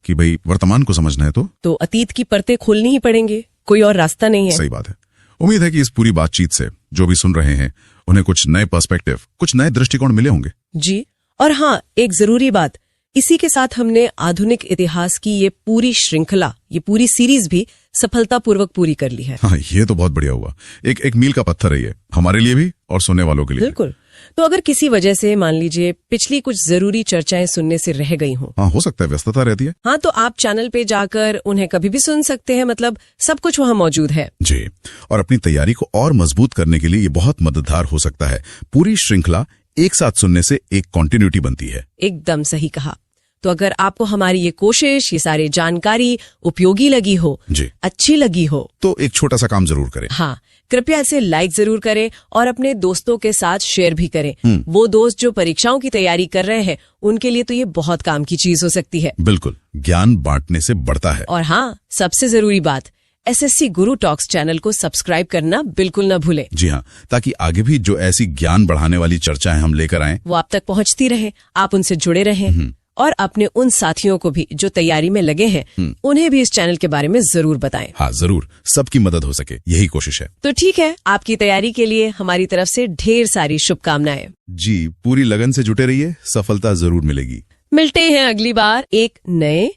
कि भाई वर्तमान को समझना है तो अतीत की परतें खोलनी ही पड़ेंगे, कोई और रास्ता नहीं है। सही बात है। उम्मीद है कि इस पूरी बातचीत से जो भी सुन रहे हैं उन्हें कुछ नए पर्सपेक्टिव, कुछ नए दृष्टिकोण मिले होंगे। जी, और हाँ, एक जरूरी बात, इसी के साथ हमने आधुनिक इतिहास की ये पूरी श्रृंखला, ये पूरी सीरीज भी सफलतापूर्वक पूरी कर ली है। हाँ, ये तो बहुत बढ़िया हुआ। एक मील का पत्थर है ये, हमारे लिए भी और सुनने वालों के लिए। बिल्कुल। तो अगर किसी वजह से मान लीजिए पिछली कुछ जरूरी चर्चाएं सुनने से रह गई हों, हाँ, हो सकता है, व्यस्तता रहती है। हाँ, तो आप चैनल पे जाकर उन्हें कभी भी सुन सकते हैं, मतलब सब कुछ वहाँ मौजूद है। जी, और अपनी तैयारी को और मजबूत करने के लिए ये बहुत मददगार हो सकता है। पूरी श्रृंखला एक साथ सुनने से एक कॉन्टिन्यूटी बनती है। एकदम सही कहा। तो अगर आपको हमारी ये कोशिश, ये सारी जानकारी उपयोगी लगी हो, जी, अच्छी लगी हो, तो एक छोटा सा काम जरूर करें। हाँ, कृपया इसे लाइक जरूर करें और अपने दोस्तों के साथ शेयर भी करें। वो दोस्त जो परीक्षाओं की तैयारी कर रहे हैं, उनके लिए तो ये बहुत काम की चीज हो सकती है। बिल्कुल, ज्ञान बांटने से बढ़ता है। और हाँ, सबसे जरूरी बात, एसएससी गुरु टॉक्स चैनल को सब्सक्राइब करना बिल्कुल न भूलें। जी हाँ, ताकि आगे भी जो ऐसी ज्ञान बढ़ाने वाली चर्चाएं हम लेकर आएं, वो आप तक पहुंचती रहे, आप उनसे जुड़े रहें और अपने उन साथियों को भी जो तैयारी में लगे हैं, उन्हें भी इस चैनल के बारे में जरूर बताएं। हाँ, जरूर, सबकी मदद हो सके, यही कोशिश है। तो ठीक है, आपकी तैयारी के लिए हमारी तरफ से ढेर सारी शुभकामनाएं। जी, पूरी लगन से जुटे रहिए, सफलता जरूर मिलेगी। मिलते हैं अगली बार एक नए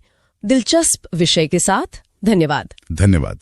दिलचस्प विषय के साथ। धन्यवाद। धन्यवाद।